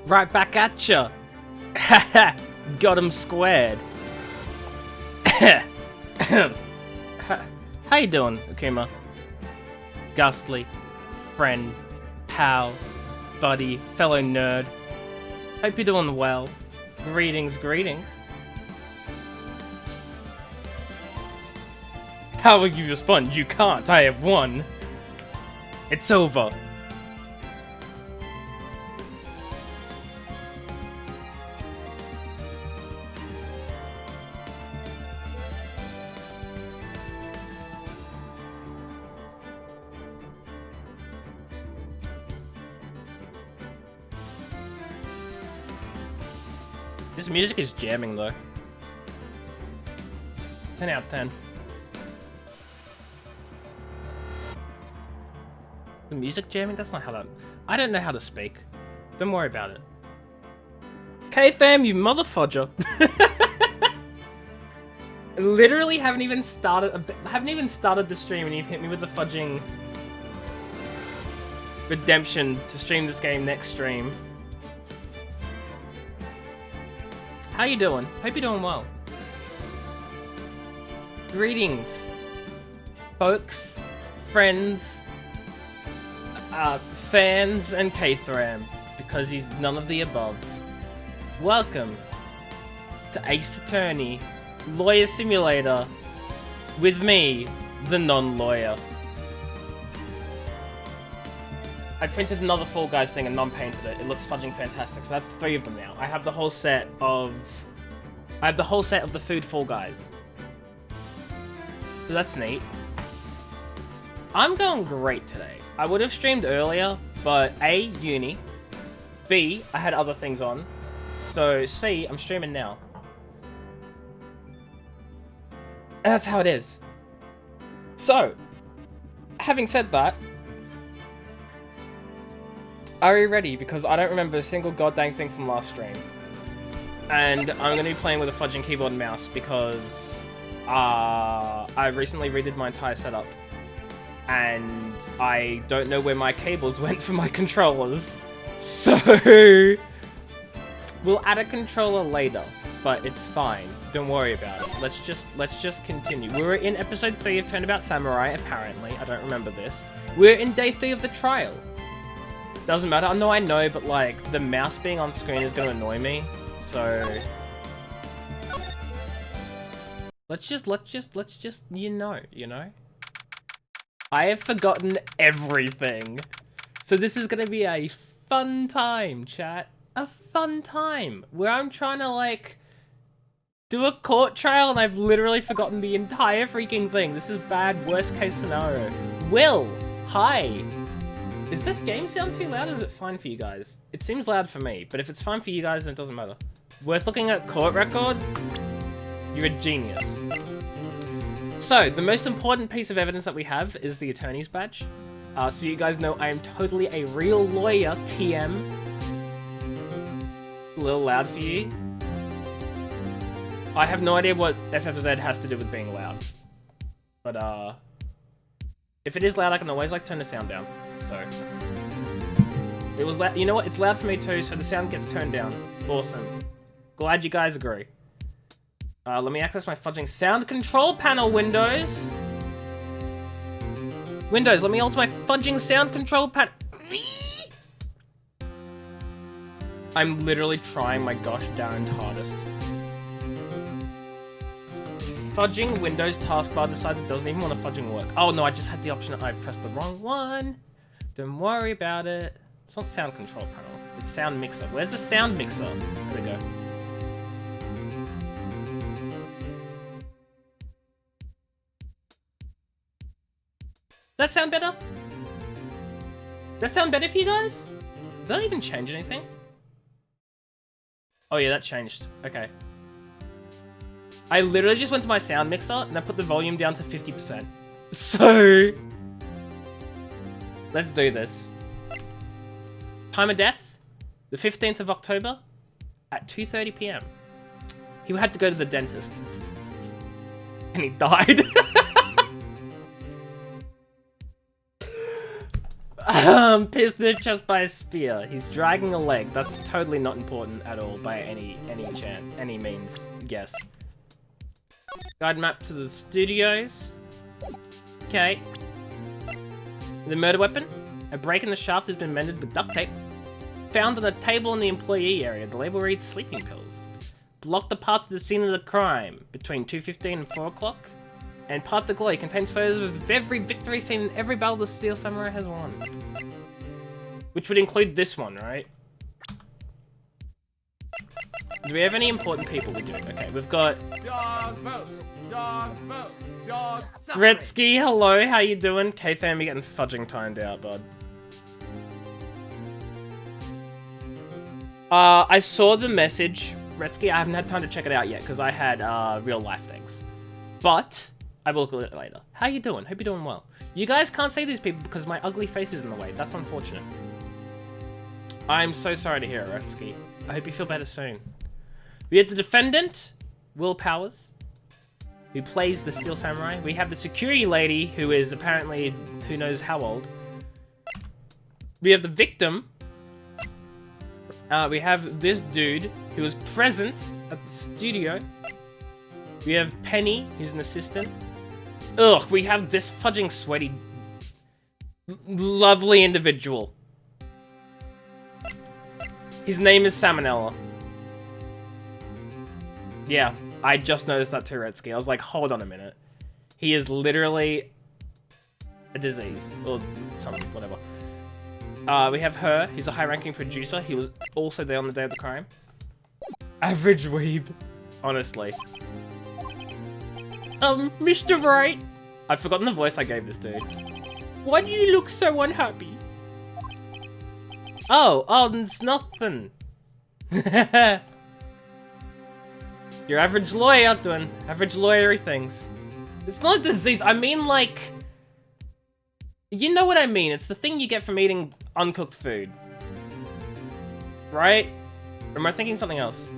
Right back at ya. Haha, got him squared. How you doing, Akuma? Ghastly, friend, pal, buddy, fellow nerd. Hope you're doing well. Greetings, greetings. How will you respond? You can't, I have won. It's over. This music is jamming though. 10 out of 10. The music jamming? That's not how that... I don't know how to speak. Don't worry about it. K-fam, you motherfudger. Literally haven't even started the stream and you've hit me with the fudging redemption to stream this game next stream. How you doing? Hope you're doing well. Greetings, folks, friends, fans, and K-Thram, because he's none of the above. Welcome to Ace Attorney, Lawyer Simulator, with me, the non-lawyer. I printed another Fall Guys thing and non-painted it. It looks fudging fantastic. So that's 3 of them now. I have the whole set of... the food Fall Guys. So that's neat. I'm going great today. I would have streamed earlier, but A, uni. B, I had other things on. So C, I'm streaming now. And that's how it is. So, having said that, are you ready? Because I don't remember a single goddamn thing from last stream. And I'm going to be playing with a fudging keyboard and mouse because I recently redid my entire setup. And I don't know where my cables went for my controllers. So, we'll add a controller later, but it's fine. Don't worry about it. Let's just continue. We're in episode 3 of Turnabout Samurai, apparently. I don't remember this. We're in day 3 of the trial. Doesn't matter. I know, but like the mouse being on screen is gonna annoy me. So let's just you know. I have forgotten everything. So this is gonna be a fun time, chat. A fun time where I'm trying to like do a court trial and I've literally forgotten the entire freaking thing. This is bad, worst case scenario. Will, hi. Is that game sound too loud or is it fine for you guys? It seems loud for me, but if it's fine for you guys, then it doesn't matter. Worth looking at court record? You're a genius. So, the most important piece of evidence that we have is the attorney's badge. So you guys know I am totally a real lawyer, TM. A little loud for you. I have no idea what FFZ has to do with being loud. But, if it is loud, I can always, like, turn the sound down. So, it was loud. You know what? It's loud for me too, so the sound gets turned down. Awesome. Glad you guys agree. Let me access my fudging sound control panel, Windows. Windows, let me alter my fudging sound control panel. I'm literally trying my gosh darned hardest. Fudging Windows taskbar decides it doesn't even want to fudging work. Oh no, I just had the option. I pressed the wrong one. Don't worry about it. It's not sound control panel. It's sound mixer. Where's the sound mixer? There we go. That sound better? That sound better for you guys? Did that even change anything? Oh yeah, that changed. Okay. I literally just went to my sound mixer and I put the volume down to 50%. So... let's do this. Time of death, the 15th of October at 2:30 PM. He had to go to the dentist. And he died. Pierced in the chest by a spear. He's dragging a leg. That's totally not important at all by any means. Guess. Guide map to the studios. Okay. The murder weapon. A break in the shaft has been mended with duct tape. Found on a table in the employee area. The label reads sleeping pills. Block the path to the scene of the crime between 2:15 and 4 o'clock. And part the glow contains photos of every victory scene and every battle the Steel Samurai has won. Which would include this one, right? Do we have any important people? We do. Okay, we've got... Dog vote! Dog vote! Dog suffering! Retsky, hello, how you doing? K-Fam, you're getting fudging timed out, bud. I saw the message, Retsky. I haven't had time to check it out yet, because I had real life things. But... I will look at it later. How you doing? Hope you're doing well. You guys can't see these people because my ugly face is in the way. That's unfortunate. I'm so sorry to hear it, Rusky. I hope you feel better soon. We have the defendant, Will Powers, who plays the Steel Samurai. We have the security lady, who is apparently who knows how old. We have the victim. We have this dude who was present at the studio. We have Penny, who's an assistant. Ugh, we have this fudging sweaty, lovely individual. His name is Salmonella. Yeah, I just noticed that too, Retsky. I was like, hold on a minute. He is literally a disease, or something, whatever. We have her, he's a high-ranking producer. He was also there on the day of the crime. Average weeb, honestly. Mr. Wright. I've forgotten the voice I gave this dude. Why do you look so unhappy? Oh, it's nothing. Your average lawyer doing average lawyery things. It's not a disease, I mean like... You know what I mean, it's the thing you get from eating uncooked food. Right? Or am I thinking something else?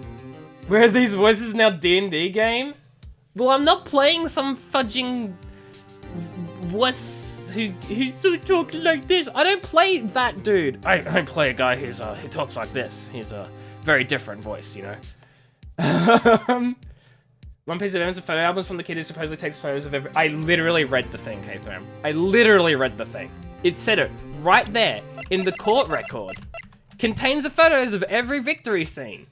Where are these voices now D&D game? Well, I'm not playing some fudging wuss who talks like this. I don't play that dude. I play a guy who talks like this. He's a very different voice, you know. One piece of evidence of photo albums from the kid who supposedly takes photos of every... I literally read the thing, K-Fam. I literally read the thing. It said it right there in the court record. Contains the photos of every victory scene.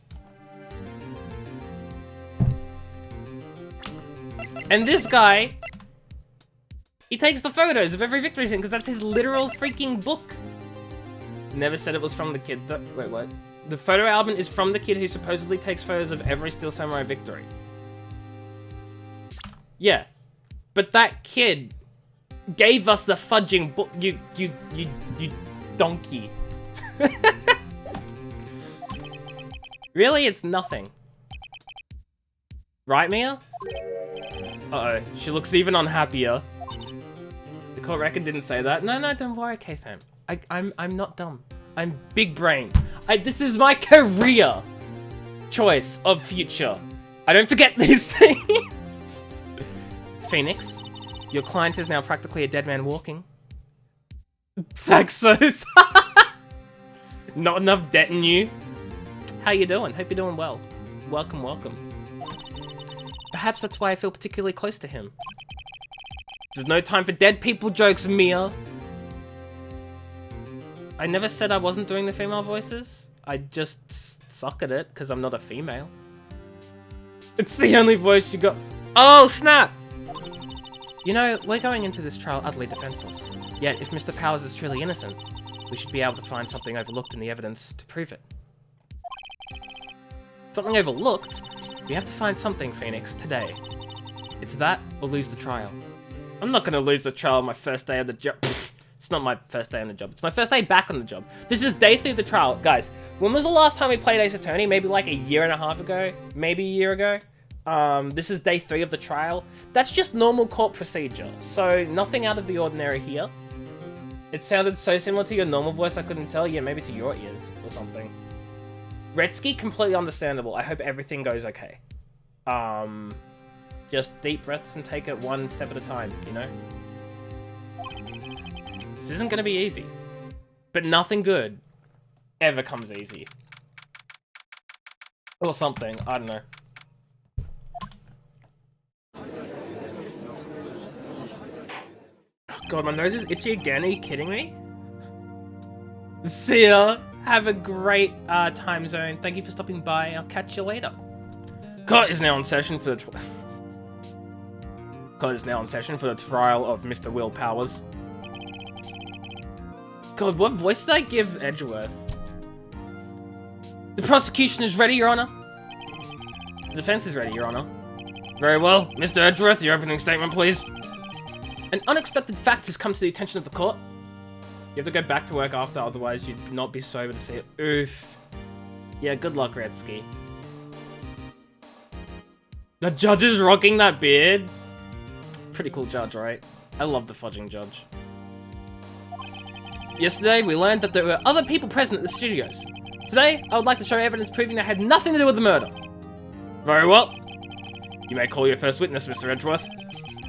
And this guy, he takes the photos of every victory scene because that's his literal freaking book. Never said it was from the kid. Wait, what? The photo album is from the kid who supposedly takes photos of every Steel Samurai victory. Yeah, but that kid gave us the fudging book. You donkey. Really, it's nothing. Right, Mia? Uh-oh, she looks even unhappier. The court record didn't say that. No, don't worry, K-Fam. I'm not dumb. I'm big brain. This is my career choice of future. I don't forget these things. Phoenix, your client is now practically a dead man walking. Thaxos. Not enough debt in you. How you doing? Hope you're doing well. Welcome, welcome. Perhaps that's why I feel particularly close to him. There's no time for dead people jokes, Mia. I never said I wasn't doing the female voices. I just suck at it because I'm not a female. It's the only voice you got. Oh, snap! You know, we're going into this trial utterly defenseless. Yet, if Mr. Powers is truly innocent, we should be able to find something overlooked in the evidence to prove it. Something overlooked? We have to find something, Phoenix, today. It's that or lose the trial. I'm not gonna lose the trial on my first day of the job. It's not my first day on the job. It's my first day back on the job. This is day 3 of the trial. Guys, when was the last time we played Ace Attorney? Maybe like a year and a half ago? Maybe a year ago? This is day 3 of the trial. That's just normal court procedure. So nothing out of the ordinary here. It sounded so similar to your normal voice I couldn't tell. Yeah, maybe to your ears or something. Retsky, completely understandable. I hope everything goes okay. Just deep breaths and take it one step at a time, you know? This isn't gonna be easy. But nothing good ever comes easy. Or something, I don't know. God, my nose is itchy again, are you kidding me? See ya! Have a great time zone. Thank you for stopping by. I'll catch you later. Court is now in session for the trial of Mr. Will Powers. God, what voice did I give Edgeworth? The prosecution is ready, Your Honor. The defense is ready, Your Honor. Very well. Mr. Edgeworth, your opening statement, please. An unexpected fact has come to the attention of the court. You have to go back to work after, otherwise you'd not be sober to see it. Oof. Yeah, good luck, Redsky. The judge is rocking that beard. Pretty cool judge, right? I love the fudging judge. Yesterday, we learned that there were other people present at the studios. Today, I would like to show evidence proving they had nothing to do with the murder. Very well. You may call your first witness, Mr. Edgeworth.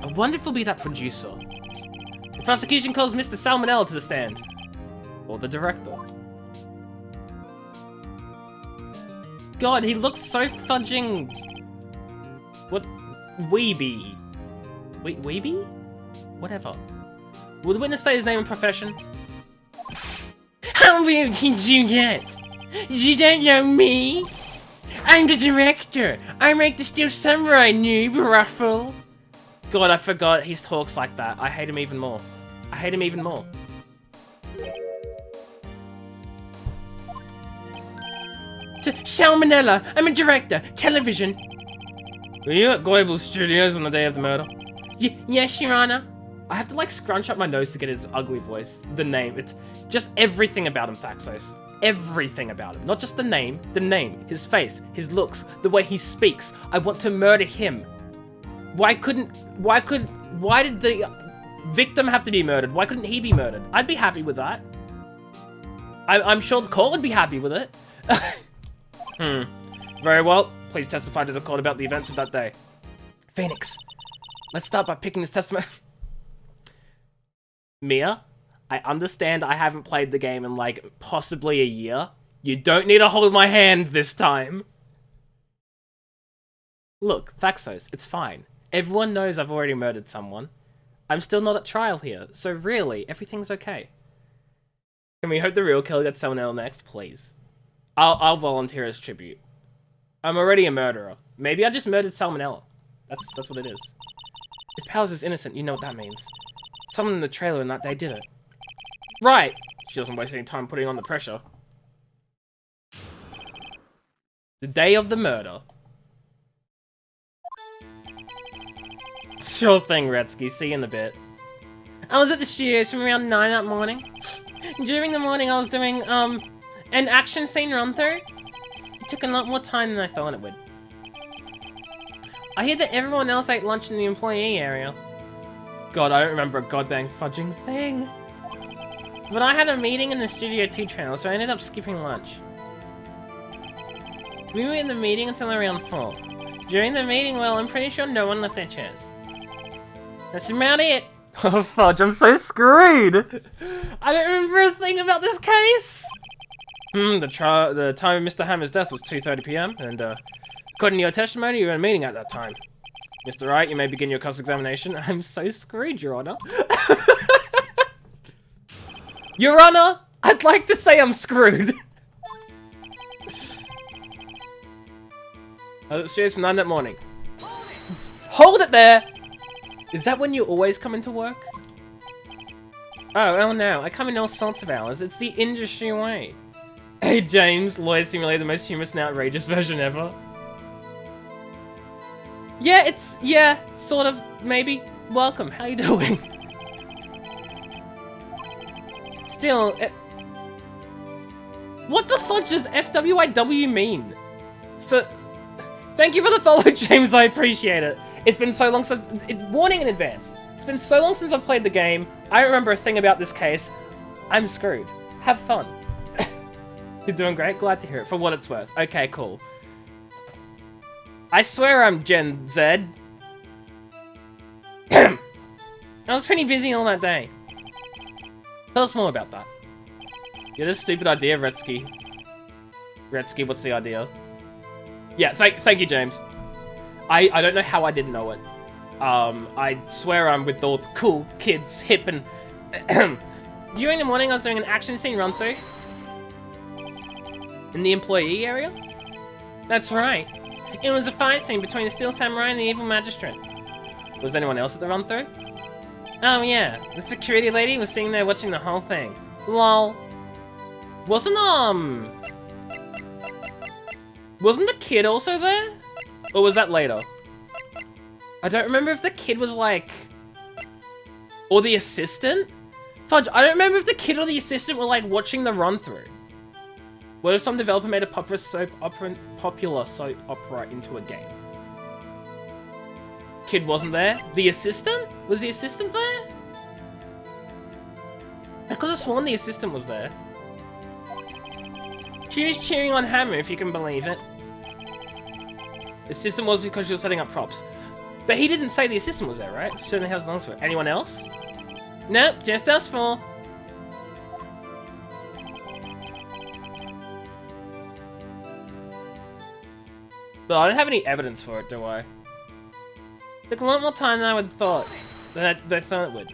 I wonder if it'll be that producer. The prosecution calls Mr. Salmonella to the stand. Or the director. God, he looks so fudging... What? Weeby. Weeby? Whatever. Will the witness state his name and profession? How weird did you get? You don't know me? I'm the director. I make the Steel Samurai, noob, ruffle. God, I forgot he talks like that. I hate him even more. I hate him even more. Salmonella, I'm a director. Television. Were you at Global Studios on the day of the murder? Yes, Your Honor. I have to like scrunch up my nose to get his ugly voice. The name. It's just everything about him, Thaxos. Everything about him. Not just the name, his face, his looks, the way he speaks. I want to murder him. Why did the victim have to be murdered? Why couldn't he be murdered? I'd be happy with that. I'm sure the court would be happy with it. Very well. Please testify to the court about the events of that day. Phoenix, let's start by picking this testimony. Mia, I understand I haven't played the game in like possibly a year. You don't need to hold my hand this time. Look, Thaxos, it's fine. Everyone knows I've already murdered someone. I'm still not at trial here, so really, everything's okay. Can we hope the real killer gets someone else next, please? I'll volunteer as tribute. I'm already a murderer. Maybe I just murdered Salmonella. That's what it is. If Powers is innocent, you know what that means. Someone in the trailer in that day did it. Right! She doesn't waste any time putting on the pressure. The day of the murder. Sure thing, Redsky. See you in a bit. I was at the studios from around 9 that morning. During the morning, I was doing, an action scene run-through. It took a lot more time than I thought it would. I hear that everyone else ate lunch in the employee area. God, I don't remember a goddamn fudging thing. But I had a meeting in the Studio 2 trailer, so I ended up skipping lunch. We were in the meeting until around 4. During the meeting, well, I'm pretty sure no one left their chairs. That's about it. Oh, fudge, I'm so screwed. I don't remember a thing about this case. The time of Mr. Hammer's death was 2:30 p.m. and, according to your testimony, you were in a meeting at that time. Mr. Wright, you may begin your cross-examination. I'm so screwed, Your Honor. Your Honor, I'd like to say I'm screwed. I was at the studios from 9 that morning. Hold it there! Is that when you always come into work? Oh no, I come in all sorts of hours. It's the industry way. Hey James, Lawyer Simulator, the most humorous and outrageous version ever. Yeah, sort of, maybe. Welcome, how you doing? Still, what the fudge does FWIW mean? Thank you for the follow, James, I appreciate it. It's been so long since, warning in advance. It's been so long since I've played the game, I don't remember a thing about this case. I'm screwed. Have fun. You're doing great, glad to hear it, for what it's worth. Okay, cool. I swear I'm Gen Z. I was pretty busy all that day. Tell us more about that. You had a stupid idea, Retsky. Retsky, what's the idea? Yeah, thank you, James. I don't know how I didn't know it. I swear I'm with all the cool kids, hip and... During the morning, I was doing an action scene run-through. In the employee area? That's right. It was a fight scene between the Steel Samurai and the Evil Magistrate. Was anyone else at the run-through? Oh yeah, the security lady was sitting there watching the whole thing. Lol. Wasn't the kid also there? Or was that later? I don't remember if the kid was like... Or the assistant? Fudge, I don't remember if the kid or the assistant were like watching the run-through. What if some developer made a popular soap opera into a game? Kid wasn't there? The assistant? Was the assistant there? I could have sworn the assistant was there. She was cheering on Hammer, if you can believe it. The assistant was because she was setting up props. But he didn't say the assistant was there, right? She certainly has lungs for it. Anyone else? Nope, just us four. But I don't have any evidence for it, do I? Took a lot more time than I would have thought. Than I thought it would.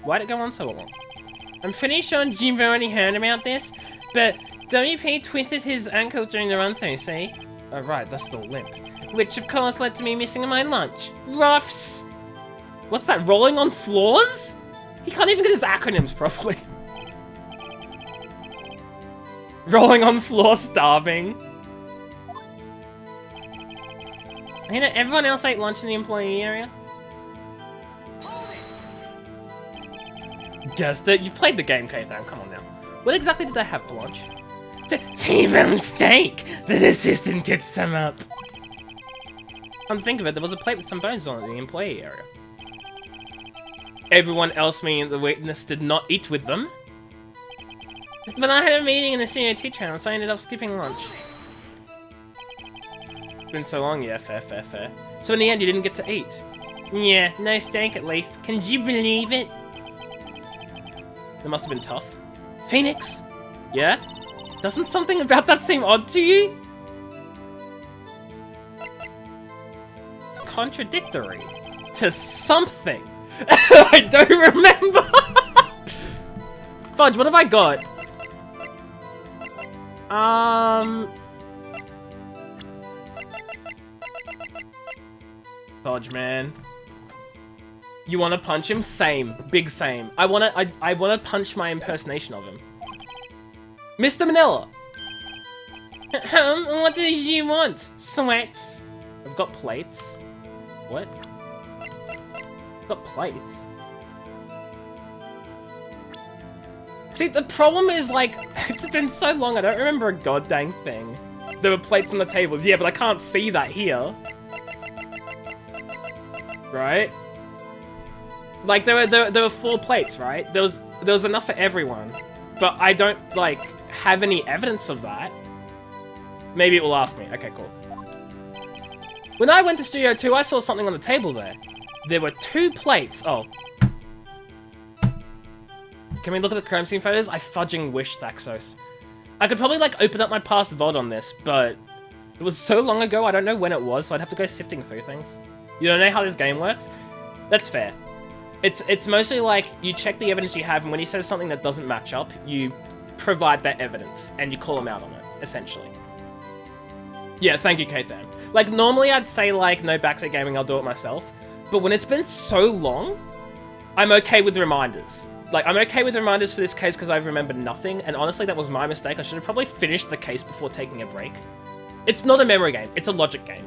Why'd it go on so long? I'm pretty sure Jim already heard about this, but WP twisted his ankle during the run-through, see? Oh right, that's the limp. Which of course led to me missing my lunch. Roughs! What's that, rolling on floors? He can't even get his acronyms properly. Rolling on floor starving. You know, everyone else ate lunch in the employee area. Guessed it. You played the game, K-Fam. Come on now. What exactly did they have for lunch? T-bone steak! The assistant gets some up. Come to think of it, there was a plate with some bones on it in the employee area. Everyone else, meaning the witness, did not eat with them. But I had a meeting in the Studio 2 channel, so I ended up skipping lunch. It's been so long, yeah, fair. So in the end, you didn't get to eat. Yeah, no steak at least. Can you believe it? That must have been tough. Phoenix? Yeah? Doesn't something about that seem odd to you? It's contradictory to something. I don't remember. Fudge, what have I got? Fudge, man. You want to punch him? Same. Big same. I want to punch my impersonation of him. Mr. Manila! What do you want? Sweats? I've got plates. What? I've got plates. See, the problem is, like, it's been so long, I don't remember a goddamn thing. There were plates on the tables. Yeah, but I can't see that here. Right? Like, there were 4 plates, right? There was enough for everyone. But I don't, like, have any evidence of that. Maybe it will ask me. Okay, cool. When I went to Studio 2, I saw something on the table there. There were 2 plates. Oh. Can we look at the crime scene photos? I fudging wish, Thaxos. I could probably, like, open up my past VOD on this, but it was so long ago, I don't know when it was, so I'd have to go sifting through things. You don't know how this game works? That's fair. It's mostly like, you check the evidence you have, and when he says something that doesn't match up, you provide that evidence, and you call him out on it, essentially. Yeah, thank you, K-Tham. Like, normally I'd say, like, no backseat gaming, I'll do it myself. But when it's been so long, I'm okay with reminders. Like, I'm okay with reminders for this case because I've remembered nothing, and honestly, that was my mistake. I should have probably finished the case before taking a break. It's not a memory game, it's a logic game.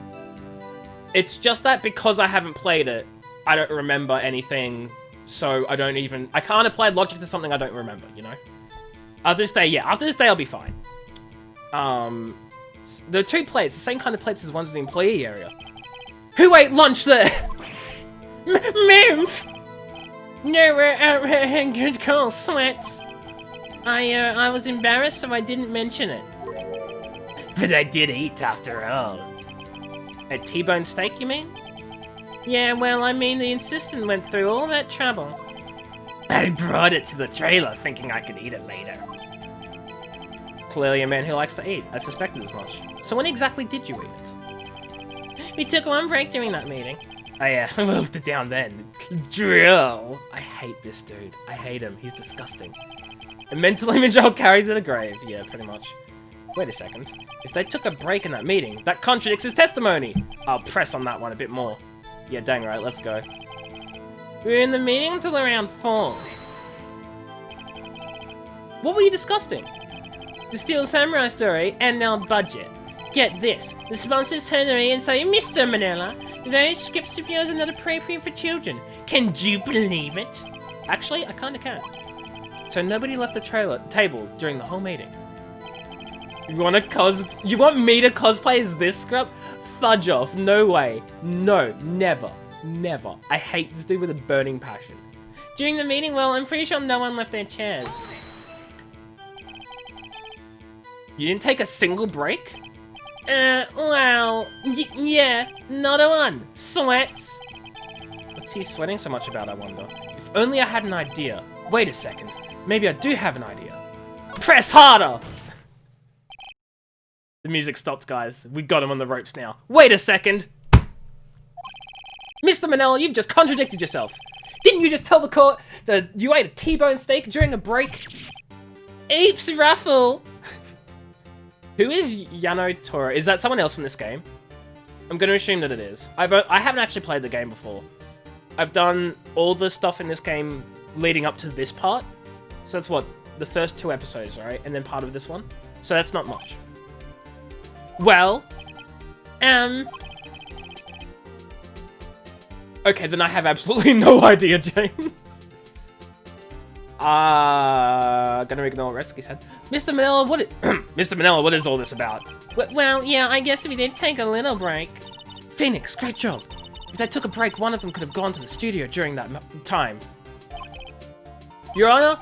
It's just that because I haven't played it, I don't remember anything, so I can't apply logic to something I don't remember, you know? After this day, yeah, after this day I'll be fine. There are 2 plates, the same kind of plates as ones in the employee area. Who ate lunch there? Memph! No, good call, Sweats. I was embarrassed, so I didn't mention it. But I did eat after all. A T-bone steak, you mean? Yeah, well, I mean, the assistant went through all that trouble. I brought it to the trailer thinking I could eat it later. Clearly a man who likes to eat. I suspected as much. So when exactly did you eat it? We took one break during that meeting. Oh yeah, I moved it down then. Drill! I hate this dude. I hate him. He's disgusting. A mental image I'll carry to the grave. Yeah, pretty much. Wait a second. If they took a break in that meeting, that contradicts his testimony. I'll press on that one a bit more. Yeah, dang right, let's go. We were in the meeting until around 4. What were you discussing? The Steel Samurai story and our budget. Get this. The sponsors turn to me and say, Mr. Manila, those scripts of yours are not appropriate for children. Can you believe it? Actually, I kinda can. So nobody left the table during the whole meeting. You want me to cosplay as this scrub? Fudge off. No way. No. Never. Never. I hate this dude with a burning passion. During the meeting, well, I'm pretty sure no one left their chairs. You didn't take a single break? Well, yeah, not a one. Sweats. What's he sweating so much about, I wonder? If only I had an idea. Wait a second. Maybe I do have an idea. Press harder! The music stopped, guys. We got him on the ropes now. Wait a second! Mr. Manella, you've just contradicted yourself. Didn't you just tell the court that you ate a T-bone steak during a break? Apes Ruffle! Who is Yano Tora? Is that someone else from this game? I'm going to assume that it is. I haven't actually played the game before. I've done all the stuff in this game leading up to this part. So that's what? The first 2 episodes, right? And then part of this one. So that's not much. Well, okay, then I have absolutely no idea, James. Gonna ignore what Retsky said. Mr. Manila, Mr. Manila, what is all this about? Well, yeah, I guess we did take a little break. Phoenix, great job. If they took a break, one of them could have gone to the studio during that time. Your Honor,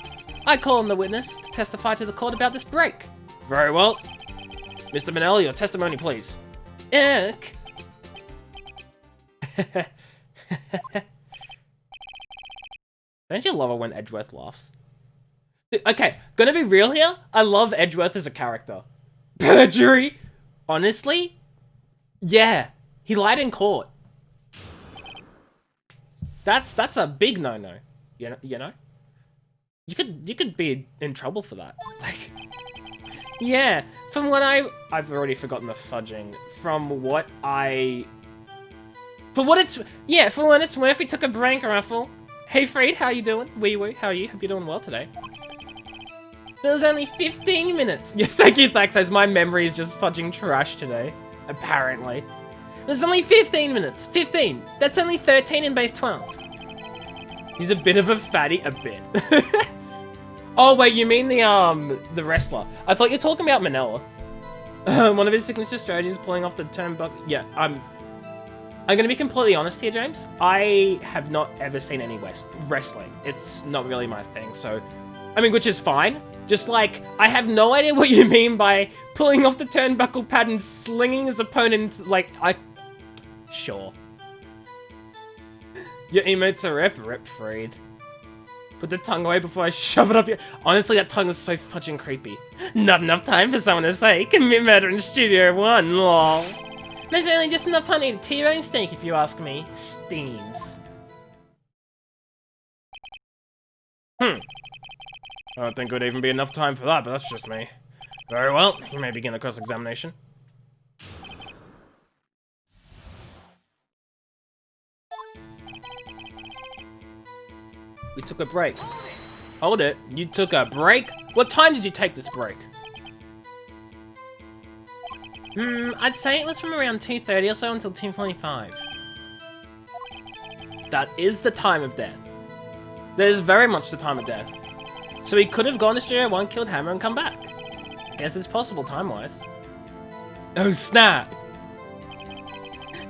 I call on the witness to testify to the court about this break. Very well. Mr. Manel, your testimony, please. Don't you love it when Edgeworth laughs? Okay, gonna be real here. I love Edgeworth as a character. Perjury? Honestly? Yeah. He lied in court. That's a big no-no. You know? You could be in trouble for that. Like, yeah, from what I've already forgotten the fudging. For what it's worth, we took a break, Ruffle. Hey, Freed, how you doing? Wee woo, how are you? Hope you're doing well today. It was only 15 minutes. Yeah, thank you, Thaxos. My memory is just fudging trash today. Apparently. It was only 15 minutes. 15. That's only 13 in base 12. He's a bit of a fatty, a bit. Oh wait, you mean the wrestler? I thought you were talking about Manella. One of his signature strategies is pulling off the turnbuckle. Yeah, I'm gonna be completely honest here, James. I have not ever seen any wrestling. It's not really my thing. So, I mean, which is fine. Just like I have no idea what you mean by pulling off the turnbuckle pad and slinging his opponent. Like sure. Your emotes are rip Freed. Put the tongue away before I shove it up your... Honestly, that tongue is so fudging creepy. Not enough time for someone to say, commit murder in Studio 1, lol. There's only just enough time to eat a T-bone steak, if you ask me. Steams. I don't think it would even be enough time for that, but that's just me. Very well, you may begin the cross-examination. We took a break. Hold it. You took a break? What time did you take this break? I'd say it was from around 2:30 or so until 2:45. That is the time of death. That is very much the time of death. So he could have gone to Studio 1, killed Hammer, and come back. Guess it's possible time-wise. Oh, snap!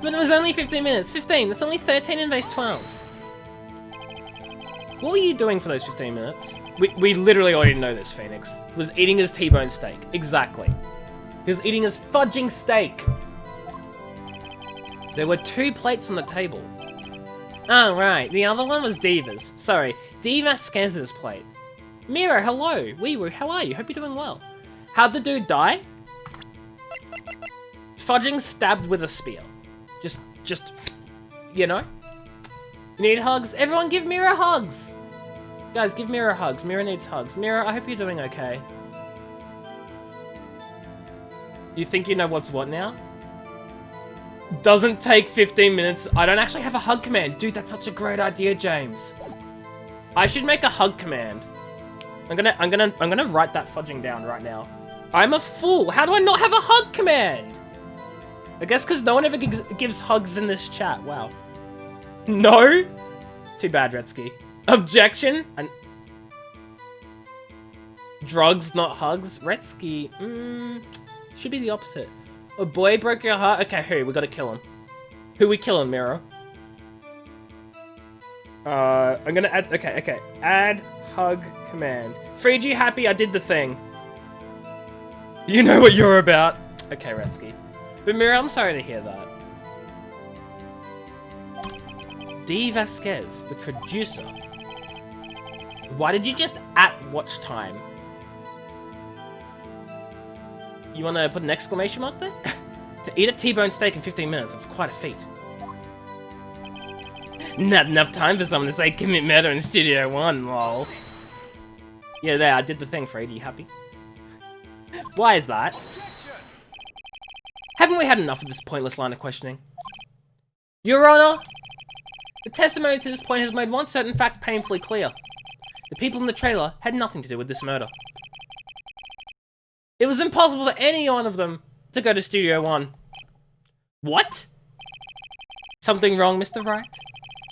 But it was only 15 minutes. 15, that's only 13 in base 12. What were you doing for those 15 minutes? We literally already know this, Phoenix. He was eating his T-bone steak. Exactly. He was eating his fudging steak. There were 2 plates on the table. Oh, right. The other one was Diva's. Sorry, Diva Skez's plate. Mira, hello. Weewoo, how are you? Hope you're doing well. How'd the dude die? Fudging stabbed with a spear. Just, you know? You need hugs? Everyone give Mira hugs! Guys, give Mira hugs. Mira needs hugs. Mira, I hope you're doing okay. You think you know what's what now? Doesn't take 15 minutes. I don't actually have a hug command. Dude, that's such a great idea, James. I should make a hug command. I'm gonna write that fudging down right now. I'm a fool. How do I not have a hug command? I guess because no one ever gives hugs in this chat. Wow. No? Too bad, Retsky. Objection? Drugs, not hugs? Retsky. Should be the opposite. A boy broke your heart? Okay, who? We gotta kill him. Who we killing, Miro? I'm gonna add... Okay. Add hug command. Freed you happy? I did the thing. You know what you're about. Okay, Retsky. But Mira, I'm sorry to hear that. D. Vasquez, the producer. Why did you just at watch time? You want to put an exclamation mark there? To eat a T-bone steak in 15 minutes, it's quite a feat. Not enough time for someone to say commit murder in Studio One, lol. Yeah, there, I did the thing, Fred. Are you happy? Why is that? Haven't we had enough of this pointless line of questioning? Your Honor, the testimony to this point has made one certain fact painfully clear. The people in the trailer had nothing to do with this murder. It was impossible for any one of them to go to Studio One. What? Something wrong, Mr. Wright?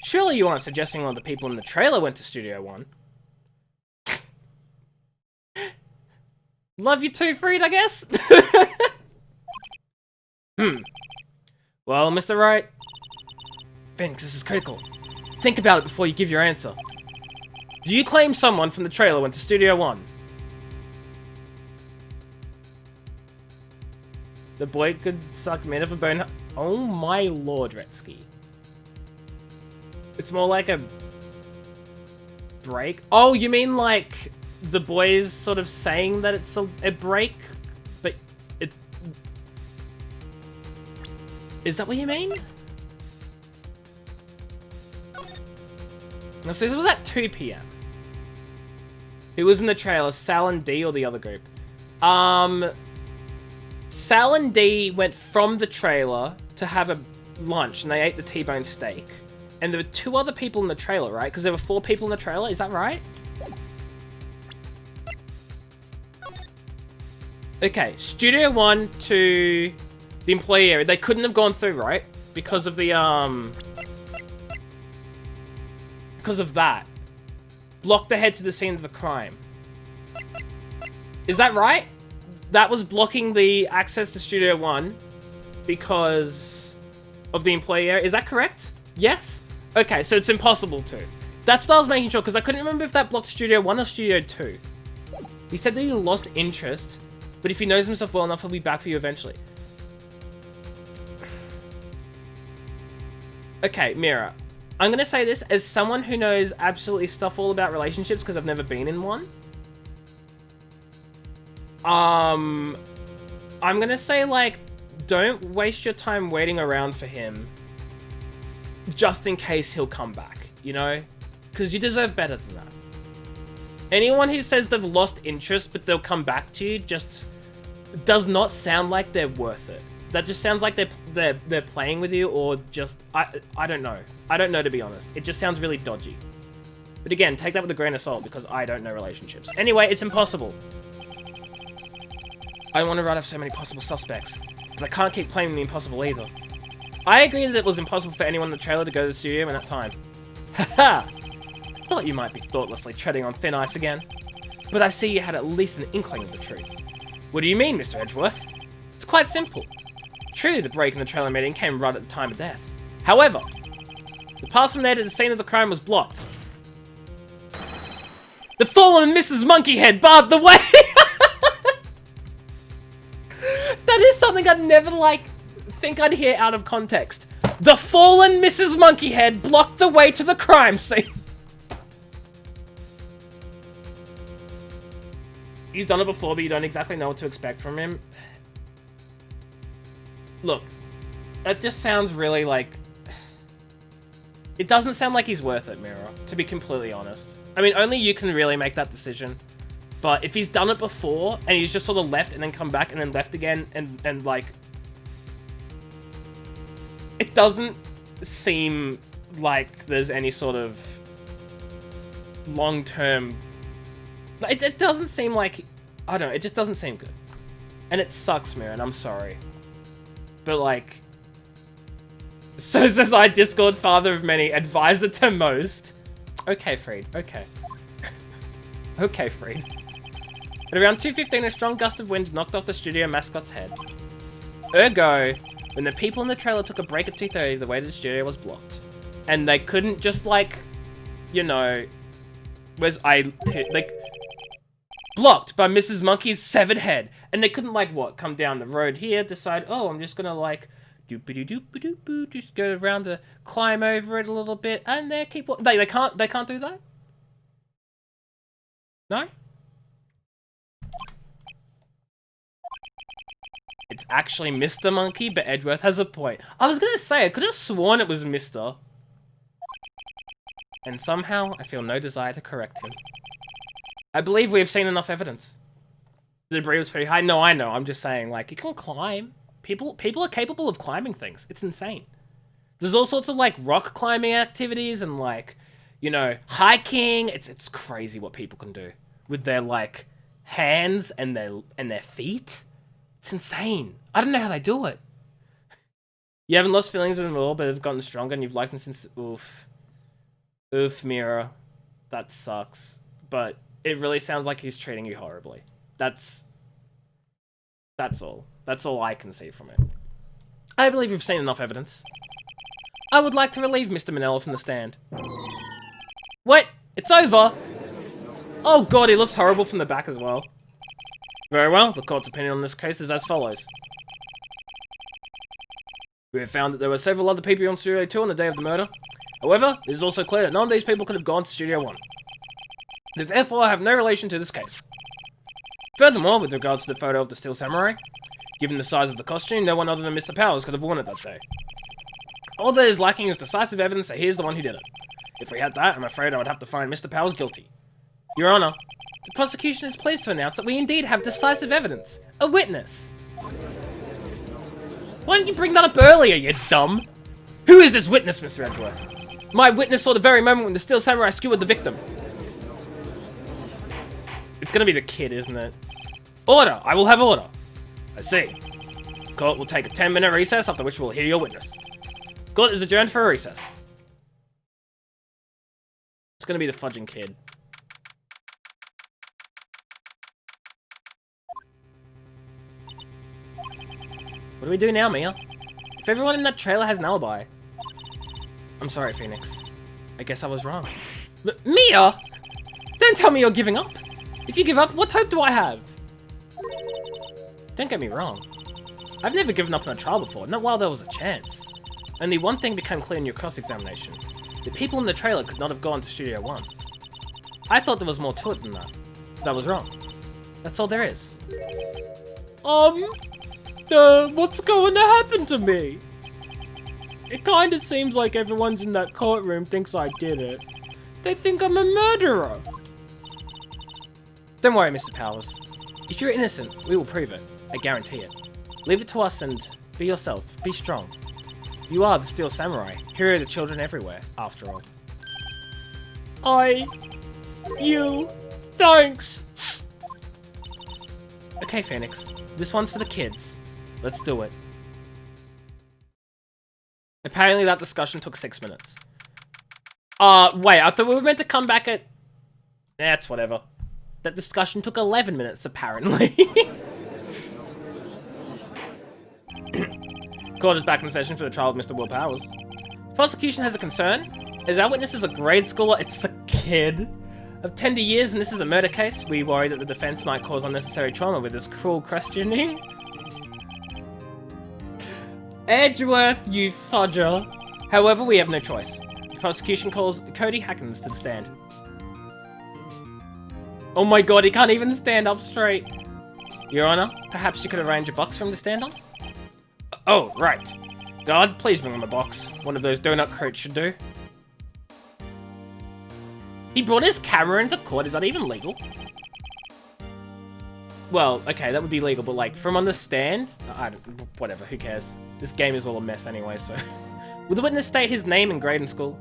Surely you aren't suggesting one of the people in the trailer went to Studio One. Love you too, Freed, I guess? Well, Mr. Wright. Phoenix, this is critical. Think about it before you give your answer. Do you claim someone from the trailer went to Studio One? The boy could suck made of a bone. Oh my lord, Retsky. It's more like a break. Oh, you mean like the boy's sort of saying that it's a break? But it... Is that what you mean? No, so this was at 2 PM. Who was in the trailer? Sal and D or the other group? Sal and D went from the trailer to have a lunch, and they ate the T-bone steak. And there were 2 other people in the trailer, right? Because there were 4 people in the trailer, is that right? Okay, Studio One to the employee area. They couldn't have gone through, right? Because of the, because of that. Blocked ahead to the scene of the crime. Is that right? That was blocking the access to Studio One because of the employee area. Is that correct? Yes? Okay, so it's impossible to. That's what I was making sure, because I couldn't remember if that blocked Studio 1 or Studio 2. He said that he lost interest, but if he knows himself well enough, he'll be back for you eventually. Okay, Mira. I'm going to say this as someone who knows absolutely stuff all about relationships, because I've never been in one. I'm going to say, like, don't waste your time waiting around for him. Just in case he'll come back, you know? Because you deserve better than that. Anyone who says they've lost interest but they'll come back to you just does not sound like they're worth it. That just sounds like they're playing with you, or just... I don't know. I don't know, to be honest. It just sounds really dodgy. But again, take that with a grain of salt, because I don't know relationships. Anyway, it's impossible. I want to write off so many possible suspects, but I can't keep claiming the impossible either. I agree that it was impossible for anyone in the trailer to go to the studio in that time. Haha! Thought you might be thoughtlessly treading on thin ice again. But I see you had at least an inkling of the truth. What do you mean, Mr. Edgeworth? It's quite simple. Truly, the break in the trailer meeting came right at the time of death. However, the path from there to the scene of the crime was blocked. The fallen Mrs. Monkeyhead barred the way! That is something I'd never, like, think I'd hear out of context. The fallen Mrs. Monkeyhead blocked the way to the crime scene. he's done it before, but you don't exactly know what to expect from him. Look, that just sounds really like... It doesn't sound like he's worth it, Mira, to be completely honest. I mean, only you can really make that decision. But if he's done it before, and he's just sort of left and then come back and then left again, and like... It doesn't seem like there's any sort of long-term... It doesn't seem like... I don't know, it just doesn't seem good. And it sucks, Mira, and I'm sorry. But like... So says I, Discord, father of many, advisor to most. Okay, Freed, okay. Okay, Freed. At around 2:15, a strong gust of wind knocked off the studio mascot's head. Ergo, when the people in the trailer took a break at 2:30, the way to the studio was blocked. And they couldn't just, like, you know... like... Blocked by Mrs. Monkey's severed head. And they couldn't, like, what? Come down the road here, decide, oh, I'm just gonna, like... Doopity-doop-a-doop-a, just go around to climb over it a little bit, and they keep... They can't do that? No? It's actually Mr. Monkey, but Edgeworth has a point. I was gonna say, I could have sworn it was Mr. And somehow, I feel no desire to correct him. I believe we have seen enough evidence. The debris was pretty high. No, I know. I'm just saying, like, you can climb. People are capable of climbing things. It's insane. There's all sorts of, like, rock climbing activities and, like, you know, hiking. It's crazy what people can do with their, like, hands and their feet. It's insane. I don't know how they do it. You haven't lost feelings in them at all, but have gotten stronger and you've liked them since... Oof. Oof, Mira. That sucks. But it really sounds like he's treating you horribly. That's all. That's all I can see from it. I believe we've seen enough evidence. I would like to relieve Mr. Manella from the stand. What? It's over! Oh god, he looks horrible from the back as well. Very well, the court's opinion on this case is as follows. We have found that there were several other people on Studio 2 on the day of the murder. However, it is also clear that none of these people could have gone to Studio 1. They therefore have no relation to this case. Furthermore, with regards to the photo of the Steel Samurai, given the size of the costume, no one other than Mr. Powers could have worn it that day. All that is lacking is decisive evidence that he is the one who did it. If we had that, I'm afraid I would have to find Mr. Powers guilty. Your Honor, the prosecution is pleased to announce that we indeed have decisive evidence. A witness. Why didn't you bring that up earlier, you dumb? Who is this witness, Mr. Edgeworth? My witness saw the very moment when the Steel Samurai skewered the victim. It's gonna be the kid, isn't it? Order! I will have order. I see. Court will take a 10-minute recess, after which we'll hear your witness. Court is adjourned for a recess. It's gonna be the fudging kid. What do we do now, Mia? If everyone in that trailer has an alibi... I'm sorry, Phoenix. I guess I was wrong. Mia! Don't tell me you're giving up! If you give up, what hope do I have? Don't get me wrong. I've never given up on a trial before, not while there was a chance. Only one thing became clear in your cross-examination. The people in the trailer could not have gone to Studio 1. I thought there was more to it than that. But I was wrong. That's all there is. What's going to happen to me? It kinda seems like everyone's in that courtroom thinks I did it. They think I'm a murderer. Don't worry, Mr. Powers. If you're innocent, we will prove it. I guarantee it. Leave it to us and be yourself. Be strong. You are the Steel Samurai, hero of the children everywhere, after all. Thanks. Okay, Phoenix. This one's for the kids. Let's do it. Apparently that discussion took 6 minutes. Wait, I thought we were meant to come back at... That's whatever. That discussion took 11 minutes, apparently. Court is back in session for the trial of Mr. Will Powers. The prosecution has a concern. As our witness is a grade schooler, it's a kid, of tender years, and this is a murder case. We worry that the defense might cause unnecessary trauma with this cruel questioning. Edgeworth, you fudger. However, we have no choice. The prosecution calls Cody Hackins to the stand. Oh my god, he can't even stand up straight. Your Honor, perhaps you could arrange a box for him to stand on? Oh, right. Guard, please bring him a box. One of those donut crates should do. He brought his camera into court. Is that even legal? Well, okay, that would be legal, but like, from on the stand? Whatever, who cares? This game is all a mess anyway, so... Will the witness state his name and grade in school?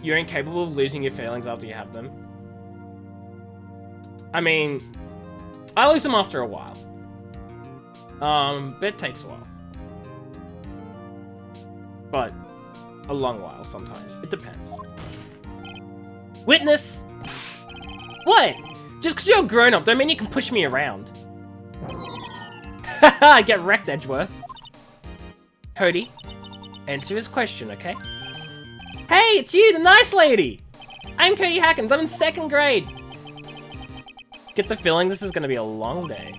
You're incapable of losing your feelings after you have them. I mean, I lose them after a while. But it takes a while. But a long while sometimes. It depends. Witness! What? Just because you're a grown-up don't mean you can push me around. Haha, get wrecked, Edgeworth. Cody, answer his question, okay? Hey, it's you, the nice lady! I'm Cody Hackins, I'm in 2nd grade. Get the feeling this is gonna be a long day.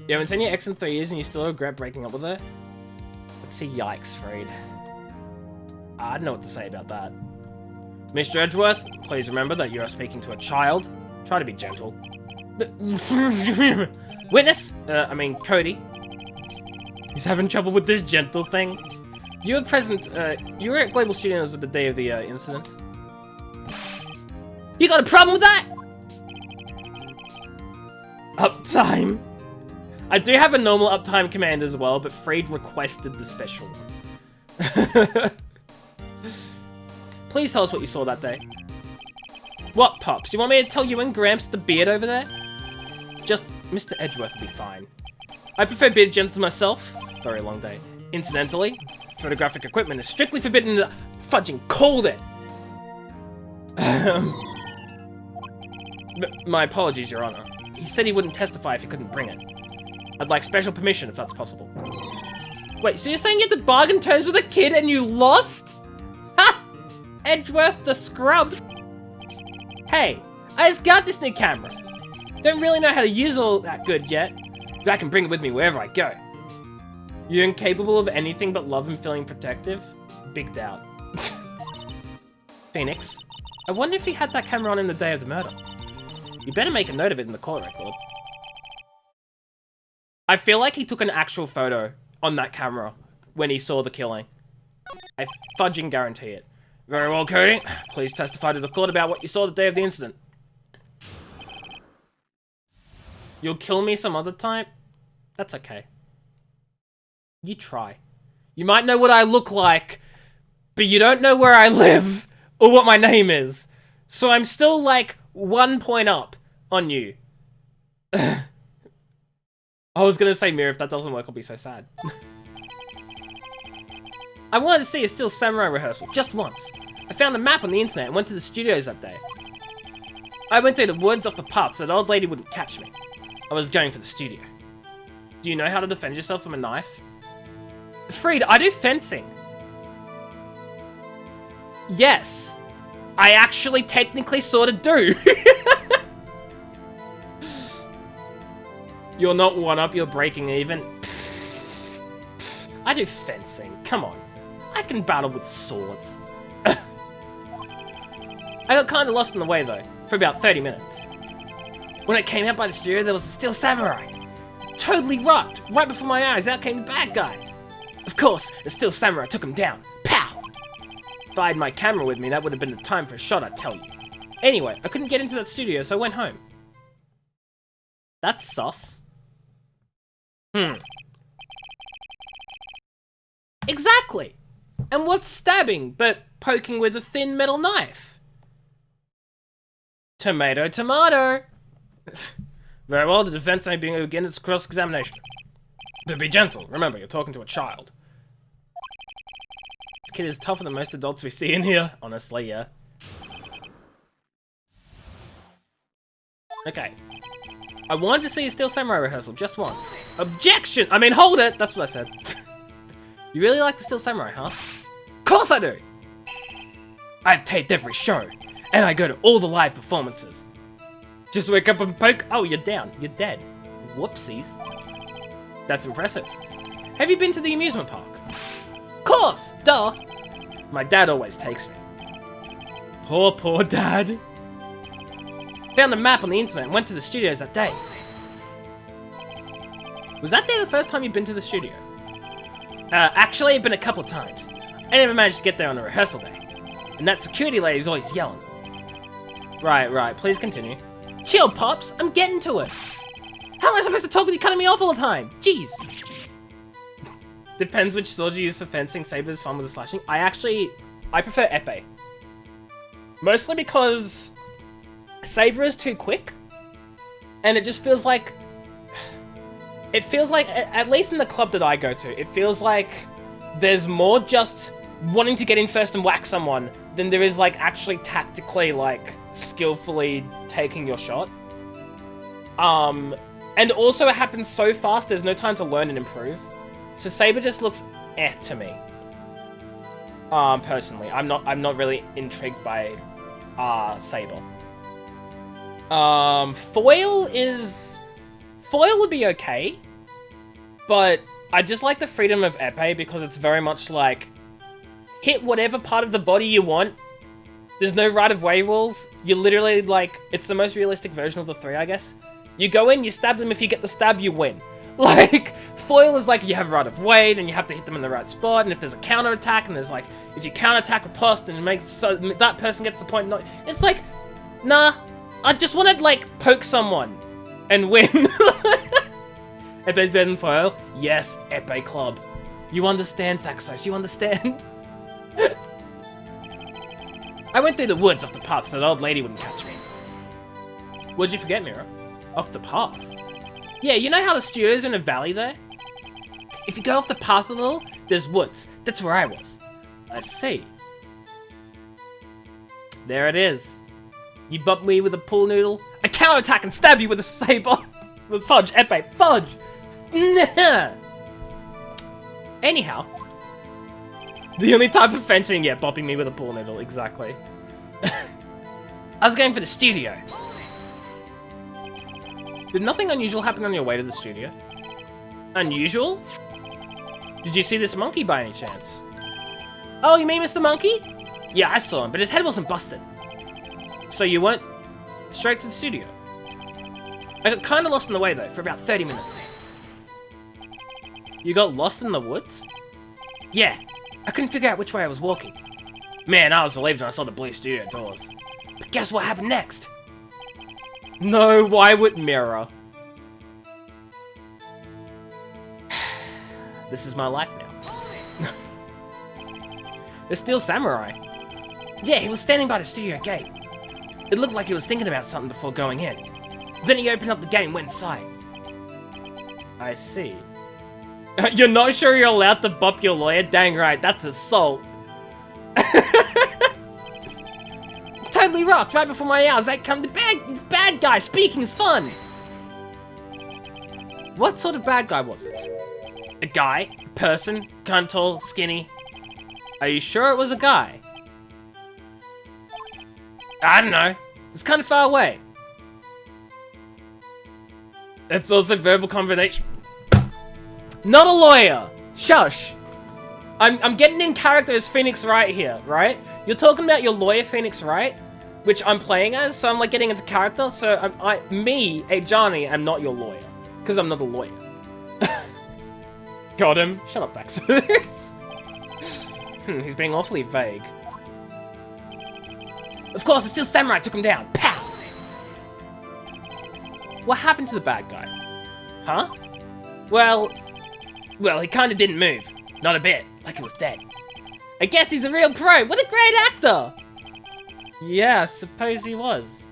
You haven't seen your ex in 3 years and you still regret breaking up with her? Let's see, yikes, Freed. I don't know what to say about that. Mr. Edgeworth, please remember that you are speaking to a child. Try to be gentle. Witness? Cody. He's having trouble with this gentle thing. You were present, you were at Global Studios at the day of the, incident. You got a problem with that? Uptime. I do have a normal uptime command as well, but Freed requested the special one. Please tell us what you saw that day. What, Pops? You want me to tell you and Gramps the beard over there? Just Mr. Edgeworth will be fine. I prefer bearded gentlemen myself. Very long day. Incidentally, photographic equipment is strictly forbidden to fudging called it. My apologies, Your Honor. He said he wouldn't testify if he couldn't bring it. I'd like special permission if that's possible. Wait, so you're saying you had to bargain terms with a kid and you lost? Ha! Edgeworth the scrub. Hey, I just got this new camera. Don't really know how to use all that good yet, but I can bring it with me wherever I go. You're incapable of anything but love and feeling protective? Big doubt. Phoenix, I wonder if he had that camera on in the day of the murder. You better make a note of it in the court record. I feel like he took an actual photo on that camera when he saw the killing. I fudging guarantee it. Very well, Cody. Please testify to the court about what you saw the day of the incident. You'll kill me some other time? That's okay. You try. You might know what I look like, but you don't know where I live or what my name is. So I'm still like 1 point up on you. I was gonna say mirror, if that doesn't work, I'll be so sad. I wanted to see a Steel Samurai rehearsal, just once. I found a map on the internet and went to the studios that day. I went through the woods off the path so the old lady wouldn't catch me. I was going for the studio. Do you know how to defend yourself from a knife? Freed, I do fencing. Yes. I actually technically sort of do. You're not one up, you're breaking even. I do fencing, come on. I can battle with swords. I got kinda lost on the way though, for about 30 minutes. When I came out by the studio, there was a Steel Samurai. Totally rocked. Right before my eyes, out came the bad guy. Of course, the Steel Samurai took him down. Pow! If I had my camera with me, that would have been the time for a shot, I'd tell you. Anyway, I couldn't get into that studio, so I went home. That's sus. Exactly! And what's stabbing but poking with a thin metal knife? Tomato, tomato! Very well, the defense ain't being able to begin its cross-examination. But be gentle, remember, you're talking to a child. This kid is tougher than most adults we see in here. Honestly, yeah. Okay. I wanted to see a Steel Samurai rehearsal just once. Objection! I mean, hold it! That's what I said. You really like the Steel Samurai, huh? Of course I do! I've taped every show, and I go to all the live performances. Just wake up and poke. Oh, you're down. You're dead. Whoopsies. That's impressive. Have you been to the amusement park? Of course! Duh! My dad always takes me. Poor dad. Found the map on the internet and went to the studios that day. Was that day the first time you've been to the studio? Actually, it's been a couple of times. I never managed to get there on a rehearsal day. And that security lady's always yelling. Right, please continue. Chill, Pops, I'm getting to it. How am I supposed to talk with you cutting me off all the time? Jeez. Depends which sword you use for fencing. Saber is fun with the slashing. I prefer epee. Mostly because Saber is too quick. And it just feels like... It feels like, at least in the club that I go to, it feels like there's more just wanting to get in first and whack someone than there is like actually tactically like skillfully taking your shot. And also it happens so fast there's no time to learn and improve. So Saber just looks to me. Personally, I'm not really intrigued by Saber. Foil would be okay, but I just like the freedom of epee because it's very much like hit whatever part of the body you want. There's no right-of-way rules. You literally, like, it's the most realistic version of the three, I guess. You go in, you stab them, if you get the stab, you win. Like, foil is like, you have right-of-way, then you have to hit them in the right spot, and if there's a counter-attack, and there's like, if you counter-attack riposte, then it makes so that person gets the point. No, it's like, nah, I just want to, like, poke someone and win. Epee's better than foil? Yes, epee club. You understand, Thaxos, you understand? I went through the woods off the path so the old lady wouldn't catch me. What'd you forget, Mira? Off the path? Yeah, you know how the studio's in a valley there? If you go off the path a little, there's woods. That's where I was. I see. There it is. You bump me with a pool noodle, I counterattack and stab you with a saber. With fudge, epee, fudge! Nah. Anyhow. The only type of fencing, yeah, bopping me with a pool noodle, exactly. I was going for the studio. Did nothing unusual happen on your way to the studio? Unusual? Did you see this monkey by any chance? Oh, you mean Mr. Monkey? Yeah, I saw him, but his head wasn't busted. So you went straight to the studio? I got kinda lost in the way though, for about 30 minutes. You got lost in the woods? Yeah, I couldn't figure out which way I was walking. Man, I was relieved when I saw the blue studio doors. But guess what happened next? No, why would Mirror? This is my life now. The Steel Samurai. Yeah, he was standing by the studio gate. It looked like he was thinking about something before going in. Then he opened up the gate and went inside. I see. You're not sure you're allowed to bop your lawyer? Dang right, that's assault. Totally rocked. Right before my hours, out come the bad guy. Speaking is fun. What sort of bad guy was it? A guy? A person? Kind of tall? Skinny? Are you sure it was a guy? I don't know. It's kind of far away. It's also verbal combination. Not a lawyer. Shush. I'm getting in character as Phoenix Wright here, right? You're talking about your lawyer Phoenix Wright, which I'm playing as, so I'm like getting into character. So me, Johnny, am not your lawyer, because I'm not a lawyer. Got him. Shut up, Daxus. He's being awfully vague. Of course, the Steel Samurai took him down. Pow! What happened to the bad guy? Huh? Well, he kinda didn't move. Not a bit. Like he was dead. I guess he's a real pro. What a great actor! Yeah, I suppose he was.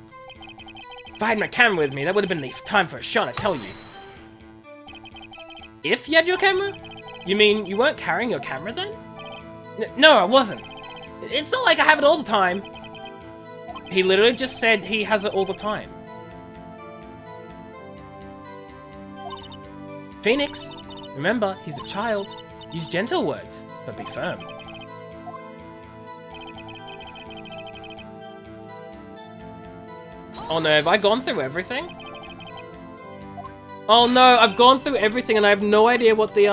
If I had my camera with me, that would have been the time for a shot, I tell you. If you had your camera? You mean you weren't carrying your camera then? No, I wasn't. It's not like I have it all the time. He literally just said he has it all the time. Phoenix, remember, he's a child. Use gentle words, but be firm. Oh no, have I gone through everything? Oh no, I've gone through everything and I have no idea what the,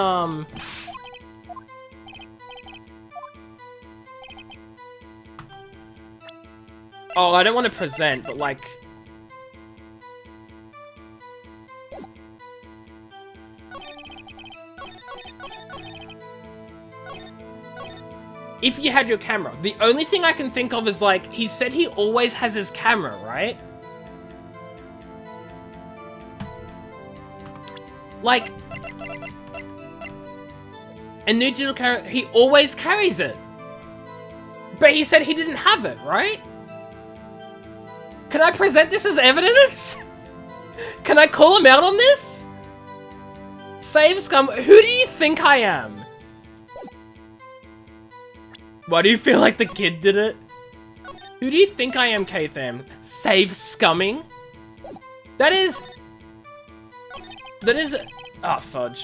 Oh, I don't want to present, but like... If you had your camera. The only thing I can think of is like, he said he always has his camera, right? Like... A new digital camera, he always carries it. But he said he didn't have it, right? Can I present this as evidence? Can I call him out on this? Save scum, who do you think I am? Why do you feel like the kid did it? Who do you think I am, K-Tham? Save scumming? That is... Oh, fudge.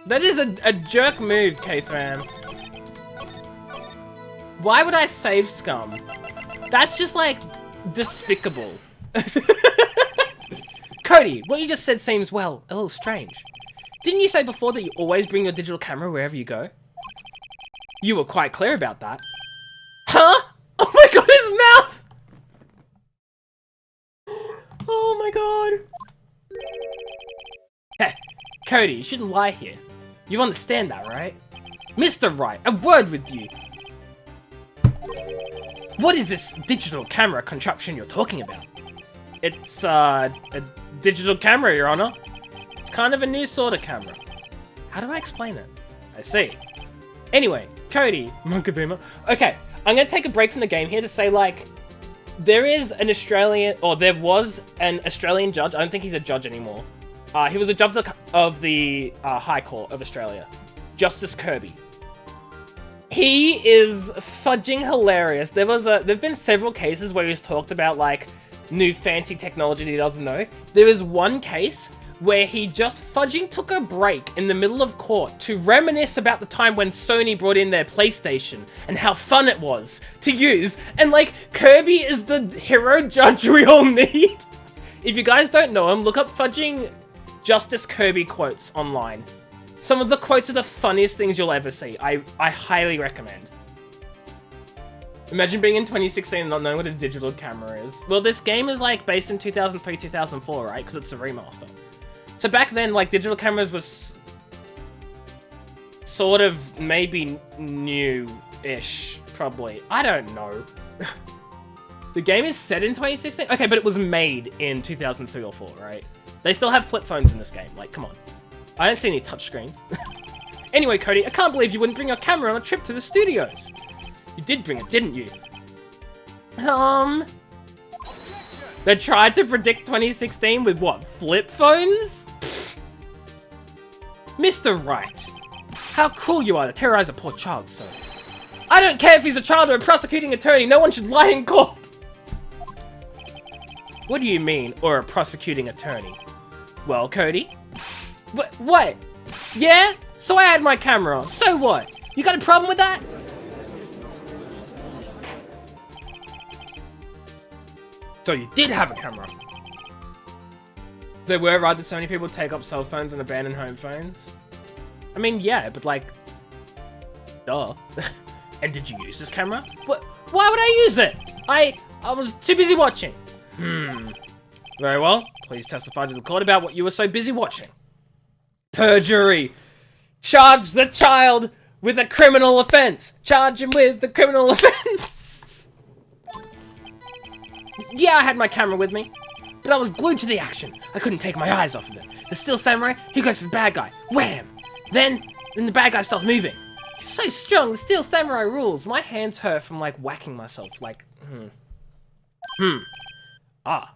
That is a jerk move, K-Tham. Why would I save scum? That's just, like, despicable. Cody, what you just said seems, well, a little strange. Didn't you say before that you always bring your digital camera wherever you go? You were quite clear about that. Huh? Oh my god, his mouth! Oh my god. Hey, Cody, you shouldn't lie here. You understand that, right? Mr. Wright, a word with you. What is this digital camera contraption you're talking about? It's, a digital camera, Your Honor. It's kind of a new sort of camera. How do I explain it? I see. Anyway, Cody, Monkey Boomer. Okay, I'm gonna take a break from the game here to say, like, there is an Australian, or there was an Australian judge. I don't think he's a judge anymore. He was a judge of the High Court of Australia, Justice Kirby. He is fudging hilarious. There've been several cases where he's talked about like new fancy technology that he doesn't know. There is one case where he just fudging took a break in the middle of court to reminisce about the time when Sony brought in their PlayStation and how fun it was to use. And like, Kirby is the hero judge we all need. If you guys don't know him, look up fudging Justice Kirby quotes online. Some of the quotes are the funniest things you'll ever see. I highly recommend. Imagine being in 2016 and not knowing what a digital camera is. Well, this game is like based in 2003, 2004, right? Because it's a remaster. So back then, like, digital cameras was sort of maybe new-ish, probably. I don't know. The game is set in 2016? Okay, but it was made in 2003 or 4, right? They still have flip phones in this game. Like, come on. I don't see any touchscreens. Anyway, Cody, I can't believe you wouldn't bring your camera on a trip to the studios. You did bring it, didn't you? They tried to predict 2016 with what, flip phones? Pfft. Mr. Wright, how cruel you are to terrorize a poor child, sir. I don't care if he's a child or a prosecuting attorney, no one should lie in court. What do you mean, or a prosecuting attorney? Well, Cody? What? Yeah? So I had my camera on, so what? You got a problem with that? So you did have a camera. There were rather so many people take up cell phones and abandon home phones. I mean, yeah, but like, duh. And did you use this camera? What? Why would I use it? I was too busy watching. Very well. Please testify to the court about what you were so busy watching. Perjury. Charge the child with a criminal offense. Charge him with a criminal offense. Yeah, I had my camera with me, but I was glued to the action. I couldn't take my eyes off of it. The Steel Samurai, he goes for the bad guy. Wham! Then the bad guy starts moving. He's so strong, the Steel Samurai rules. My hands hurt from like whacking myself, like, Ah.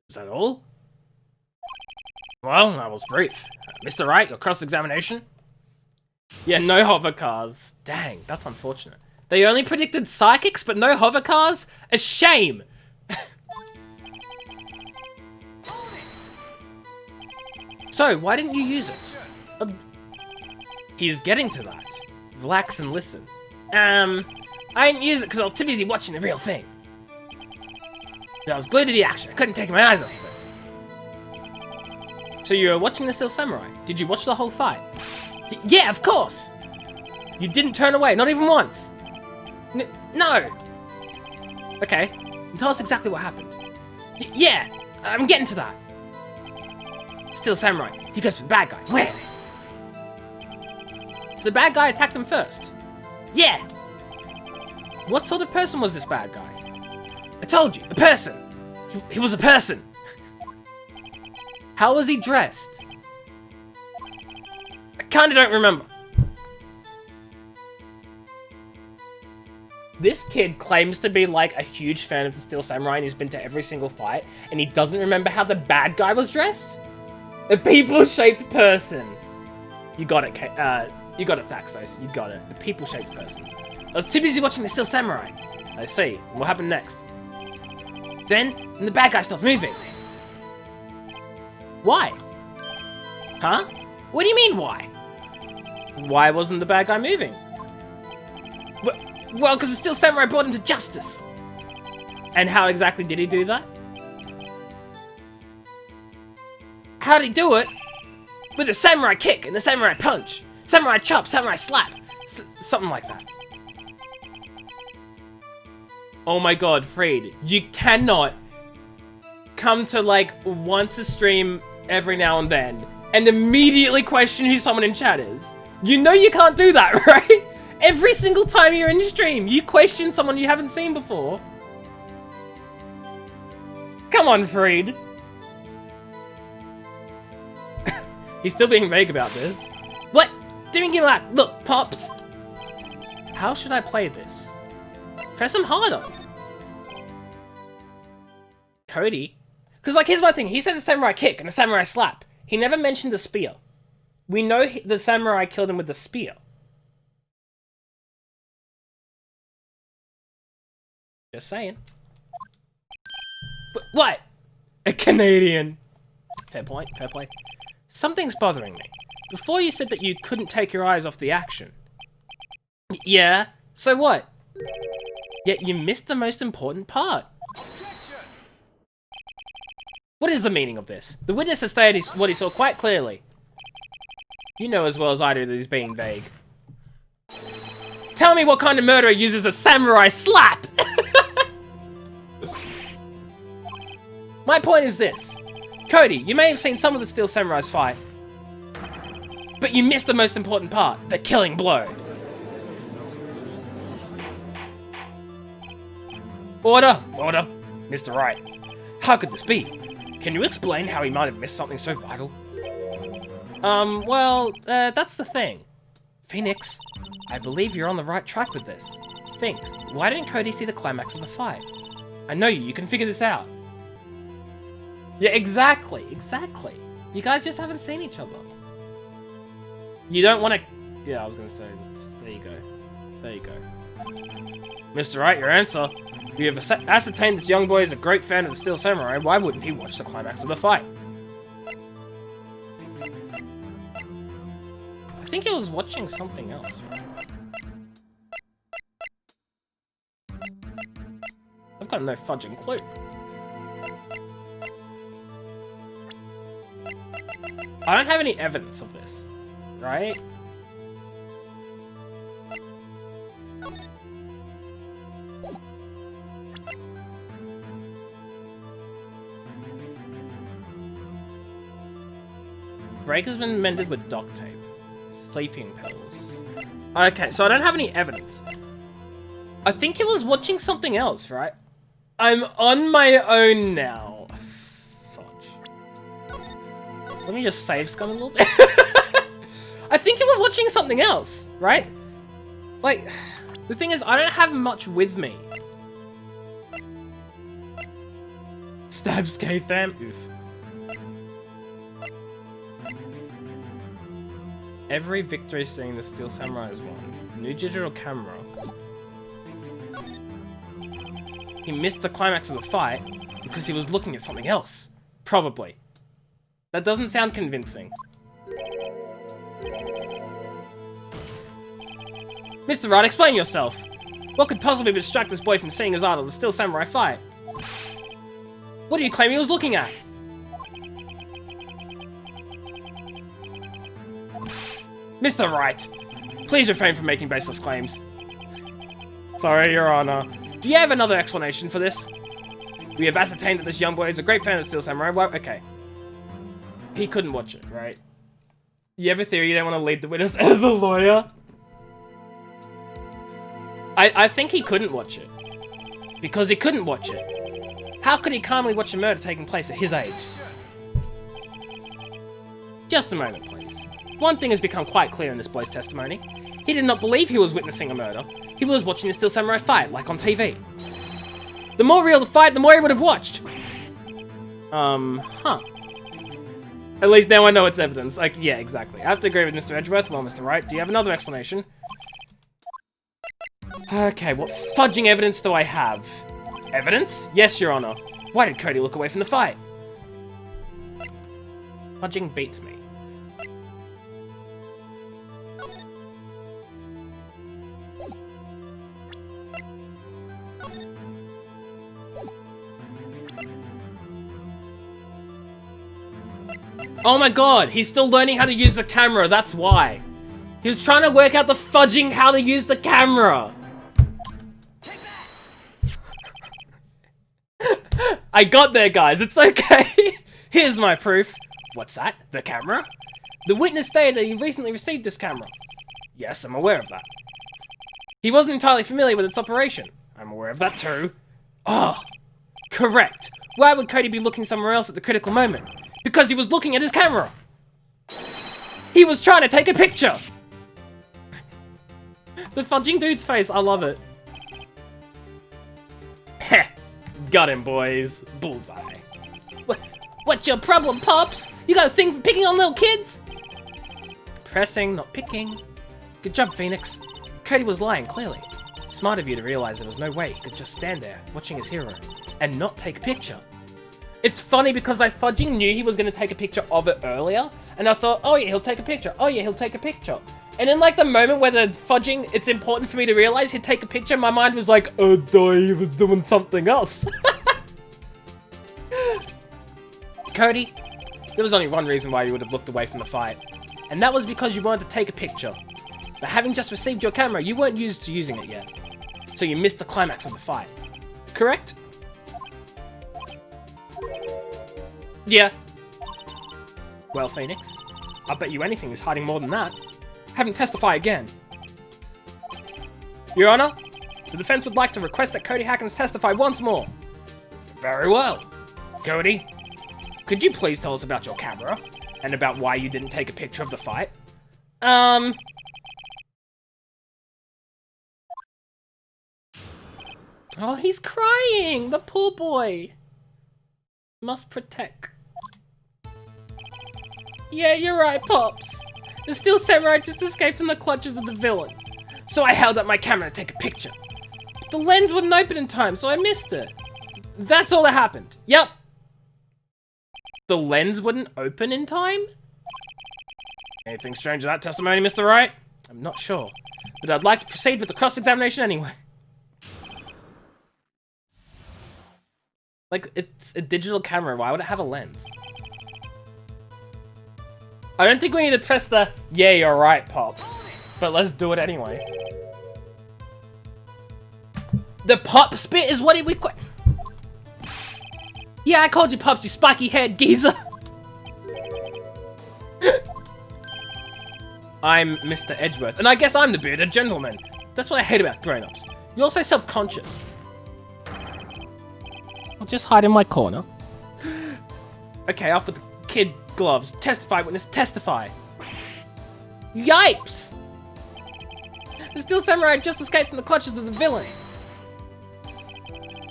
Is that all? Well, that was brief. Mr. Wright, your cross-examination? Yeah, no hover cars. Dang, that's unfortunate. They only predicted psychics, but no hover cars? A shame! So, why didn't you use it? He's getting to that. Relax and listen. I didn't use it because I was too busy watching the real thing. I was glued to the action. I couldn't take my eyes off of it. So you were watching the Steel Samurai. Did you watch the whole fight? Yeah, of course! You didn't turn away, not even once. No! Okay, tell us exactly what happened. Yeah, I'm getting to that. Steel Samurai, he goes for the bad guy. Where? So the bad guy attacked him first. Yeah. What sort of person was this bad guy? I told you, a person. He was a person. How was he dressed? I kinda don't remember. This kid claims to be like a huge fan of the Steel Samurai and he's been to every single fight and he doesn't remember how the bad guy was dressed? A people-shaped person. You got it, you got it, Thaxos. You got it. A people-shaped person. I was too busy watching the Steel Samurai. I see. What happened next? Then the bad guy stopped moving. Why? Huh? What do you mean, why? Why wasn't the bad guy moving? Well, because the Steel Samurai brought him to justice. And how exactly did he do that? How did he do it? With a samurai kick and a samurai punch. Samurai chop, samurai slap. Something like that. Oh my god, Freed. You cannot come to like once a stream every now and then and immediately question who someone in chat is. You know you can't do that, right? Every single time you're in stream, you question someone you haven't seen before. Come on, Freed. He's still being vague about this. What? Doing him like, look, Pops. How should I play this? Press him harder. Cody? Because, like, here's my thing. He says a samurai kick and a samurai slap. He never mentioned the spear. We know the samurai killed him with the spear. Just saying. What? A Canadian. Fair point, fair play. Something's bothering me. Before you said that you couldn't take your eyes off the action. Yeah, so what? Yet you missed the most important part. What is the meaning of this? The witness has stated what he saw quite clearly. You know as well as I do that he's being vague. Tell me what kind of murderer uses a samurai slap! My point is this. Cody, you may have seen some of the Steel Samurai's fight, but you missed the most important part, the killing blow. Order! Order! Mr. Wright. How could this be? Can you explain how he might have missed something so vital? That's the thing. Phoenix, I believe you're on the right track with this. Think, why didn't Cody see the climax of the fight? I know you can figure this out. Yeah, exactly, exactly. You guys just haven't seen each other. You don't want to... Yeah, I was going to say, there you go. There you go. Mr. Wright, your answer. We have ascertained this young boy is a great fan of the Steel Samurai. Why wouldn't he watch the climax of the fight? I think he was watching something else, right? I've got no fudging clue. I don't have any evidence of this, right? Break has been mended with duct tape. Sleeping pills. Okay, so I don't have any evidence. I think he was watching something else, right? I'm on my own now. Fudge. Let me just save scum a little bit. I think he was watching something else, right? Like, the thing is, I don't have much with me. Stabs K-Fam. Oof. Every victory seeing the Steel Samurai is won. New digital camera. He missed the climax of the fight because he was looking at something else. Probably. That doesn't sound convincing. Mr. Wright, explain yourself. What could possibly distract this boy from seeing his idol, the Steel Samurai fight? What do you claim he was looking at? Mr. Wright, please refrain from making baseless claims. Sorry, Your Honor. Do you have another explanation for this? We have ascertained that this young boy is a great fan of Steel Samurai. Well, okay. He couldn't watch it, right? You have a theory you don't want to lead the witness as the lawyer? I think he couldn't watch it. Because he couldn't watch it. How could he calmly watch a murder taking place at his age? Just a moment, please. One thing has become quite clear in this boy's testimony. He did not believe he was witnessing a murder. He was watching a Steel Samurai fight, like on TV. The more real the fight, the more he would have watched. Huh. At least now I know it's evidence. Like, yeah, exactly. I have to agree with Mr. Edgeworth. Well, Mr. Wright, do you have another explanation? Okay, what fudging evidence do I have? Evidence? Yes, Your Honor. Why did Cody look away from the fight? Fudging beats me. Oh my god, he's still learning how to use the camera, that's why. He was trying to work out the fudging how to use the camera. I got there, guys, it's okay. Here's my proof. What's that? The camera? The witness stated that he recently received this camera. Yes, I'm aware of that. He wasn't entirely familiar with its operation. I'm aware of that too. Oh, correct. Why would Cody be looking somewhere else at the critical moment? Because he was looking at his camera. He was trying to take a picture. The fudging dude's face, I love it. Heh, got him, boys. Bullseye. What's your problem, Pops? You got a thing for picking on little kids? Pressing, not picking. Good job, Phoenix. Cody was lying, clearly. Smart of you to realize there was no way he could just stand there, watching his hero, and not take a picture. It's funny because I fudging knew he was going to take a picture of it earlier, and I thought, oh yeah, he'll take a picture. Oh yeah, he'll take a picture. And in like the moment where the fudging, it's important for me to realize he'd take a picture, my mind was like, oh, he was doing something else. Cody, there was only one reason why you would have looked away from the fight, and that was because you wanted to take a picture. But having just received your camera, you weren't used to using it yet, so you missed the climax of the fight. Correct? Yeah. Well, Phoenix, I bet you anything is hiding more than that. Have him testify again. Your Honor, the defense would like to request that Cody Hackins testify once more. Very well. Cody, could you please tell us about your camera and about why you didn't take a picture of the fight? Oh, he's crying! The poor boy! Must protect. Yeah, you're right, Pops. The Steel Samurai just escaped from the clutches of the villain. So I held up my camera to take a picture. But the lens wouldn't open in time, so I missed it. That's all that happened. Yep. The lens wouldn't open in time? Anything strange in that testimony, Mr. Wright? I'm not sure, but I'd like to proceed with the cross-examination anyway. Like, it's a digital camera, why would it have a lens? I don't think we need to press the, yeah, you're right, Pops. But let's do it anyway. The Pops bit is what we quit. Yeah, I called you Pops, you spiky head geezer. I'm Mr. Edgeworth, and I guess I'm the bearded gentleman. That's what I hate about grown-ups. You're also self-conscious. I'll just hide in my corner. Okay, off with the kid gloves. Testify, witness, testify. Yipes! The Steel Samurai just escaped from the clutches of the villain.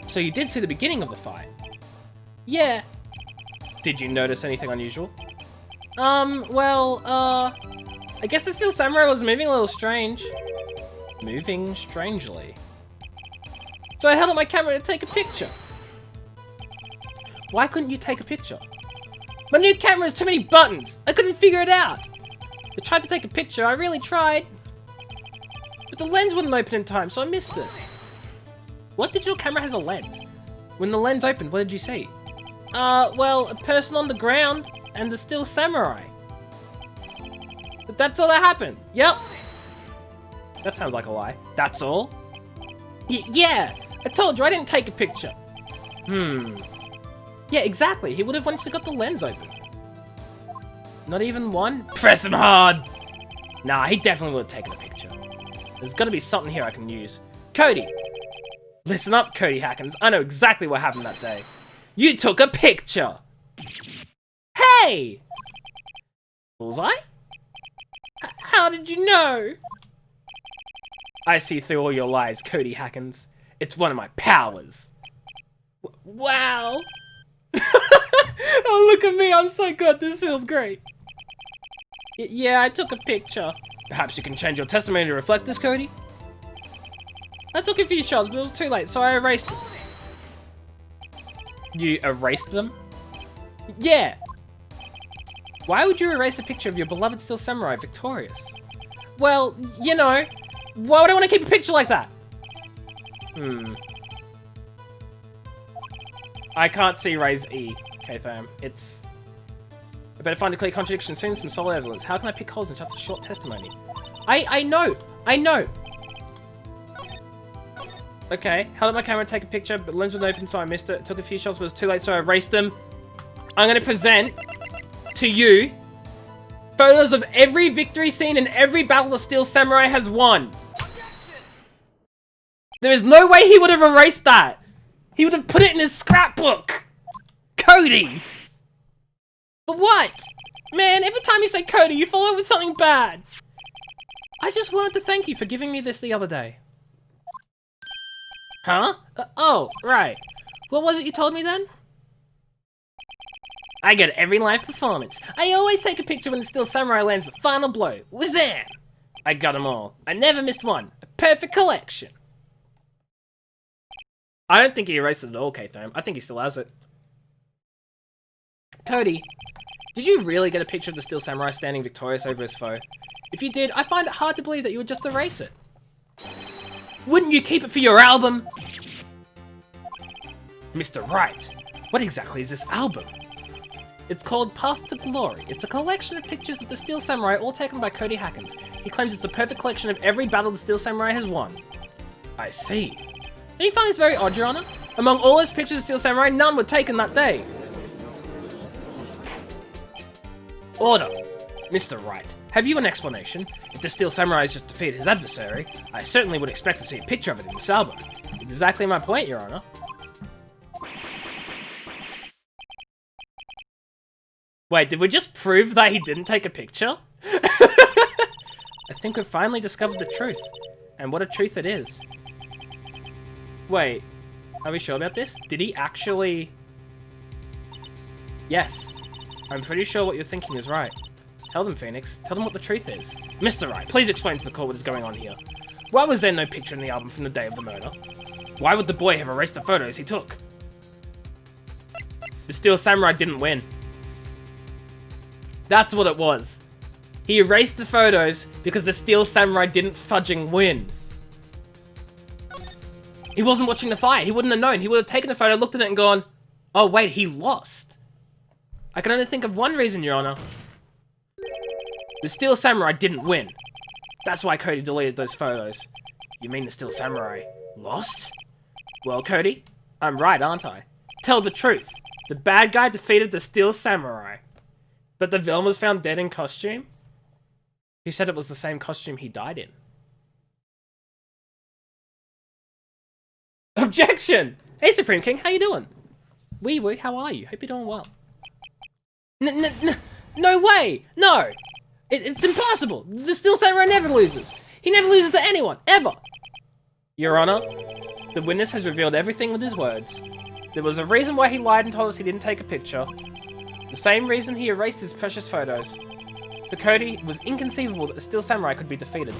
So you did see the beginning of the fight? Yeah. Did you notice anything unusual? I guess the Steel Samurai was moving a little strange. Moving strangely. So I held up my camera to take a picture. Why couldn't you take a picture? My new camera has too many buttons. I couldn't figure it out. I tried to take a picture. I really tried. But the lens wouldn't open in time, so I missed it. What digital camera has a lens? When the lens opened, what did you see? A person on the ground and the Steel Samurai. But that's all that happened. Yep. That sounds like a lie. That's all? Yeah. I told you I didn't take a picture. Yeah, exactly. He would have once he got the lens open. Not even one? Press him hard! Nah, he definitely would have taken a picture. There's gotta be something here I can use. Cody! Listen up, Cody Hackins. I know exactly what happened that day. You took a picture! Hey! Bullseye? How did you know? I see through all your lies, Cody Hackins. It's one of my powers. Wow! Oh, look at me, I'm so good, this feels great. Yeah, I took a picture. Perhaps you can change your testimony to reflect this, Cody? I took a few shots, but it was too late, so I erased them. You erased them? Yeah. Why would you erase a picture of your beloved Steel Samurai victorious? Well, you know, why would I want to keep a picture like that? I can't see raise E, K-Fam. It's... I better find a clear contradiction soon, some solid evidence. How can I pick holes in such a short testimony? I know! Okay, held up my camera to take a picture, but the lens was open, so I missed it. Took a few shots, but it was too late, so I erased them. I'm gonna present to you photos of every victory scene and every battle the Steel Samurai has won. There is no way he would have erased that. He would have put it in his scrapbook. Cody! But what? Man, every time you say Cody, you follow it with something bad. I just wanted to thank you for giving me this the other day. Huh? Oh, right. What was it you told me then? I get every live performance. I always take a picture when the Steel Samurai lands the final blow. Wazam! I got them all. I never missed one. A perfect collection. I don't think he erased it at all, K-Tham. I think he still has it. Cody, did you really get a picture of the Steel Samurai standing victorious over his foe? If you did, I find it hard to believe that you would just erase it. Wouldn't you keep it for your album? Mr. Wright, what exactly is this album? It's called Path to Glory. It's a collection of pictures of the Steel Samurai, all taken by Cody Hackins. He claims it's a perfect collection of every battle the Steel Samurai has won. I see. Don't you find this very odd, Your Honor? Among all those pictures of Steel Samurai, none were taken that day. Order. Mr. Wright, have you an explanation? If the Steel Samurai has just defeated his adversary, I certainly would expect to see a picture of it in this album. Exactly my point, Your Honor. Wait, did we just prove that he didn't take a picture? I think we've finally discovered the truth. And what a truth it is. Wait, are we sure about this? Did he actually... Yes. I'm pretty sure what you're thinking is right. Tell them, Phoenix. Tell them what the truth is. Mr. Wright, please explain to the court what is going on here. Why was there no picture in the album from the day of the murder? Why would the boy have erased the photos he took? The Steel Samurai didn't win. That's what it was. He erased the photos because the Steel Samurai didn't fudging win. He wasn't watching the fight. He wouldn't have known. He would have taken the photo, looked at it and gone, oh wait, he lost. I can only think of one reason, Your Honor. The Steel Samurai didn't win. That's why Cody deleted those photos. You mean the Steel Samurai lost? Well, Cody, I'm right, aren't I? Tell the truth. The bad guy defeated the Steel Samurai. But the villain was found dead in costume? He said it was the same costume he died in. Objection! Hey, Supreme King, how you doing? Wee woo, how are you? Hope you're doing well. No way! No! It's impossible! The Steel Samurai never loses! He never loses to anyone, ever! Your Honor, the witness has revealed everything with his words. There was a reason why he lied and told us he didn't take a picture. The same reason he erased his precious photos. For Cody, it was inconceivable that the Steel Samurai could be defeated.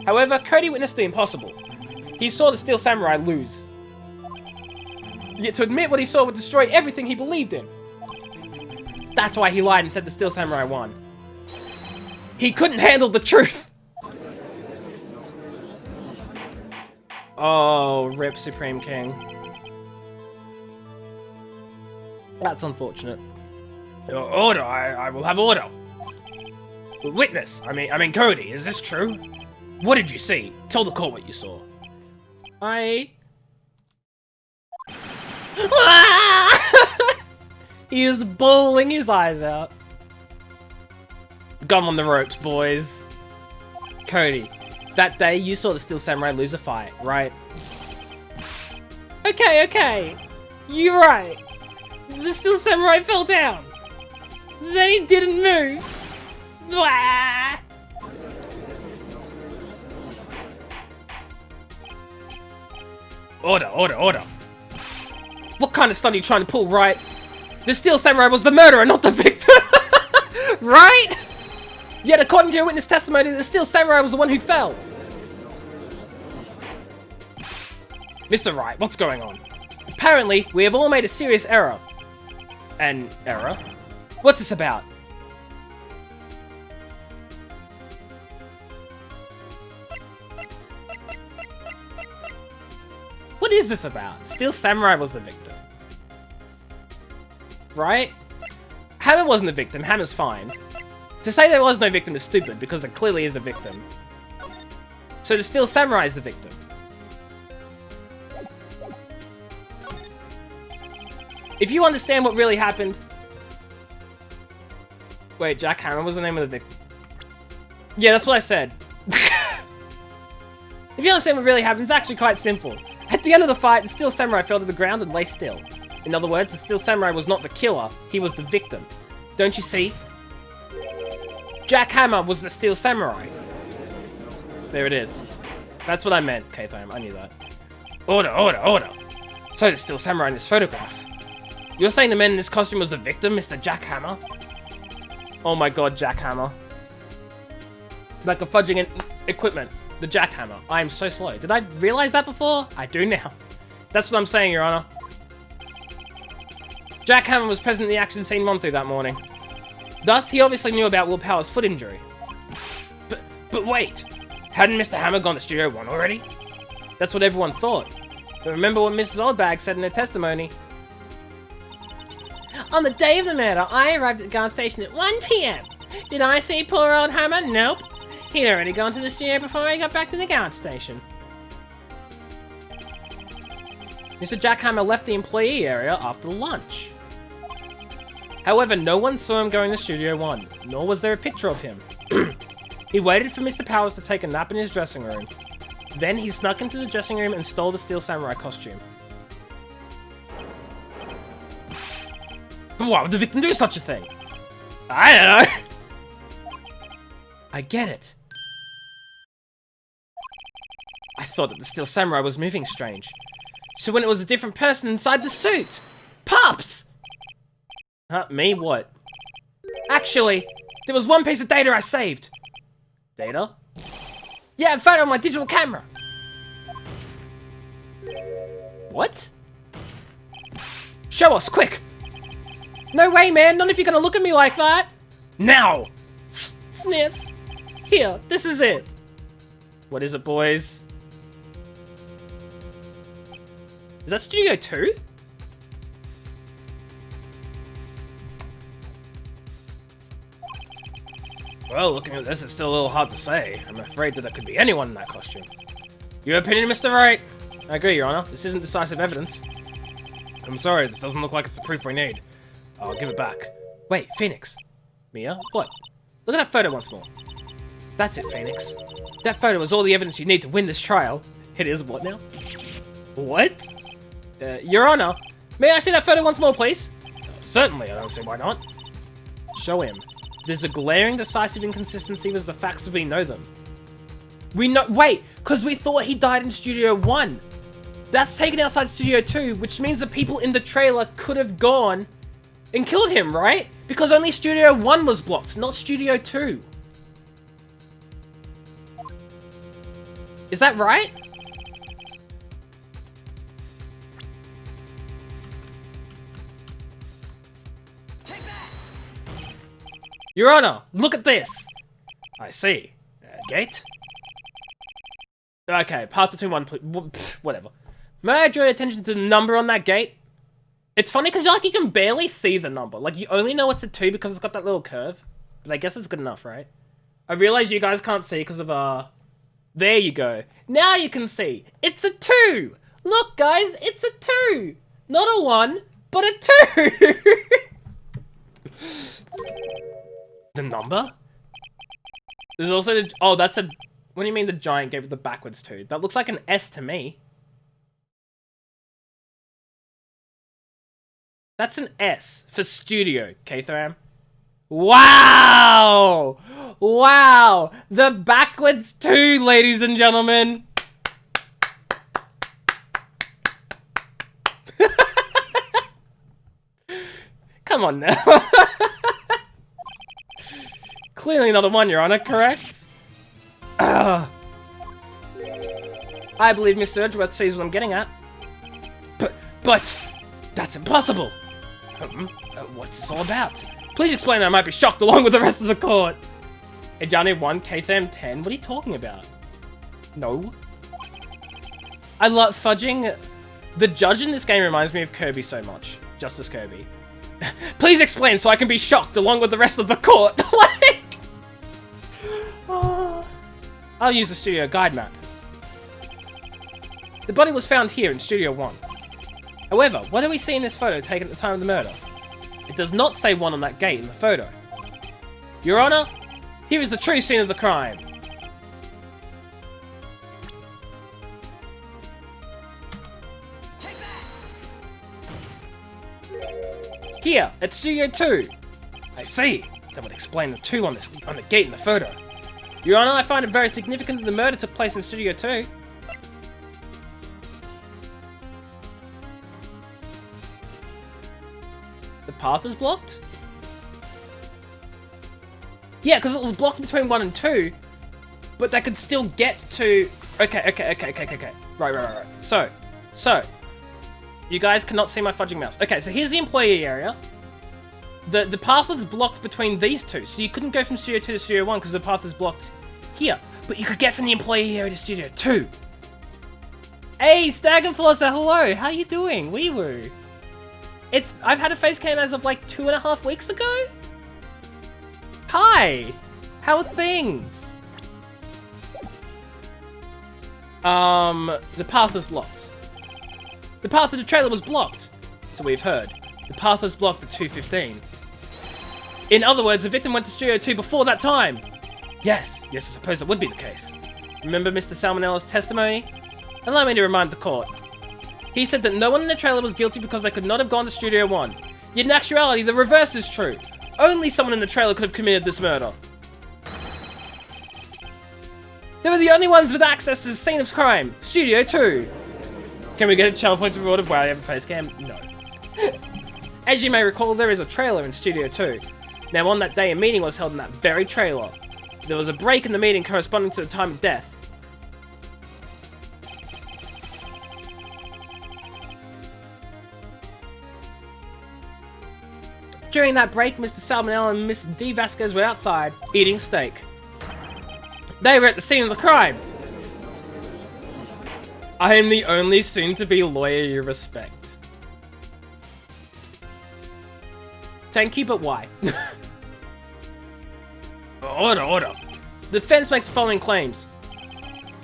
However, Cody witnessed the impossible. He saw the Steel Samurai lose. Yet to admit what he saw would destroy everything he believed in. That's why he lied and said the Steel Samurai won. He couldn't handle the truth! Oh, rip Supreme King. That's unfortunate. Order, I will have order. Witness, I mean Cody, is this true? What did you see? Tell the court what you saw. I... He is bawling his eyes out. Gum on the ropes, boys. Cody, that day you saw the Steel Samurai lose a fight, right? Okay. You're right. The Steel Samurai fell down. Then he didn't move. Blah! Order. What kind of stunt are you trying to pull, Wright? The Steel Samurai was the murderer, not the victim. Right? Yet according to your witness testimony, the Steel Samurai was the one who fell. Mr. Wright, what's going on? Apparently, we have all made a serious error. An error? What's this about? What is this about? Steel Samurai was the victim. Right? Hammer wasn't the victim. Hammer's fine. To say there was no victim is stupid, because there clearly is a victim. So the Steel Samurai is the victim. If you understand what really happened... Wait, Jack Hammer was the name of the victim. Yeah, that's what I said. If you understand what really happened, it's actually quite simple. At the end of the fight, the Steel Samurai fell to the ground and lay still. In other words, the Steel Samurai was not the killer, he was the victim. Don't you see? Jack Hammer was the Steel Samurai. There it is. That's what I meant, K-Fam, I knew that. Order. So the Steel Samurai in this photograph. You're saying the man in this costume was the victim, Mr. Jack Hammer? Oh my god, Jack Hammer. Like a fudging in equipment. The jackhammer. I am so slow. Did I realize that before? I do now. That's what I'm saying, Your Honor. Jack Hammer was present in the action scene run through that morning. Thus, he obviously knew about Will Power's foot injury. But wait! Hadn't Mr. Hammer gone to Studio 1 already? That's what everyone thought. But remember what Mrs. Oldbag said in her testimony. On the day of the murder, I arrived at the guard station at 1 PM. Did I see poor old Hammer? Nope. He'd already gone to the studio before I got back to the guard station. Mr. Jack Hammer left the employee area after lunch. However, no one saw him going to Studio 1, nor was there a picture of him. He waited for Mr. Powers to take a nap in his dressing room. Then he snuck into the dressing room and stole the Steel Samurai costume. But why would the victim do such a thing? I don't know. I get it. I thought that the Steel Samurai was moving strange. So when it was a different person inside the suit! Pops! Me? What? Actually, there was one piece of data I saved. Data? Yeah, a photo on my digital camera. What? Show us, quick! No way, man, not if you're gonna look at me like that! Now! Sniff. Here, this is it. What is it, boys? Is that Studio 2? Well, looking at this, it's still a little hard to say. I'm afraid that it could be anyone in that costume. Your opinion, Mr. Wright? I agree, Your Honor. This isn't decisive evidence. I'm sorry, this doesn't look like it's the proof we need. I'll give it back. Wait, Phoenix. Mia? What? Look at that photo once more. That's it, Phoenix. That photo is all the evidence you need to win this trial. It is what now? What? Your Honor, may I see that photo once more, please? Certainly, I don't see why not. Show him. There's a glaring decisive inconsistency with the facts as we know them. We know- wait, because we thought he died in Studio 1. That's taken outside Studio 2, which means the people in the trailer could have gone and killed him, right? Because only Studio 1 was blocked, not Studio 2. Is that right? Your Honor, look at this! I see. Gate? Okay, path between one, whatever. May I draw your attention to the number on that gate? It's funny because like you can barely see the number. Like you only know it's a 2 because it's got that little curve. But I guess it's good enough, right? I realize you guys can't see because of There you go. Now you can see. It's a 2. Look, guys, it's a 2. Not a 1, but a 2. The number? There's also the... Oh, that's a... What do you mean the giant gave it the backwards 2? That looks like an S to me. That's an S for studio, K-Thram. Wow! Wow! The backwards 2, ladies and gentlemen. Come on now. Clearly not a 1, Your Honor, correct? I believe Mr. Edgeworth sees what I'm getting at. But, that's impossible. What's this all about? Please explain, I might be shocked along with the rest of the court. Ejani 1, K-Tham 10, what are you talking about? No. I love fudging. The judge in this game reminds me of Kirby so much. Justice Kirby. Please explain so I can be shocked along with the rest of the court. Like... Oh. I'll use the studio guide map. The body was found here in Studio 1. However, what do we see in this photo taken at the time of the murder? It does not say 1 on that gate in the photo. Your Honor, here is the true scene of the crime. Here, at Studio 2. I see. That would explain the 2 on the gate in the photo. Your Honor, I find it very significant that the murder took place in Studio 2. The path is blocked? Yeah, because it was blocked between 1 and 2, but they could still get to... Okay. Right. So, you guys cannot see my fudging mouse. Okay, so here's the employee area. The path was blocked between these two, so you couldn't go from Studio 2 to Studio 1 because the path is blocked here. But you could get from the employee area to Studio 2. Hey, Staggerflosser, hello! How you doing? Wee woo. I've had a face cam as of like 2.5 weeks ago? Hi! How are things? The path was blocked. The path of the trailer was blocked. So we've heard. The path was blocked at 2:15. In other words, the victim went to Studio 2 before that time. Yes, I suppose that would be the case. Remember Mr. Salmonella's testimony? Allow me to remind the court. He said that no one in the trailer was guilty because they could not have gone to Studio 1. Yet in actuality, the reverse is true. Only someone in the trailer could have committed this murder. They were the only ones with access to the scene of crime. Studio 2. Can we get a channel points rewarded while I have a face cam? No. As you may recall, there is a trailer in Studio 2. Now on that day, a meeting was held in that very trailer. There was a break in the meeting corresponding to the time of death. During that break, Mr. Salmonella and Miss D. Vasquez were outside, eating steak. They were at the scene of the crime. I am the only soon-to-be lawyer you respect. Thank you, but why? Order. The defense makes the following claims.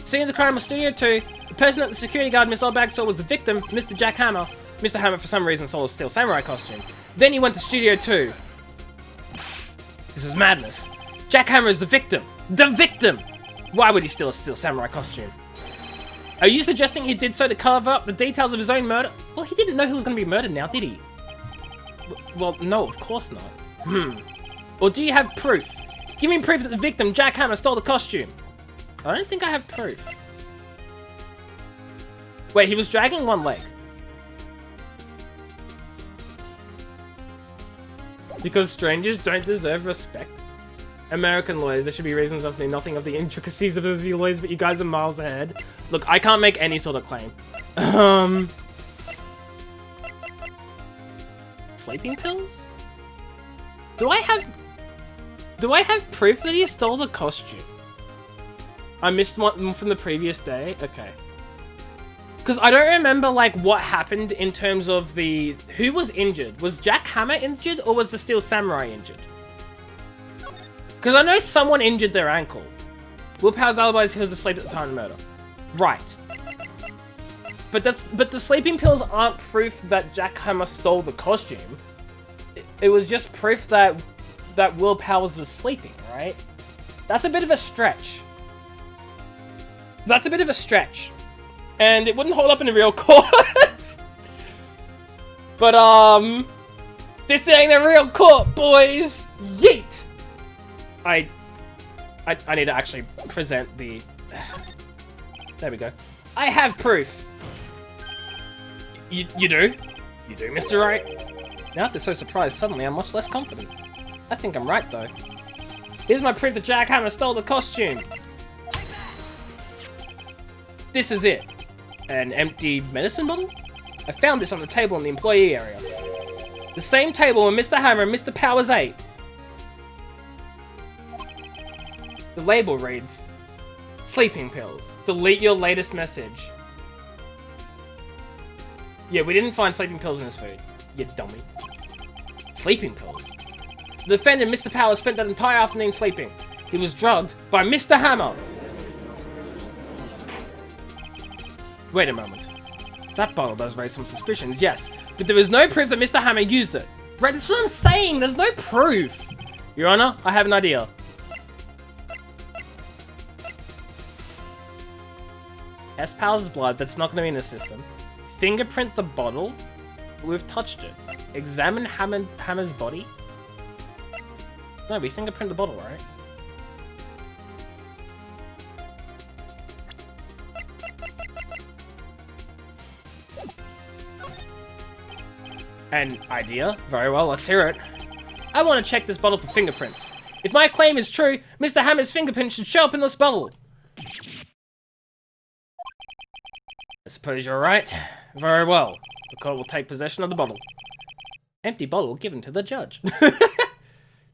Scene of the crime was Studio 2. The person at the security guard Miss Oldbag saw was the victim, Mr. Jack Hammer. Mr. Hammer, for some reason, saw a Steel Samurai costume. Then he went to Studio 2. This is madness. Jack Hammer is the victim. The victim! Why would he steal a Steel Samurai costume? Are you suggesting he did so to cover up the details of his own murder? Well, he didn't know who was going to be murdered now, did he? Well, no, of course not. Or do you have proof? Give me proof that the victim, Jack Hammer, stole the costume. I don't think I have proof. Wait, he was dragging one leg. Because strangers don't deserve respect. American lawyers, there should be reasons of nothing of the intricacies of those lawyers, but you guys are miles ahead. Look, I can't make any sort of claim. Sleeping pills? Do I have proof that he stole the costume? I missed one from the previous day? Okay. Because I don't remember, like, what happened in terms of the... Who was injured? Was Jack Hammer injured, or was the Steel Samurai injured? Because I know someone injured their ankle. Will Power's alibi is he was asleep at the time of the murder. Right. But the sleeping pills aren't proof that Jack Hammer stole the costume. It was just proof that Will Powers was sleeping, right? That's a bit of a stretch. That's a bit of a stretch. And it wouldn't hold up in a real court. But, this ain't a real court, boys! Yeet! I need to actually present the... There we go. I have proof! You do? You do, Mr. Wright? Now they're so surprised, suddenly I'm much less confident. I think I'm right, though. Here's my proof that Jack Hammer stole the costume! This is it. An empty medicine bottle? I found this on the table in the employee area. The same table where Mr. Hammer and Mr. Powers ate. The label reads, sleeping pills. Delete your latest message. Yeah, we didn't find sleeping pills in this food. You dummy. Sleeping pills? The defendant, Mr. Powers, spent that entire afternoon sleeping. He was drugged by Mr. Hammer. Wait a moment. That bottle does raise some suspicions, yes. But there is no proof that Mr. Hammer used it. Right, that's what I'm saying. There's no proof. Your Honor, I have an idea. S. Powers' blood, that's not going to be in the system. Fingerprint the bottle. We've touched it. Examine Hammer's body. No, we fingerprint the bottle, right? An idea? Very well, let's hear it. I want to check this bottle for fingerprints. If my claim is true, Mr. Hammer's fingerprint should show up in this bottle. I suppose you're right. Very well. The court will take possession of the bottle. Empty bottle given to the judge.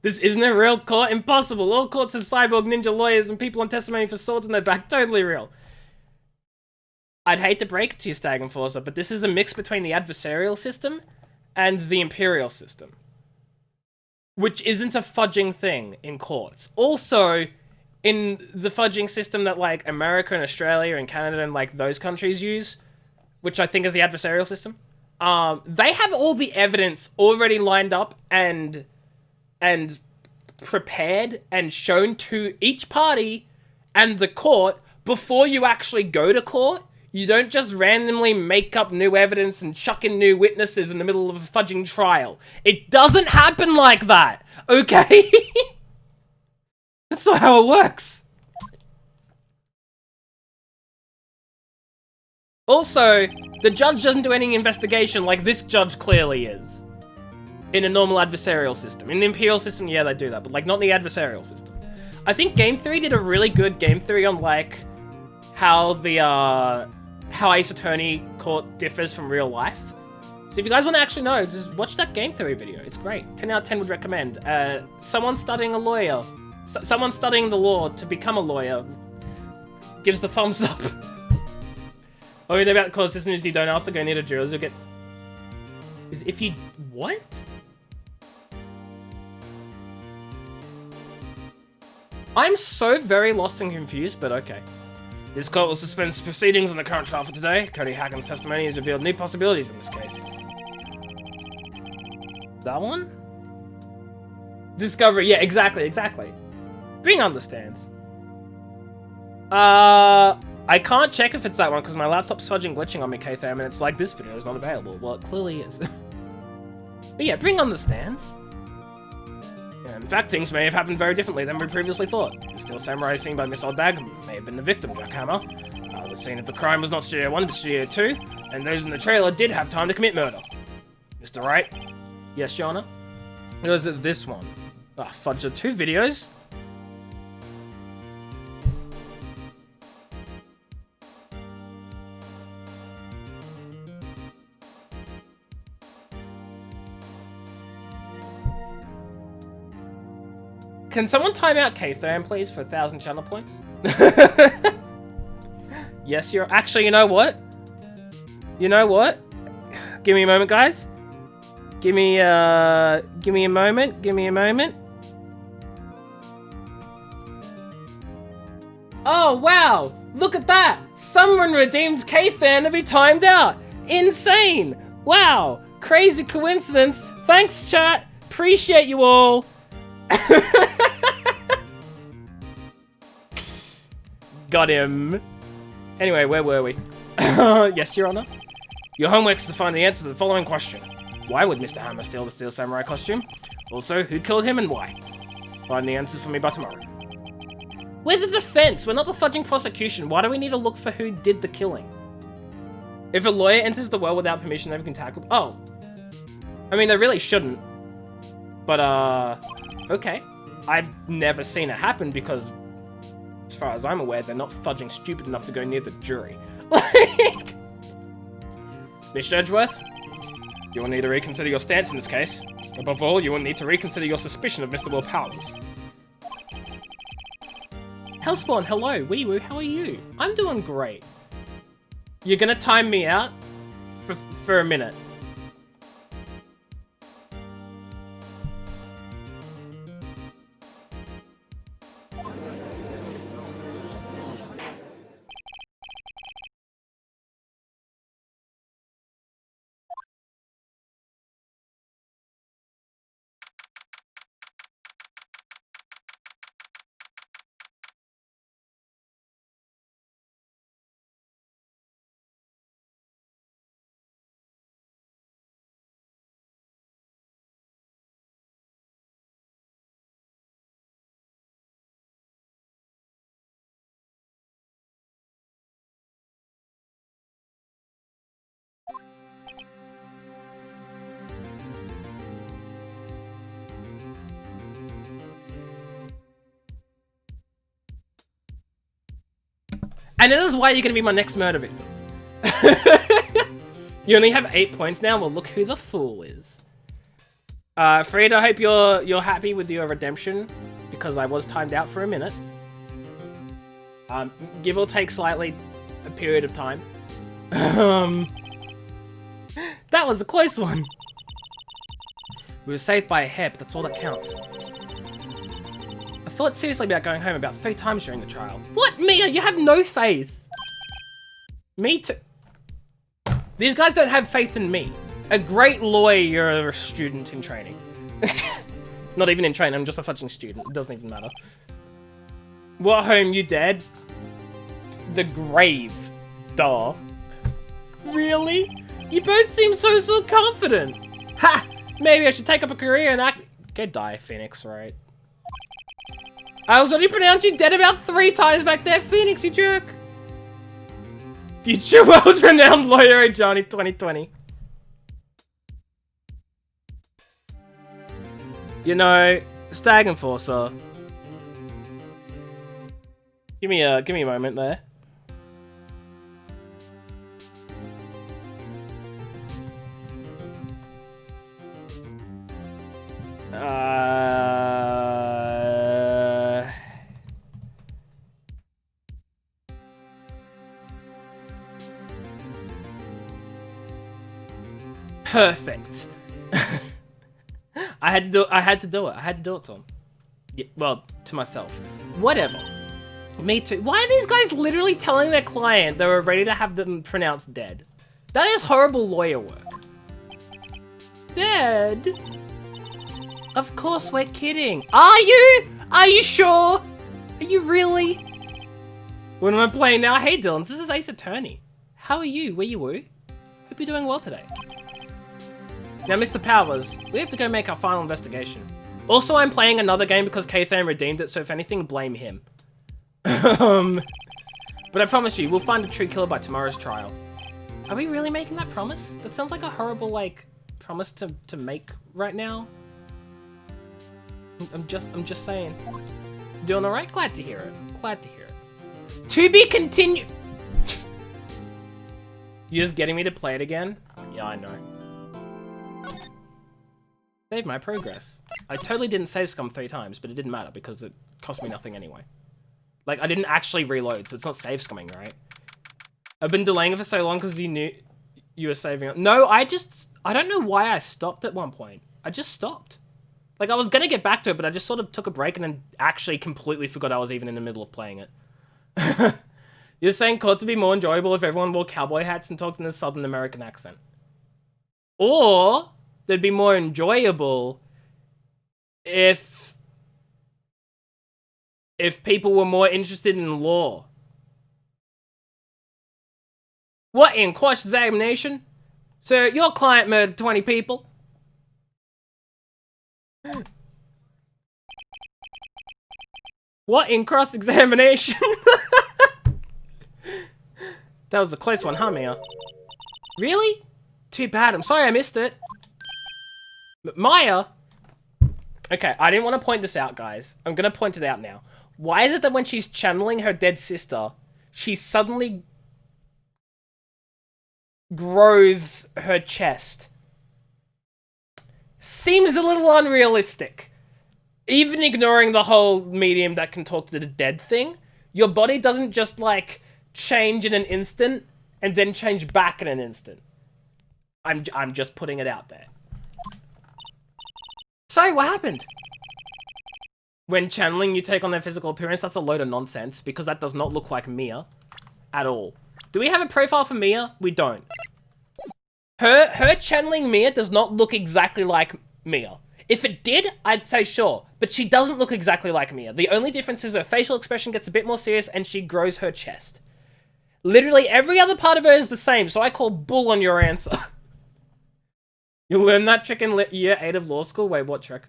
This isn't a real court? Impossible. All courts have cyborg ninja lawyers and people on testimony for swords in their back. Totally real. I'd hate to break it to you, Stag Enforcer, but this is a mix between the adversarial system and the imperial system. Which isn't a fudging thing in courts. Also, in the fudging system that, like, America and Australia and Canada and, like, those countries use, which I think is the adversarial system, they have all the evidence already lined up and prepared and shown to each party and the court before you actually go to court. You don't just randomly make up new evidence and chuck in new witnesses in the middle of a fudging trial. It doesn't happen like that, okay? That's not how it works. Also, the judge doesn't do any investigation like this judge clearly is. In a normal adversarial system. In the imperial system, yeah, they do that, but like not in the adversarial system. I think Game Theory did a really good game theory on like how the how Ace Attorney court differs from real life. So if you guys want to actually know, just watch that Game Theory video. It's great. 10 out of 10 would recommend. Someone studying a lawyer, someone studying the law to become a lawyer gives the thumbs up. Only about cause as soon as you don't ask to go near the jurors, you'll get... If you... What? I'm so very lost and confused, but okay. This court will suspend proceedings on the current trial for today. Cody Hacken's testimony has revealed new possibilities in this case. That one? Discovery, yeah, exactly. Bing understands. I can't check if it's that one because my laptop's fudging glitching on me, K-Fam, and it's like this video is not available. Well, it clearly is. But yeah, Bing understands. Yeah, in fact, things may have happened very differently than we previously thought. The Steel Samurai seen by Miss Oldbag may have been the victim, Jack Hammer. The scene of the crime was not Studio 1, but Studio 2, and those in the trailer did have time to commit murder. Mr. Wright? Yes, Your Honor? It was this one. Ah, fudge, the 2 videos? Can someone time out K-Therm, please, for 1,000 channel points? Yes, you're... Actually, you know what? You know what? Give me a moment, guys. Give me a moment. Oh, wow! Look at that! Someone redeemed Kathan to be timed out! Insane! Wow! Crazy coincidence! Thanks, chat! Appreciate you all! Got him. Anyway, where were we? Yes, Your Honor? Your homework is to find the answer to the following question. Why would Mr. Hammer steal the Steel Samurai costume? Also, who killed him and why? Find the answers for me by tomorrow. We're the defense, we're not the fudging prosecution. Why do we need to look for who did the killing? If a lawyer enters the well without permission, they can tackle... Oh. I mean, they really shouldn't. But, okay. I've never seen it happen because, as far as I'm aware, they're not fudging stupid enough to go near the jury. Like... Mr. Edgeworth, you will need to reconsider your stance in this case. Above all, you will need to reconsider your suspicion of Mr. Will Powers. Hellspawn, hello, Wee-woo, how are you? I'm doing great. You're gonna time me out for a minute. And that is why you're gonna be my next murder victim. You only have 8 points now. Well, look who the fool is. Frieda, I hope you're happy with your redemption because I was timed out for a minute. Give or take slightly a period of time. That was a close one. We were saved by a hair, but that's all that counts. I thought seriously about going home about 3 times during the trial. What, Mia? You have no faith. Me too. These guys don't have faith in me. A great lawyer, you're a student in training. Not even in training, I'm just a fudging student. It doesn't even matter. What home, you dead? The grave. Duh. Really? You both seem so confident. Ha! Maybe I should take up a career and act- Go die, Phoenix, right? I was already pronounced you dead about 3 times back there, Phoenix, you jerk! Future world-renowned lawyer Johnny 2020. You know, Stag Enforcer. Give me a moment there. Perfect. I had to do it to him. Yeah, well, to myself. Whatever. Me too. Why are these guys literally telling their client they were ready to have them pronounced dead? That is horrible lawyer work. Dead? Of course we're kidding. Are you? Are you sure? Are you really? What am I playing now? Hey Dylan, this is Ace Attorney. How are you? Where you woo? Hope you're doing well today. Now, Mr. Powers, we have to go make our final investigation. Also, I'm playing another game because Kathan redeemed it, so if anything, blame him. But I promise you, we'll find a true killer by tomorrow's trial. Are we really making that promise? That sounds like a horrible, like, promise to make right now. I'm just saying. Doing alright? Glad to hear it. Glad to hear it. To be continued. You're just getting me to play it again? Yeah, I know. Save my progress. I totally didn't save scum 3 times, but it didn't matter because it cost me nothing anyway. Like, I didn't actually reload, so it's not save scumming, right? I've been delaying it for so long because you knew you were saving it. No, I don't know why I stopped at one point. I just stopped. Like, I was gonna get back to it, but I just sort of took a break and then actually completely forgot I was even in the middle of playing it. You're saying courts would be more enjoyable if everyone wore cowboy hats and talked in a Southern American accent. Or they'd be more enjoyable if people were more interested in law. What in cross-examination? Sir, your client murdered 20 people. What in cross-examination? That was a close one, huh, Mia? Really? Too bad. I'm sorry I missed it. Maya? Okay, I didn't want to point this out, guys. I'm going to point it out now. Why is it that when she's channeling her dead sister, she suddenly grows her chest? Seems a little unrealistic. Even ignoring the whole medium that can talk to the dead thing, your body doesn't just, like, change in an instant and then change back in an instant. I'm just putting it out there. Sorry, what happened? When channeling, you take on their physical appearance. That's a load of nonsense, because that does not look like Mia at all. Do we have a profile for Mia? We don't. Her channeling Mia does not look exactly like Mia. If it did, I'd say sure, but she doesn't look exactly like Mia. The only difference is her facial expression gets a bit more serious and she grows her chest. Literally every other part of her is the same, so I call bull on your answer. You learn that trick in year 8 of law school? Wait, what trick?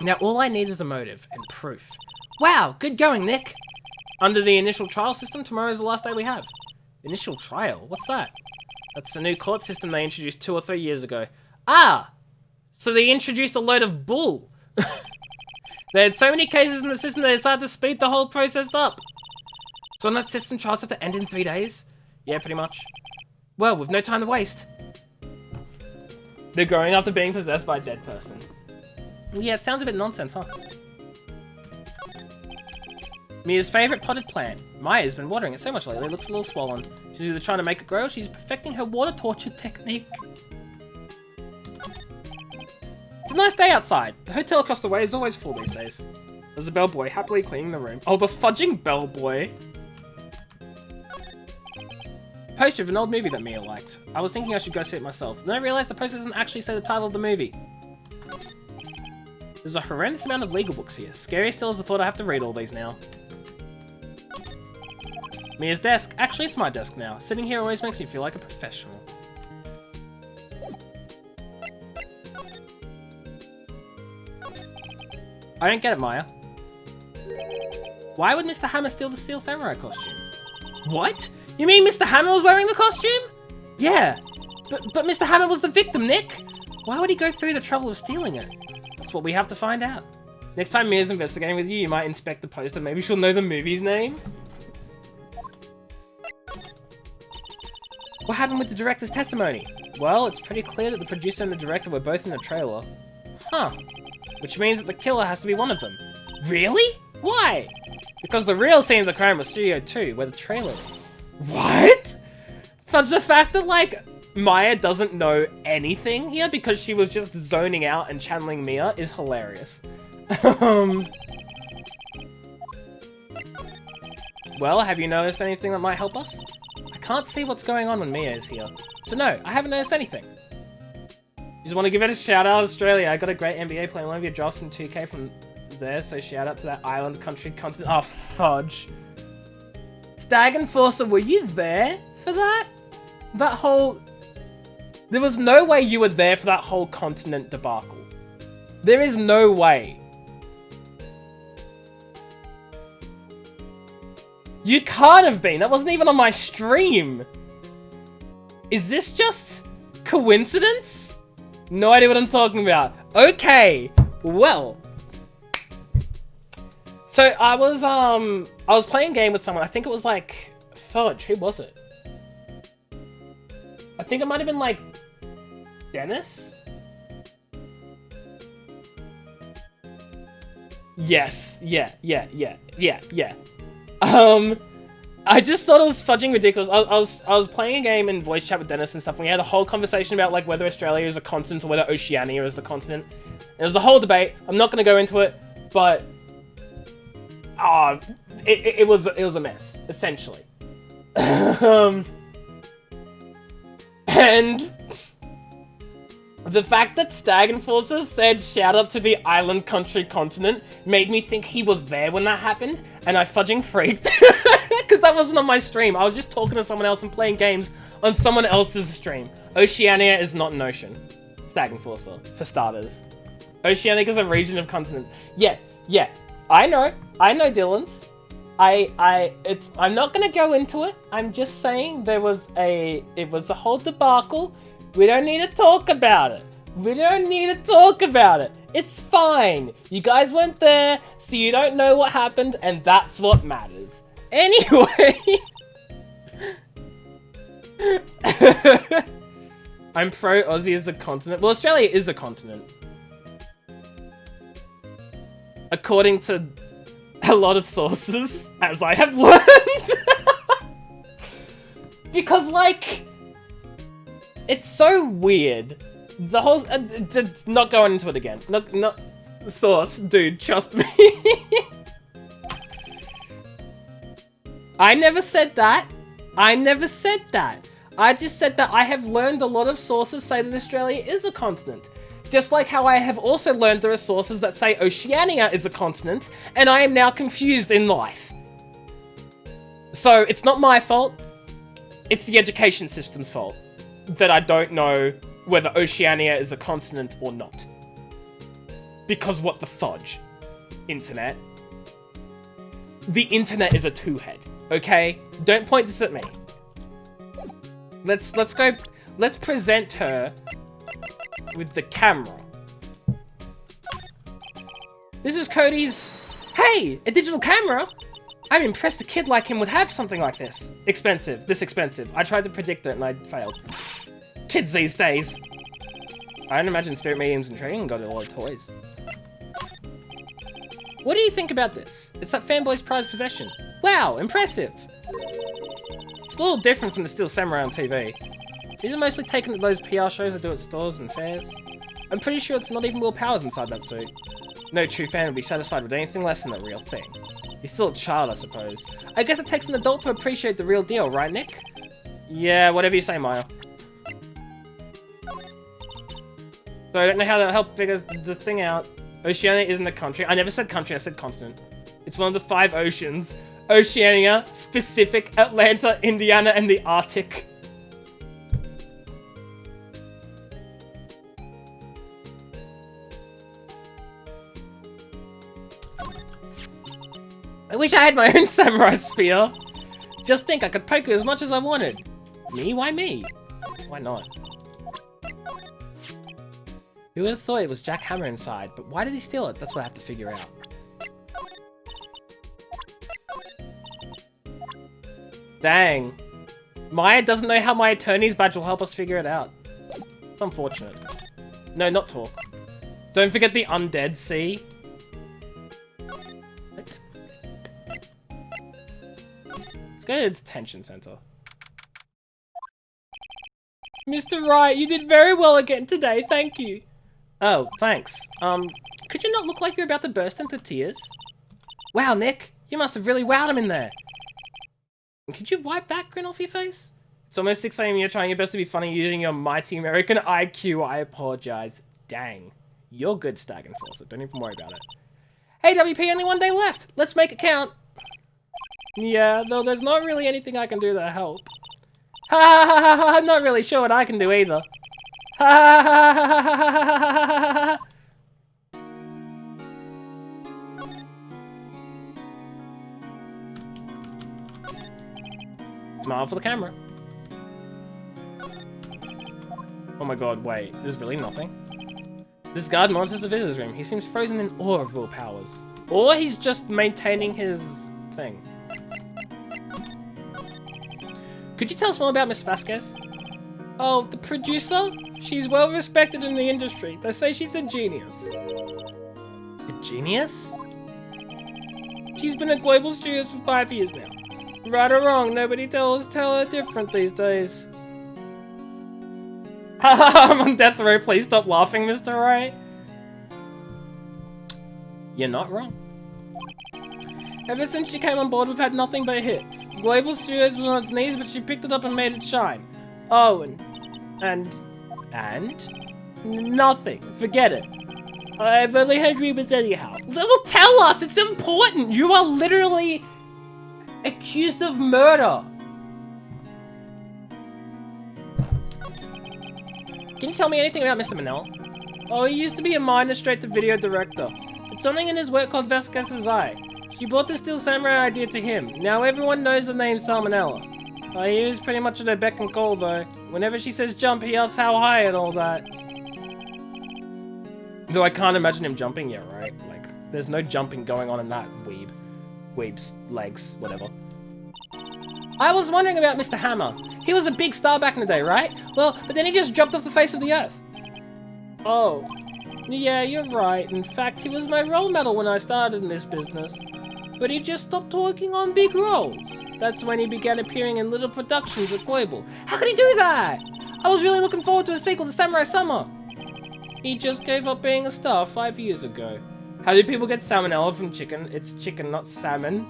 Now all I need is a motive and proof. Wow, good going, Nick. Under the initial trial system, tomorrow is the last day we have. Initial trial? What's that? That's the new court system they introduced 2 or 3 years ago. Ah! So they introduced a load of bull. They had so many cases in the system they decided to speed the whole process up. So on that system, trials have to end in 3 days? Yeah, pretty much. Well, with no time to waste. They're growing after being possessed by a dead person. Yeah, it sounds a bit nonsense, huh? Mia's favorite potted plant. Maya's been watering it so much lately, it looks a little swollen. She's either trying to make it grow or she's perfecting her water torture technique. It's a nice day outside. The hotel across the way is always full these days. There's a bellboy happily cleaning the room. Oh, the fudging bellboy. Poster of an old movie that Mia liked. I was thinking I should go see it myself. Then I realized the poster doesn't actually say the title of the movie. There's a horrendous amount of legal books here. Scary still is the thought I have to read all these now. Mia's desk. Actually, it's my desk now. Sitting here always makes me feel like a professional. I don't get it, Maya. Why would Mr. Hammer steal the Steel Samurai costume? What? You mean Mr. Hammer was wearing the costume? Yeah, but Mr. Hammer was the victim, Nick. Why would he go through the trouble of stealing it? That's what we have to find out. Next time Mia's investigating with you, you might inspect the poster. Maybe she'll know the movie's name. What happened with the director's testimony? Well, it's pretty clear that the producer and the director were both in the trailer. Huh. Which means that the killer has to be one of them. Really? Why? Because the real scene of the crime was Studio 2, where the trailer is. What? Fudge, the fact that, like, Maya doesn't know anything here because she was just zoning out and channeling Mia is hilarious. Well, have you noticed anything that might help us? I can't see what's going on when Mia is here. So no, I haven't noticed anything. Just want to give it a shout out, Australia. I got a great NBA playing one of your drafts in 2K from there, so shout out to that island, country, continent. Oh, fudge. Stag Enforcer, were you there for that? That whole... There was no way you were there for that whole continent debacle. There is no way. You can't have been. That wasn't even on my stream. Is this just coincidence? No idea what I'm talking about. Okay, well. So I was playing a game with someone. I think it was like, fudge, who was it? I think it might have been like Dennis? Yes, yeah. I just thought it was fudging ridiculous. I was playing a game in voice chat with Dennis and stuff, and we had a whole conversation about like whether Australia is a continent or whether Oceania is the continent. And it was a whole debate. I'm not going to go into it, but it was a mess, essentially. And the fact that Stag Enforcer said shout out to the island country continent made me think he was there when that happened, and I fudging freaked. Because that wasn't on my stream. I was just talking to someone else and playing games on someone else's stream. Oceania is not an ocean. Stag Enforcer, for starters. Oceania is a region of continents. Yeah. I know Dylan's. I'm not gonna go into it. I'm just saying it was a whole debacle. We don't need to talk about it. It's fine. You guys weren't there, so you don't know what happened, and that's what matters. Anyway. I'm pro Aussie as a continent. Well, Australia is a continent. According to a lot of sources, as I have learned. Because, like, it's so weird. The whole... not going into it again. Not source, dude, trust me. I never said that. I just said that I have learned a lot of sources say that Australia is a continent. Just like how I have also learned there are sources that say Oceania is a continent, and I am now confused in life. So, it's not my fault. It's the education system's fault that I don't know whether Oceania is a continent or not. Because what the fudge? Internet. The internet is a two-head, okay? Don't point this at me. Let's present her with the camera. This is Cody's... Hey, a digital camera? I'm impressed a kid like him would have something like this. This expensive. I tried to predict it and I failed. Kids these days. I don't imagine Spirit Mediums and Trading got a lot of toys. What do you think about this? It's that fanboy's prized possession. Wow, impressive. It's a little different from the Steel Samurai on TV. These are mostly taken at those PR shows I do at stores and fairs. I'm pretty sure it's not even Will Powers inside that suit. No true fan would be satisfied with anything less than the real thing. He's still a child, I suppose. I guess it takes an adult to appreciate the real deal, right, Nick? Yeah, whatever you say, Maya. So I don't know how to help figure the thing out. Oceania isn't a country. I never said country, I said continent. It's one of the 5 oceans. Oceania, Pacific, Atlanta, Indiana, and the Arctic. I wish I had my own samurai spear. Just think, I could poke it as much as I wanted. Me? Why me? Why not? Who would have thought it was Jack Hammer inside? But why did he steal it? That's what I have to figure out. Dang. Maya doesn't know how my attorney's badge will help us figure it out. It's unfortunate. No, not talk. Don't forget the undead, see? What? Let's go to the detention center. Mr. Wright, you did very well again today, thank you. Oh, thanks. Could you not look like you're about to burst into tears? Wow, Nick, you must have really wowed him in there. Could you wipe that grin off your face? It's almost 6 AM, you're trying your best to be funny using your mighty American IQ, I apologize. Dang. You're good, Stag Enforcer, don't even worry about it. Hey, WP, only 1 day left. Let's make it count. Yeah, though there's not really anything I can do to help. Ha ha ha ha ha, I'm not really sure what I can do either. Ha ha ha ha ha ha ha ha. Smile for the camera. Oh my god, wait, there's really nothing? This guard monitors the visitor's room. He seems frozen in awe of Will Powers. Or he's just maintaining his thing. Could you tell us more about Miss Vasquez? Oh, the producer? She's well respected in the industry. They say she's a genius. A genius? She's been at Global Studios for 5 years now. Right or wrong, nobody tell her different these days. Haha, I'm on death row, please stop laughing, Mr. Wright. You're not wrong. Ever since she came on board, we've had nothing but hits. Global Studios was on its knees, but she picked it up and made it shine. Oh, and nothing. Forget it. I've only heard rumors anyhow. Well, tell us. It's important. You are literally accused of murder. Can you tell me anything about Mr. Manel? Oh, he used to be a minor straight-to-video director. It's something in his work called Vasquez's Eye. She brought the Steel Samurai idea to him. Now everyone knows the name Salmonella. He is pretty much at her beck and call, though. Whenever she says jump, he asks how high and all that. Though I can't imagine him jumping yet, right? Like, there's no jumping going on in that weeb. Weeb's legs, whatever. I was wondering about Mr. Hammer. He was a big star back in the day, right? Well, but then he just dropped off the face of the earth. Oh. Yeah, you're right. In fact, he was my role model when I started in this business. But he just stopped working on big roles. That's when he began appearing in little productions at Global. How could he do that? I was really looking forward to a sequel to Samurai Summer. He just gave up being a star 5 years ago. How do people get salmonella from chicken? It's chicken, not salmon.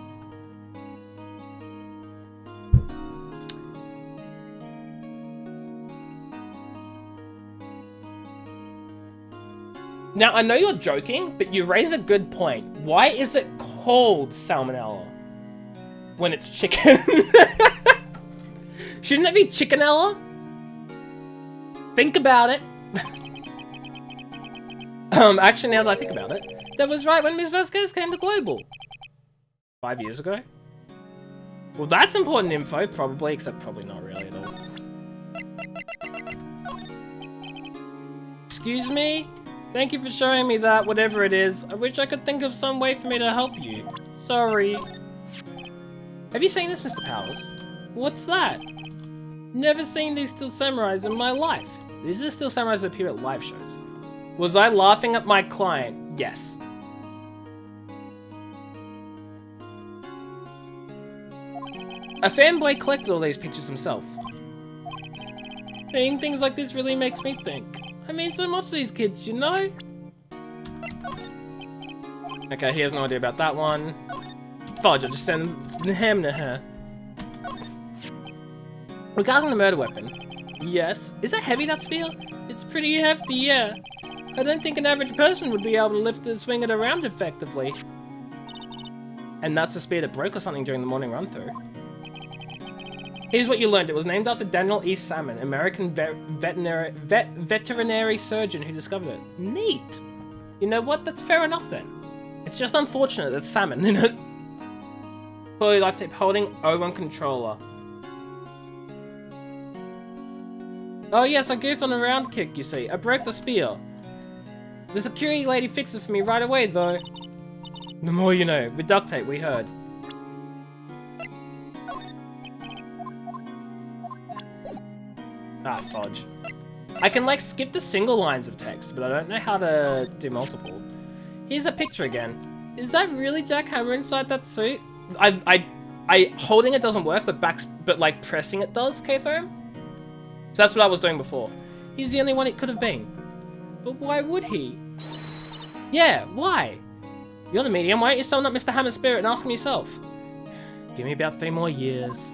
Now, I know you're joking, but you raise a good point. Why is it called salmonella when it's chicken? Shouldn't it be chickenella? Think about it. Actually, now that I think about it, that was right when Ms. Vasquez came to Global. 5 years ago? Well, that's important info, probably, except probably not really at all. Excuse me? Thank you for showing me that, whatever it is. I wish I could think of some way for me to help you. Sorry. Have you seen this, Mr. Powers? What's that? Never seen these Steel Samurais in my life. These are the Steel Samurais that appear at live shows. Was I laughing at my client? Yes. A fanboy collected all these pictures himself. Seeing things like this really makes me think. I mean so much to these kids, you know? Okay, he has no idea about that one. Fudge, I'll just send him to her. Regarding the murder weapon. Yes. Is it heavy, that spear? It's pretty hefty, yeah. I don't think an average person would be able to lift and swing it around effectively. And that's the spear that broke or something during the morning run-through. Here's what you learned. It was named after Daniel E. Salmon, American veterinary surgeon who discovered it. Neat! You know what? That's fair enough then. It's just unfortunate that salmon in it. Chloe life tape holding O1 controller. Oh yes, I goofed on a round kick, you see. I broke the spear. The security lady fixed it for me right away, though. The more you know. With duct tape, we heard. Ah, fudge. I can, like, skip the single lines of text, but I don't know how to do multiple. Here's a picture again. Is that really Jack Hammer inside that suit? Holding it doesn't work, but like, pressing it does, K-Throne? So that's what I was doing before. He's the only one it could have been. But why would he? Yeah, why? You're the medium, why don't you summon up Mr. Hammer's spirit and ask him yourself? Give me about 3 more years.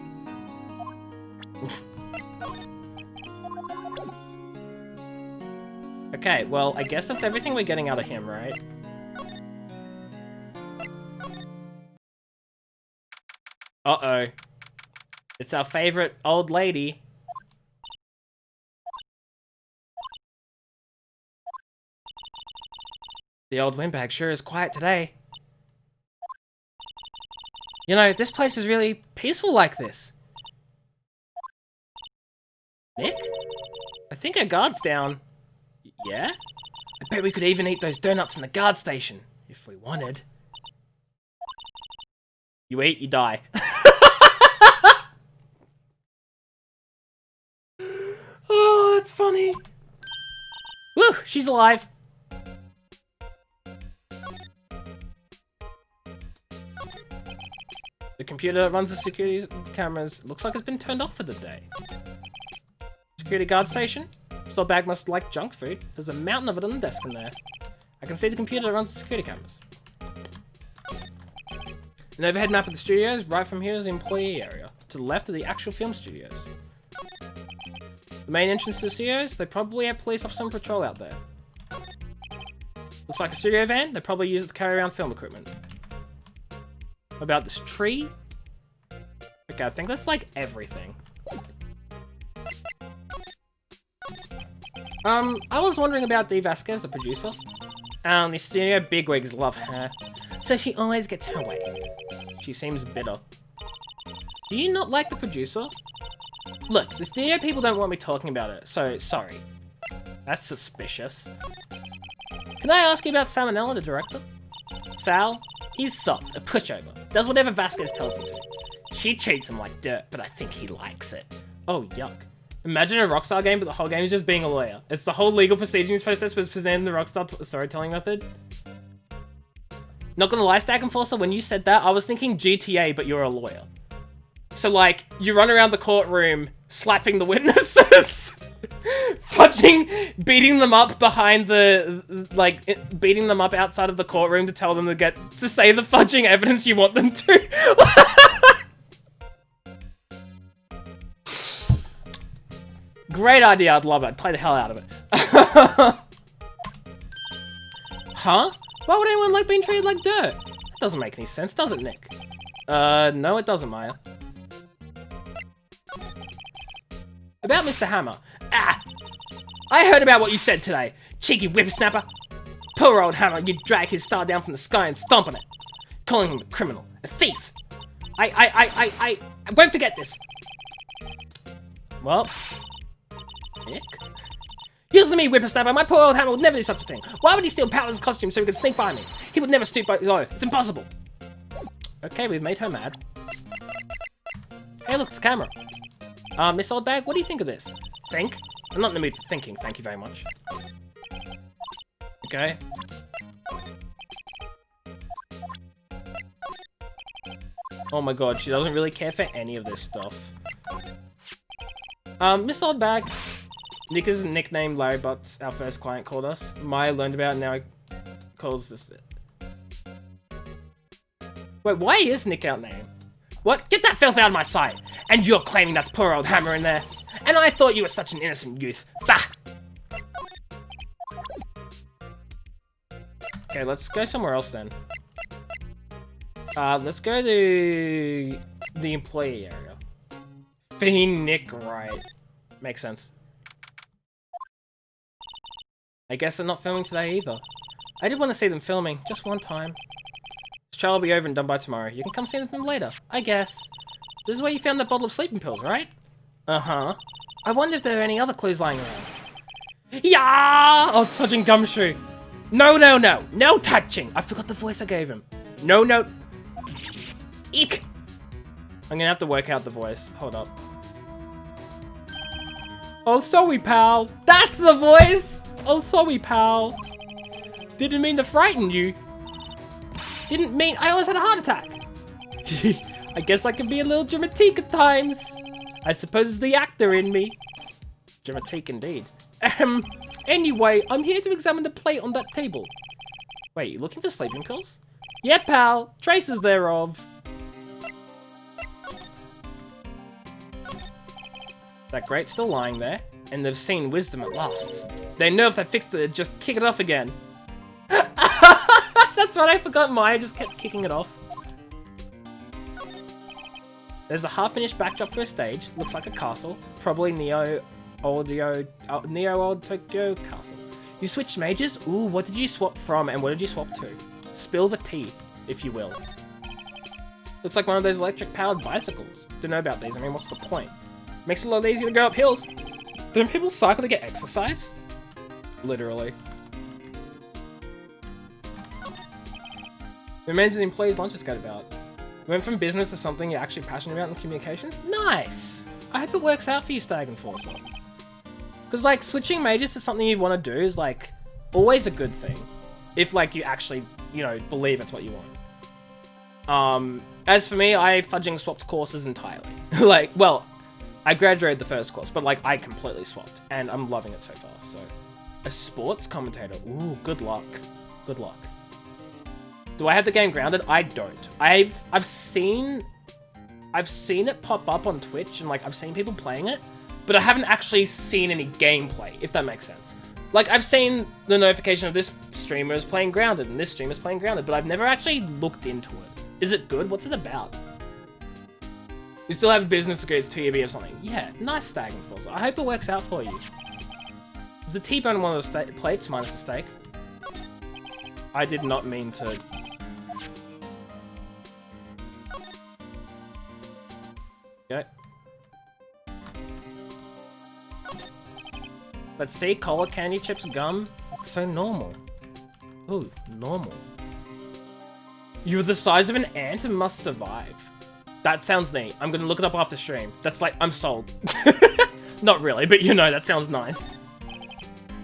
Okay, well, I guess that's everything we're getting out of him, right? Uh-oh. It's our favorite old lady. The old windbag sure is quiet today. You know, this place is really peaceful like this. Nick? I think our guard's down. Yeah? I bet we could even eat those donuts in the guard station, if we wanted. You eat, you die. Oh, that's funny. Woo, she's alive. The computer that runs the security cameras looks like it's been turned off for the day. Security guard station? So bag must like junk food. There's a mountain of it on the desk in there. I can see the computer that runs the security cameras. An overhead map of the studios. Right from here is the employee area. To the left are the actual film studios. The main entrance to the studios, they probably have police officers on patrol out there. Looks like a studio van. They probably use it to carry around film equipment. About this tree. Okay, I think that's like everything. I was wondering about Dee Vasquez, the producer. The studio bigwigs love her, so she always gets her way. She seems bitter. Do you not like the producer? Look, the studio people don't want me talking about it, so sorry. That's suspicious. Can I ask you about Salmonella, the director? Sal? He's soft, a pushover. Does whatever Vasquez tells him to. She treats him like dirt, but I think he likes it. Oh, yuck. Imagine a Rockstar game, but the whole game is just being a lawyer. It's the whole legal proceedings process was presented in the Rockstar storytelling method. Not gonna lie, Stack Enforcer, when you said that, I was thinking GTA, but you're a lawyer. So, like, you run around the courtroom, slapping the witnesses, fudging, beating them up behind the, like, beating them up outside of the courtroom to tell them to say the fudging evidence you want them to. Great idea, I'd love it. I'd play the hell out of it. Huh? Why would anyone like being treated like dirt? That doesn't make any sense, does it, Nick? No it doesn't, Maya. About Mr. Hammer. Ah! I heard about what you said today. Cheeky whippersnapper. Poor old Hammer, you drag his star down from the sky and stomp on it. Calling him a criminal. A thief. I won't forget this. Well... Nick? Here's to me, whippersnapper. My poor old Hammer would never do such a thing. Why would he steal Powers' costume so he could sneak by me? He would never stoop by low. It's impossible. Okay, we've made her mad. Hey, look, it's a camera. Miss Oldbag, what do you think of this? Think? I'm not in the mood for thinking, thank you very much. Okay. Oh my god, she doesn't really care for any of this stuff. Miss Oldbag. Nick is nicknamed Larry Butts, our first client called us. Maya learned about it, now he calls this it. Wait, why is Nick our name? What? Get that filth out of my sight! And you're claiming that's poor old Hammer in there? And I thought you were such an innocent youth. Bah! Okay, let's go somewhere else then. Let's go to the employee area. Fiend Nick Wright. Makes sense. I guess they're not filming today either. I did want to see them filming, just one time. This trial will be over and done by tomorrow. You can come see them later, I guess. This is where you found that bottle of sleeping pills, right? Uh-huh. I wonder if there are any other clues lying around. Yeah! Oh, it's fudging Gumshoe. No, no, no. No touching. I forgot the voice I gave him. No, no. Eek. I'm gonna have to work out the voice. Hold up. Oh, sorry, pal. That's the voice! Oh, sorry, pal. Didn't mean to frighten you. Didn't mean... I almost had a heart attack. I guess I can be a little dramatique at times. I suppose it's the actor in me. Dramatique indeed. Anyway, I'm here to examine the plate on that table. Wait, you looking for sleeping pills? Yeah, pal. Traces thereof. That grate's still lying there, and they've seen wisdom at last. They know if they fixed it, they'd just kick it off again. That's right, I forgot Maya just kept kicking it off. There's a half-finished backdrop for a stage. Looks like a castle. Probably Neo Old Tokyo Castle. You switched mages? Ooh, what did you swap from and what did you swap to? Spill the tea, if you will. Looks like one of those electric-powered bicycles. Don't know about these, I mean, what's the point? Makes it a lot easier to go up hills. Don't people cycle to get exercise? Literally. Remains of the employee's lunch is got about. Went from business to something you're actually passionate about in communications? Nice! I hope it works out for you, Stag Enforcer. Because, like, switching majors to something you want to do is, like, always a good thing. If, like, you actually, you know, believe it's what you want. As for me, I fudging swapped courses entirely. Like, well, I graduated the first course, but, like, I completely swapped. And I'm loving it so far, so. A sports commentator. Ooh, good luck. Good luck. Do I have the game grounded? I don't. I've seen it pop up on Twitch and like I've seen people playing it, but I haven't actually seen any gameplay, if that makes sense. Like I've seen the notification of this streamer is playing grounded and this streamer is playing grounded, but I've never actually looked into it. Is it good? What's it about? You still have a business degree, it's 2 year B or something. Yeah, nice stag and falls. I hope it works out for you. There's a T-bone on one of the plates minus the steak. I did not mean to. Okay. Let's see, cola, candy, chips, gum. It's so normal. Ooh, normal. You're the size of an ant and must survive. That sounds neat. I'm gonna look it up after stream. That's like, I'm sold. Not really, but you know, that sounds nice.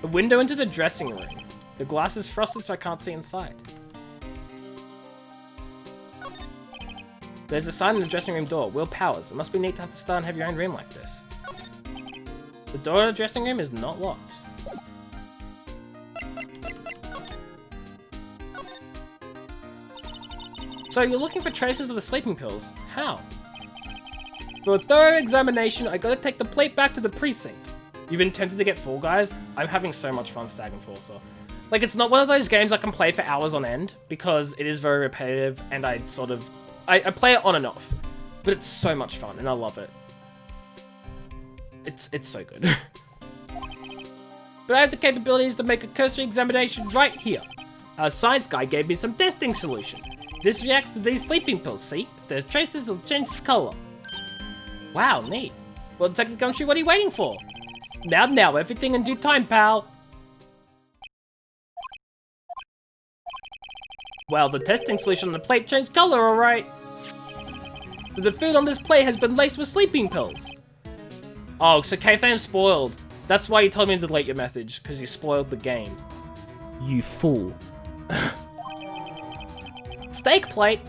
A window into the dressing room. The glass is frosted so I can't see inside. There's a sign on the dressing room door. Will Powers. It must be neat to have to start and have your own room like this. The door to the dressing room is not locked. So you're looking for traces of the sleeping pills. How? For a thorough examination, I gotta take the plate back to the precinct. You've been tempted to get Fall Guys? I'm having so much fun Stag and Forcer. Like, it's not one of those games I can play for hours on end, because it is very repetitive, and I sort of... I play it on and off. But it's so much fun, and I love it. It's so good. But I have the capabilities to make a cursory examination right here. Our science guy gave me some testing solution. This reacts to these sleeping pills, see? If there's traces, it'll change the color. Wow, neat. Well, Detective Gumshoe, what are you waiting for? Now, everything in due time, pal. Well, the testing solution on the plate changed color, alright. The food on this plate has been laced with sleeping pills. Oh, so K-Fam's spoiled. That's why you told me to delete your message, because you spoiled the game. You fool. Steak plate!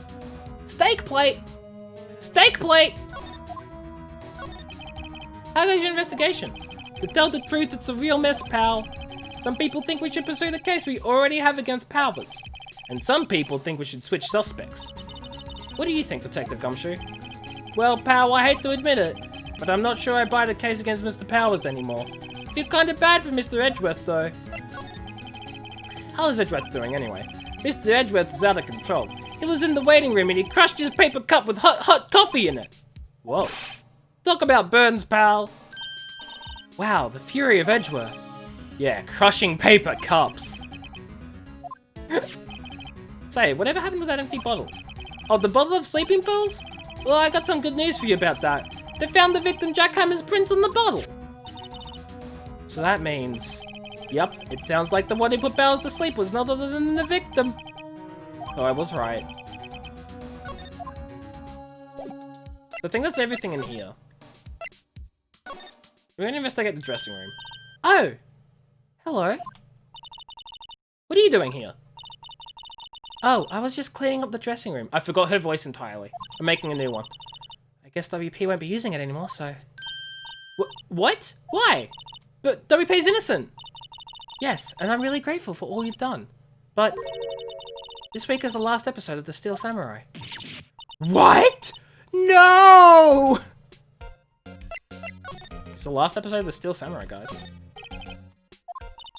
Steak plate! Steak plate! How goes your investigation? To tell the truth, it's a real mess, pal. Some people think we should pursue the case we already have against Powers. And some people think we should switch suspects. What do you think, Detective Gumshoe? Well, pal, I hate to admit it, but I'm not sure I buy the case against Mr. Powers anymore. I feel kinda bad for Mr. Edgeworth, though. How is Edgeworth doing, anyway? Mr. Edgeworth is out of control. He was in the waiting room and he crushed his paper cup with hot coffee in it. Whoa. Talk about burns, pal. Wow, the fury of Edgeworth. Yeah, crushing paper cups. Say, whatever happened with that empty bottle? Oh, the bottle of sleeping pills? Well, I got some good news for you about that. They found the victim Jack Hammer's prints on the bottle. So that means... Yep, it sounds like the one who put Bowers to sleep was none other than the victim. Oh, I was right. I think that's everything in here. We're gonna investigate the dressing room. Oh! Hello. What are you doing here? Oh, I was just cleaning up the dressing room. I forgot her voice entirely. I'm making a new one. I guess WP won't be using it anymore, so... What? Why? But WP's innocent! Yes, and I'm really grateful for all you've done. But... this week is the last episode of The Steel Samurai. What? No! It's the last episode of The Steel Samurai, guys.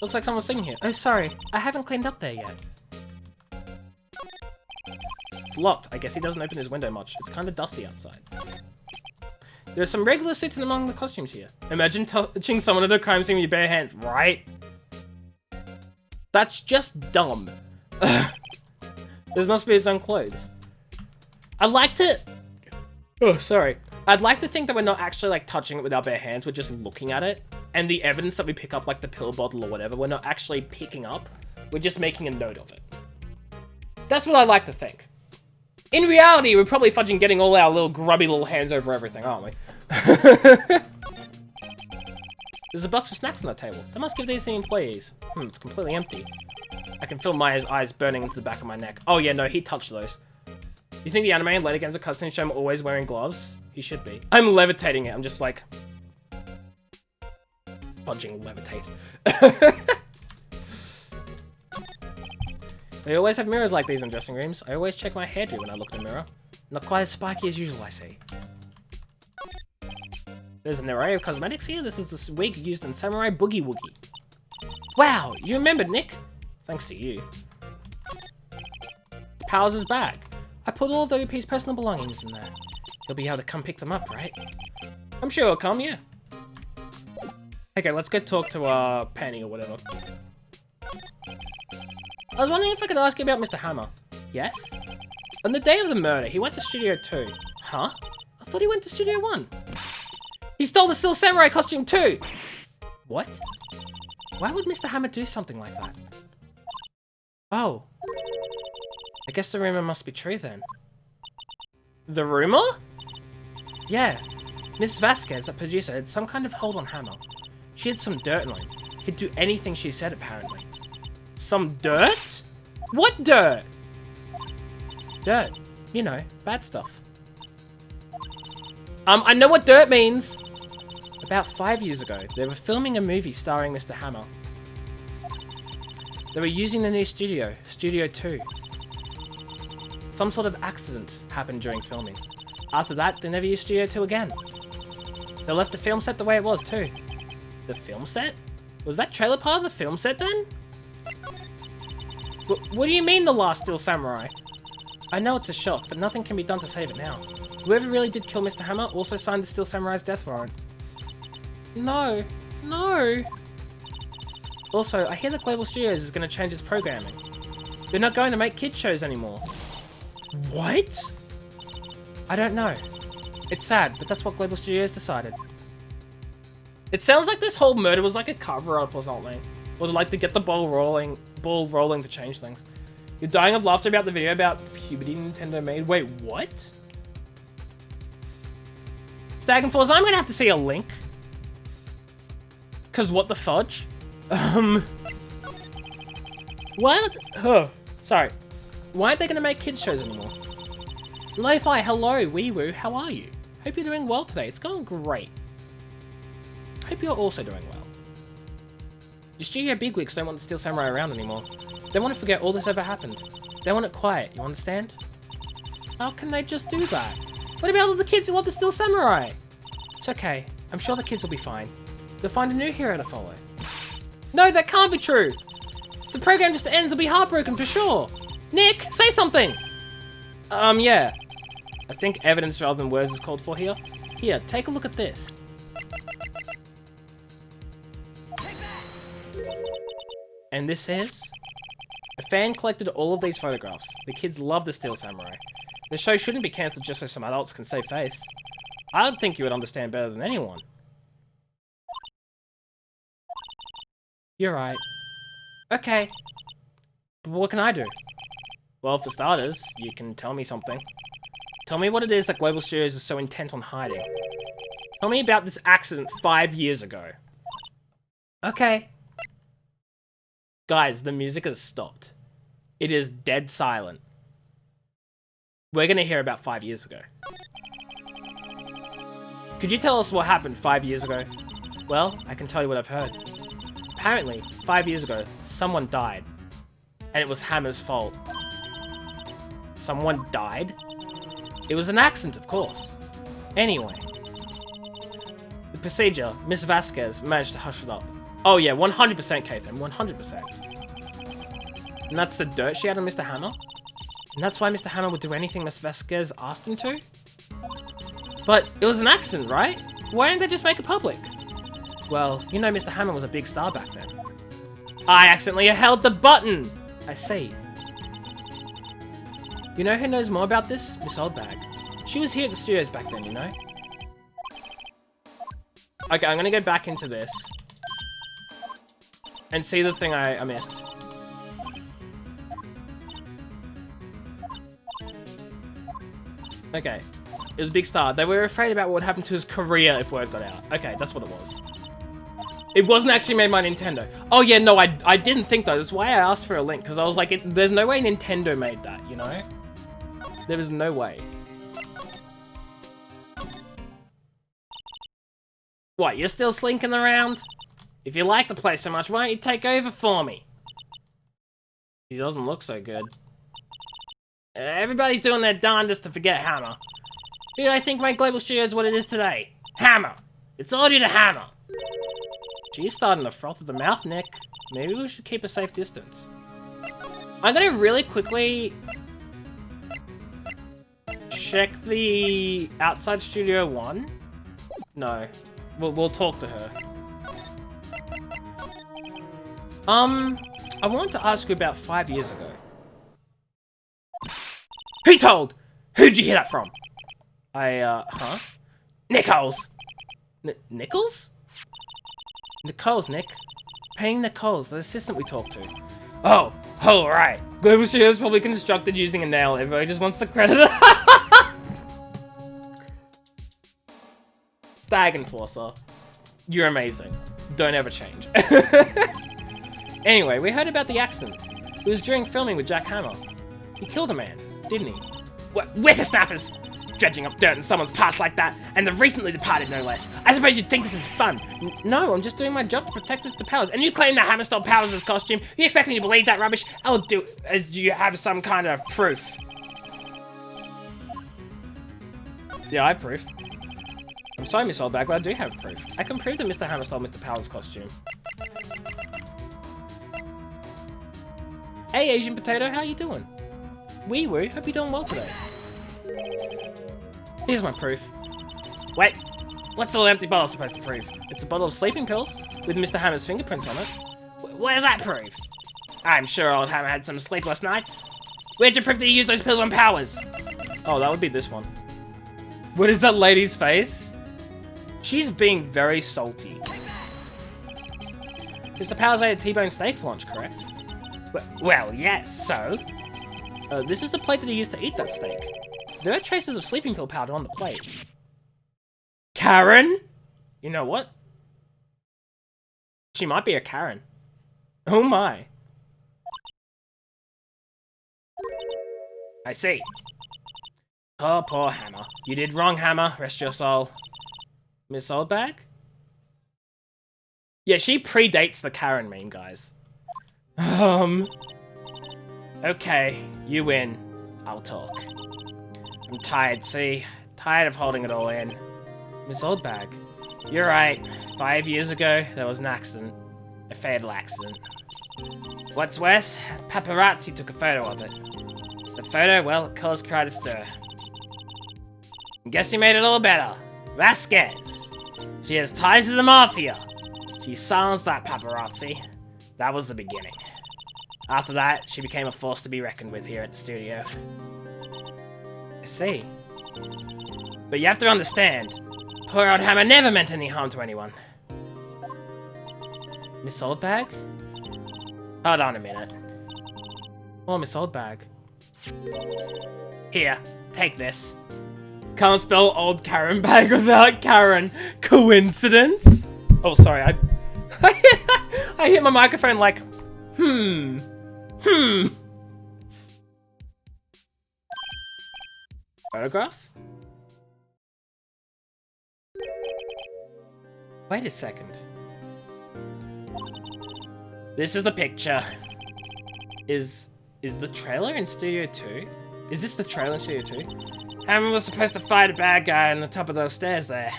Looks like someone's singing here. Oh, sorry. I haven't cleaned up there yet. It's locked. I guess he doesn't open his window much. It's kind of dusty outside. There are some regular suits in among the costumes here. Imagine touching someone at a crime scene with your bare hands, right? That's just dumb. This must be his own clothes. I'd like to... Oh, sorry. I'd like to think that we're not actually, like, touching it with our bare hands. We're just looking at it. And the evidence that we pick up, like the pill bottle or whatever, we're not actually picking up. We're just making a note of it. That's what I like to think. In reality, we're probably fudging getting all our little grubby little hands over everything, aren't we? There's a box of snacks on the table. They must give these to the employees. It's completely empty. I can feel Maya's eyes burning into the back of my neck. Oh yeah, no, he touched those. You think the anime and later games of cutscenes show him always wearing gloves? He should be. I'm levitating it. I'm just like... fudging levitate. They always have mirrors like these in dressing rooms. I always check my hairdo when I look in the mirror. Not quite as spiky as usual, I see. There's an array of cosmetics here. This is the wig used in Samurai Boogie Woogie. Wow, you remembered, Nick. Thanks to you. It's Powers' bag. I put all of WP's personal belongings in there. He'll be able to come pick them up, right? I'm sure he'll come, yeah. Okay, let's go talk to, Penny or whatever. I was wondering if I could ask you about Mr. Hammer. Yes? On the day of the murder, he went to Studio 2. Huh? I thought he went to Studio 1. He stole the Steel Samurai costume too! What? Why would Mr. Hammer do something like that? Oh. I guess the rumor must be true then. The rumor? Yeah. Miss Vasquez, the producer, had some kind of hold on Hammer. She had some dirt on him. He'd do anything she said, apparently. Some dirt? What dirt? Dirt. You know, bad stuff. I know what dirt means! About 5 years ago, they were filming a movie starring Mr. Hammer. They were using the new studio, Studio 2. Some sort of accident happened during filming. After that, they never used Studio 2 again. They left the film set the way it was too. The film set? Was that trailer part of the film set then? What do you mean the last Steel Samurai? I know it's a shock, but nothing can be done to save it now. Whoever really did kill Mr. Hammer also signed the Steel Samurai's death warrant. No. No. Also, I hear that Global Studios is going to change its programming. They're not going to make kids shows anymore. What? I don't know. It's sad, but that's what Global Studios decided. It sounds like this whole murder was like a cover-up or something. Or like to get the ball rolling to change things. You're dying of laughter about the video about puberty Nintendo made. Wait, what? Stag and Falls, I'm gonna have to see a link. Cause what the fudge? What? Oh, sorry. Why aren't they gonna make kids shows anymore? Lo-Fi, hello, Wee-Woo, how are you? Hope you're doing well today. It's going great. Hope you're also doing well. Your studio bigwigs don't want the Steel Samurai around anymore. They want to forget all this ever happened. They want it quiet, you understand? How can they just do that? What about all the kids who love the Steel Samurai? It's okay. I'm sure the kids will be fine. They'll find a new hero to follow. No, that can't be true! If the program just ends, they'll be heartbroken for sure! Nick, say something! Yeah. I think evidence rather than words is called for here. Here, take a look at this. And this is... A fan collected all of these photographs. The kids love the Steel Samurai. The show shouldn't be cancelled just so some adults can save face. I'd think you would understand better than anyone. You're right. Okay. But what can I do? Well, for starters, you can tell me something. Tell me what it is that Global Studios is so intent on hiding. Tell me about this accident 5 years ago. Okay. Guys, the music has stopped. It is dead silent. We're gonna hear about 5 years ago. Could you tell us what happened 5 years ago? Well, I can tell you what I've heard. Apparently, 5 years ago, someone died. And it was Hammer's fault. Someone died? It was an accident, of course. Anyway. The procedure, Miss Vasquez managed to hush it up. Oh yeah, 100% Kathan, 100%. And that's the dirt she had on Mr. Hammer? And that's why Mr. Hammer would do anything Miss Vasquez asked him to? But it was an accident, right? Why didn't they just make it public? Well, you know Mr. Hammer was a big star back then. I accidentally held the button! I see. You know who knows more about this? Miss Oldbag. She was here at the studios back then, you know? Okay, I'm gonna go back into this. And see the thing I missed. Okay. It was a big star. They were afraid about what would happen to his career if word got out. Okay, that's what it was. It wasn't actually made by Nintendo. Oh yeah, no, I didn't think though. That's why I asked for a link, because I was like, there's no way Nintendo made that, you know? There is no way. What, you're still slinking around? If you like the place so much, why don't you take over for me? He doesn't look so good. Everybody's doing their darndest to forget Hammer. Who do I think my global studio is what it is today? Hammer! It's all due to Hammer! She's starting to froth at the mouth, Nick. Maybe we should keep a safe distance. I'm gonna really quickly check the outside studio 1. No, we'll talk to her. I wanted to ask you about 5 years ago. Who told? Who'd you hear that from? Huh? Nichols! Nichols? Nichols, Nick. Paying Nichols, the assistant we talked to. Oh, right. Global Studio is probably constructed using a nail. Everybody just wants the credit. Stag Enforcer. You're amazing. Don't ever change. Anyway, we heard about the accident. It was during filming with Jack Hammer. He killed a man, didn't he? Whippersnappers! Dredging up dirt in someone's past like that, and the recently departed no less. I suppose you'd think this is fun. No, I'm just doing my job to protect Mr. Powers. And you claim that Hammer stole Powers' his costume? You expect me to believe that rubbish? I'll do as you have some kind of proof. Yeah, I have proof. I'm sorry, Miss Oldbag, but I do have proof. I can prove that Mr. Hammer stole Mr. Powers' costume. Hey, Asian Potato, how you doing? Wee woo, hope you're doing well today. Here's my proof. Wait, what's the little empty bottle supposed to prove? It's a bottle of sleeping pills with Mr. Hammer's fingerprints on it. What does that prove? I'm sure old Hammer had some sleepless nights. Where'd you prove that he used those pills on Powers? Oh, that would be this one. What is that lady's face? She's being very salty. Mr. Powers ate a T-bone steak for lunch, correct? Well, yes, so? This is the plate that he used to eat that steak. There are traces of sleeping pill powder on the plate. Karen? You know what? She might be a Karen. Oh my. I see. Oh, poor Hammer. You did wrong, Hammer. Rest your soul. Miss Oldbag? Yeah, she predates the Karen meme, guys. Okay, you win. I'll talk. I'm tired, see? Tired of holding it all in. Miss Oldbag, you're right. 5 years ago, there was an accident. A fatal accident. What's worse, paparazzi took a photo of it. The photo, well, it caused quite a stir. Guess who made it all better? Vasquez. She has ties to the Mafia. She silenced that paparazzi. That was the beginning. After that, she became a force to be reckoned with here at the studio. I see. But you have to understand, poor old Hammer never meant any harm to anyone. Miss Oldbag? Hold on a minute. Oh, Miss Oldbag. Here, take this. Can't spell old Karen bag without Karen. Coincidence? Oh, sorry, I hit my microphone like, Photograph? Wait a second. This is the picture. Is the trailer in Studio 2? Is this the trailer in Studio 2? Hammer was supposed to fight a bad guy on the top of those stairs there.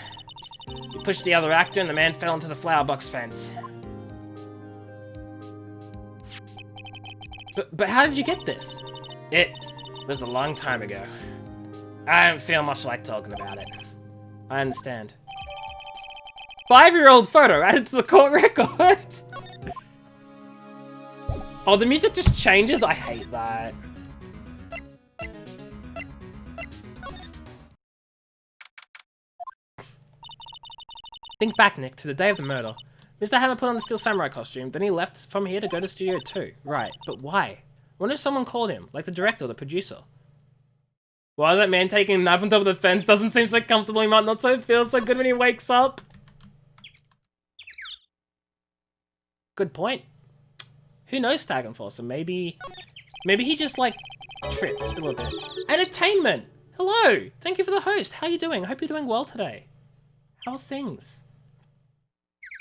He pushed the other actor and the man fell into the flower box fence. But how did you get this? It was a long time ago. I don't feel much like talking about it. I understand. 5-year-old photo added to the court record. Oh, the music just changes? I hate that. Think back, Nick, to the day of the murder. Mr. Hammer put on the Steel Samurai costume, then he left from here to go to Studio 2. Right, but why? I wonder if someone called him, like the director or the producer. Why is that man taking a nap on top of the fence? Doesn't seem so comfortable, he might not feel so good when he wakes up. Good point. Who knows, Stag Enforcer? Maybe he just, like, tripped a little bit. Entertainment! Hello! Thank you for the host. How are you doing? I hope you're doing well today. How are things?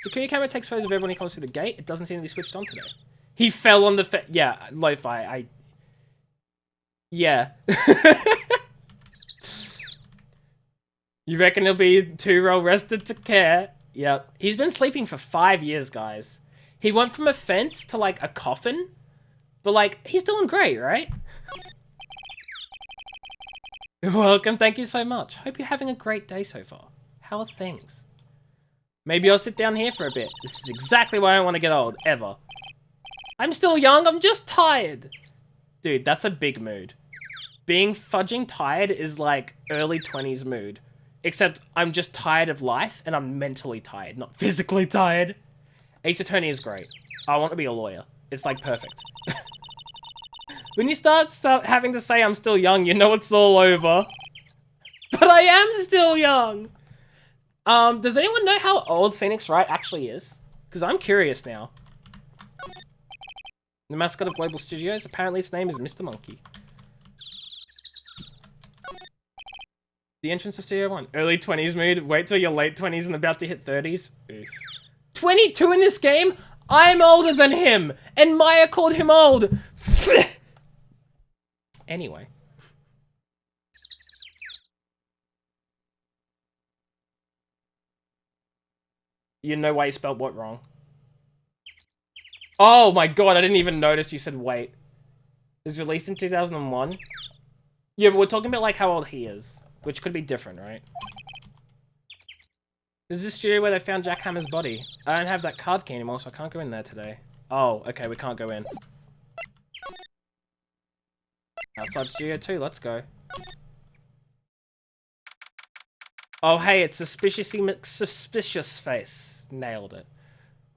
Security camera takes photos of everyone who comes through the gate. It doesn't seem to be switched on today. He fell on the yeah, Lo-Fi, yeah. You reckon he'll be too well rested to care? Yep. He's been sleeping for 5 years, guys. He went from a fence to, like, a coffin. But, like, he's doing great, right? You're welcome. Thank you so much. Hope you're having a great day so far. How are things? Maybe I'll sit down here for a bit. This is exactly why I want to get old, ever. I'm still young. I'm just tired. Dude, that's a big mood. Being fudging tired is, like, early 20s mood. Except I'm just tired of life, and I'm mentally tired, not physically tired. Ace Attorney is great. I want to be a lawyer. It's, like, perfect. When you start having to say I'm still young, you know it's all over. But I am still young! Does anyone know how old Phoenix Wright actually is? Because I'm curious now. The mascot of Global Studios, apparently its name is Mr. Monkey. The entrance to Studio 1. Early 20s mood. Wait till you're late 20s and about to hit 30s. Oof. 22 in this game? I'm older than him! And Maya called him old! Anyway. You know why you spelled what wrong. Oh my god, I didn't even notice you said wait. It was released in 2001? Yeah, but we're talking about like how old he is. Which could be different, right? This is the studio where they found Jack Hammer's body. I don't have that card key anymore, so I can't go in there today. Oh, okay, we can't go in. Outside Studio 2, let's go. Oh, hey, it's suspicious face. Nailed it.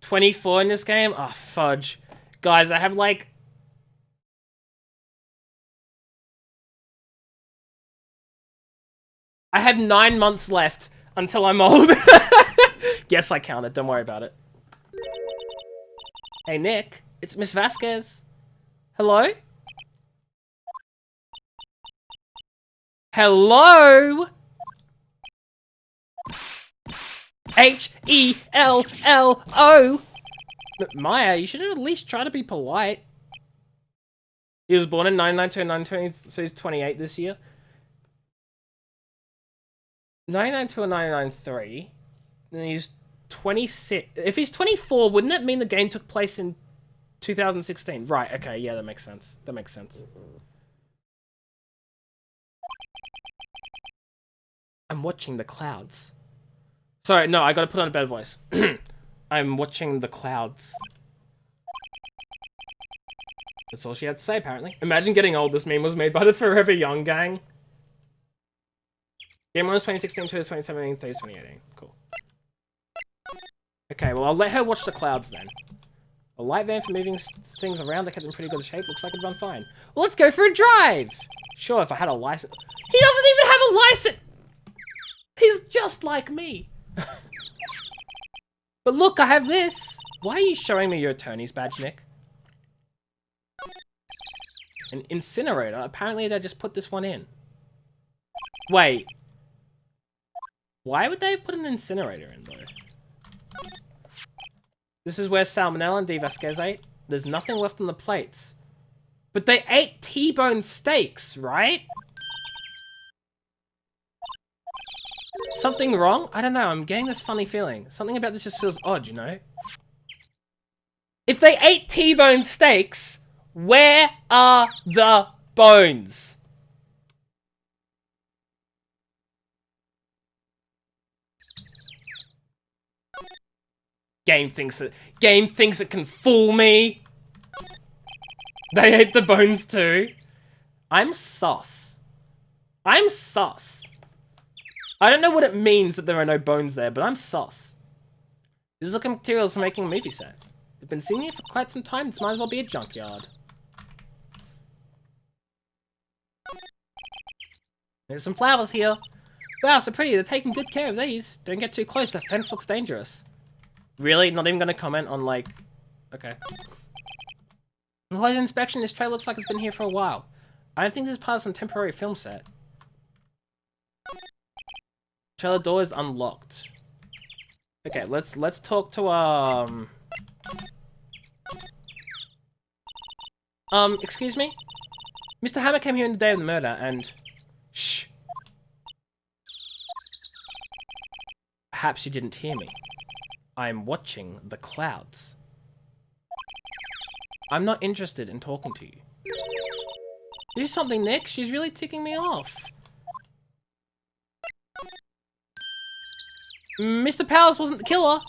24 in this game? Oh, fudge. Guys, I have like... I have 9 months left until I'm old. Yes, I counted. Don't worry about it. Hey, Nick. It's Miss Vasquez. Hello? Hello? H-E-L-L-O. Maya, you should at least try to be polite. He was born in 1992 and 1920, so he's 28 this year. 1992 and 1993. And he's 26. If he's 24, wouldn't that mean the game took place in 2016? Right, okay, yeah, that makes sense. That makes sense. I'm watching the clouds. Sorry, no, I gotta put on a better voice. I'm watching the clouds. That's all she had to say, apparently. Imagine getting old. This meme was made by the Forever Young gang. Game 1 was 2016, 2 was 2017, 3 was 2018. Cool. Okay, well, I'll let her watch the clouds then. A light van for moving things around. They kept in pretty good shape. Looks like it'd run fine. Well, let's go for a drive! Sure, if I had a license. He doesn't even have a license! He's just like me. But look, I have this. Why are you showing me your attorney's badge, Nick? An incinerator? Apparently they just put this one in. Wait. Why would they have put an incinerator in, though? This is where Salmonella and D. Vasquez ate. There's nothing left on the plates. But they ate T-bone steaks, right? Something wrong? I don't know, I'm getting this funny feeling. Something about this just feels odd, you know? If they ate T-bone steaks, where are the bones? Game thinks it can fool me. They ate the bones too. I'm sus. I'm sus. I don't know what it means that there are no bones there, but I'm sus. These are the materials for making a movie set. They've been sitting here for quite some time. This might as well be a junkyard. There's some flowers here. Wow, so pretty. They're taking good care of these. Don't get too close. The fence looks dangerous. Really? Not even gonna comment on, like... Okay. On close inspection, this trailer looks like it's been here for a while. I don't think this is part of some temporary film set. Trailer door is unlocked. Okay, let's talk to, Excuse me? Mr. Hammer came here on the day of the murder and... Shh. Perhaps you didn't hear me. I'm watching the clouds. I'm not interested in talking to you. Do something, Nick. She's really ticking me off. Mr. Powers wasn't the killer.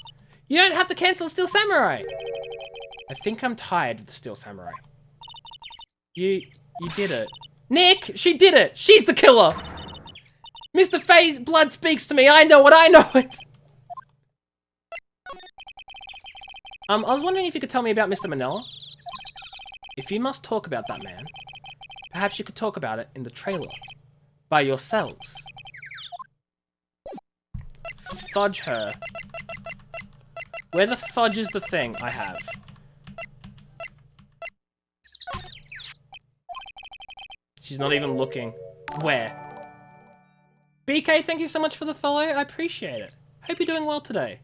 You don't have to cancel Steel Samurai. I think I'm tired of the Steel Samurai. You did it. Nick, she did it. She's the killer. Mr. Faye's blood speaks to me. I know it. I know it. I was wondering if you could tell me about Mr. Manila. If you must talk about that man, perhaps you could talk about it in the trailer. By yourselves. Fudge her. Where the fudge is the thing I have? She's not even looking. Where? BK, thank you so much for the follow. I appreciate it. Hope you're doing well today.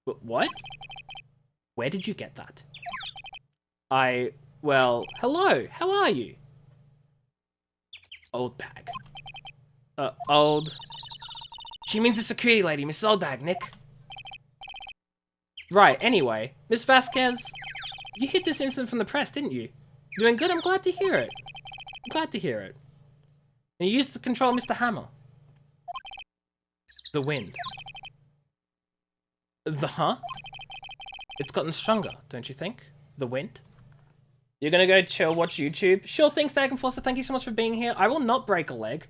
What? Where did you get that? Well, hello. How are you? Old bag. Old... She means the security lady, Mrs. Oldbag, Nick. Right, anyway. Miss Vasquez, you hid this incident from the press, didn't you? Doing good? I'm glad to hear it. I'm glad to hear it. And you used it to control Mr. Hammer. The wind. Huh? It's gotten stronger, don't you think? The wind? You're gonna go chill, watch YouTube? Sure thing, Stag Enforcer, thank you so much for being here. I will not break a leg.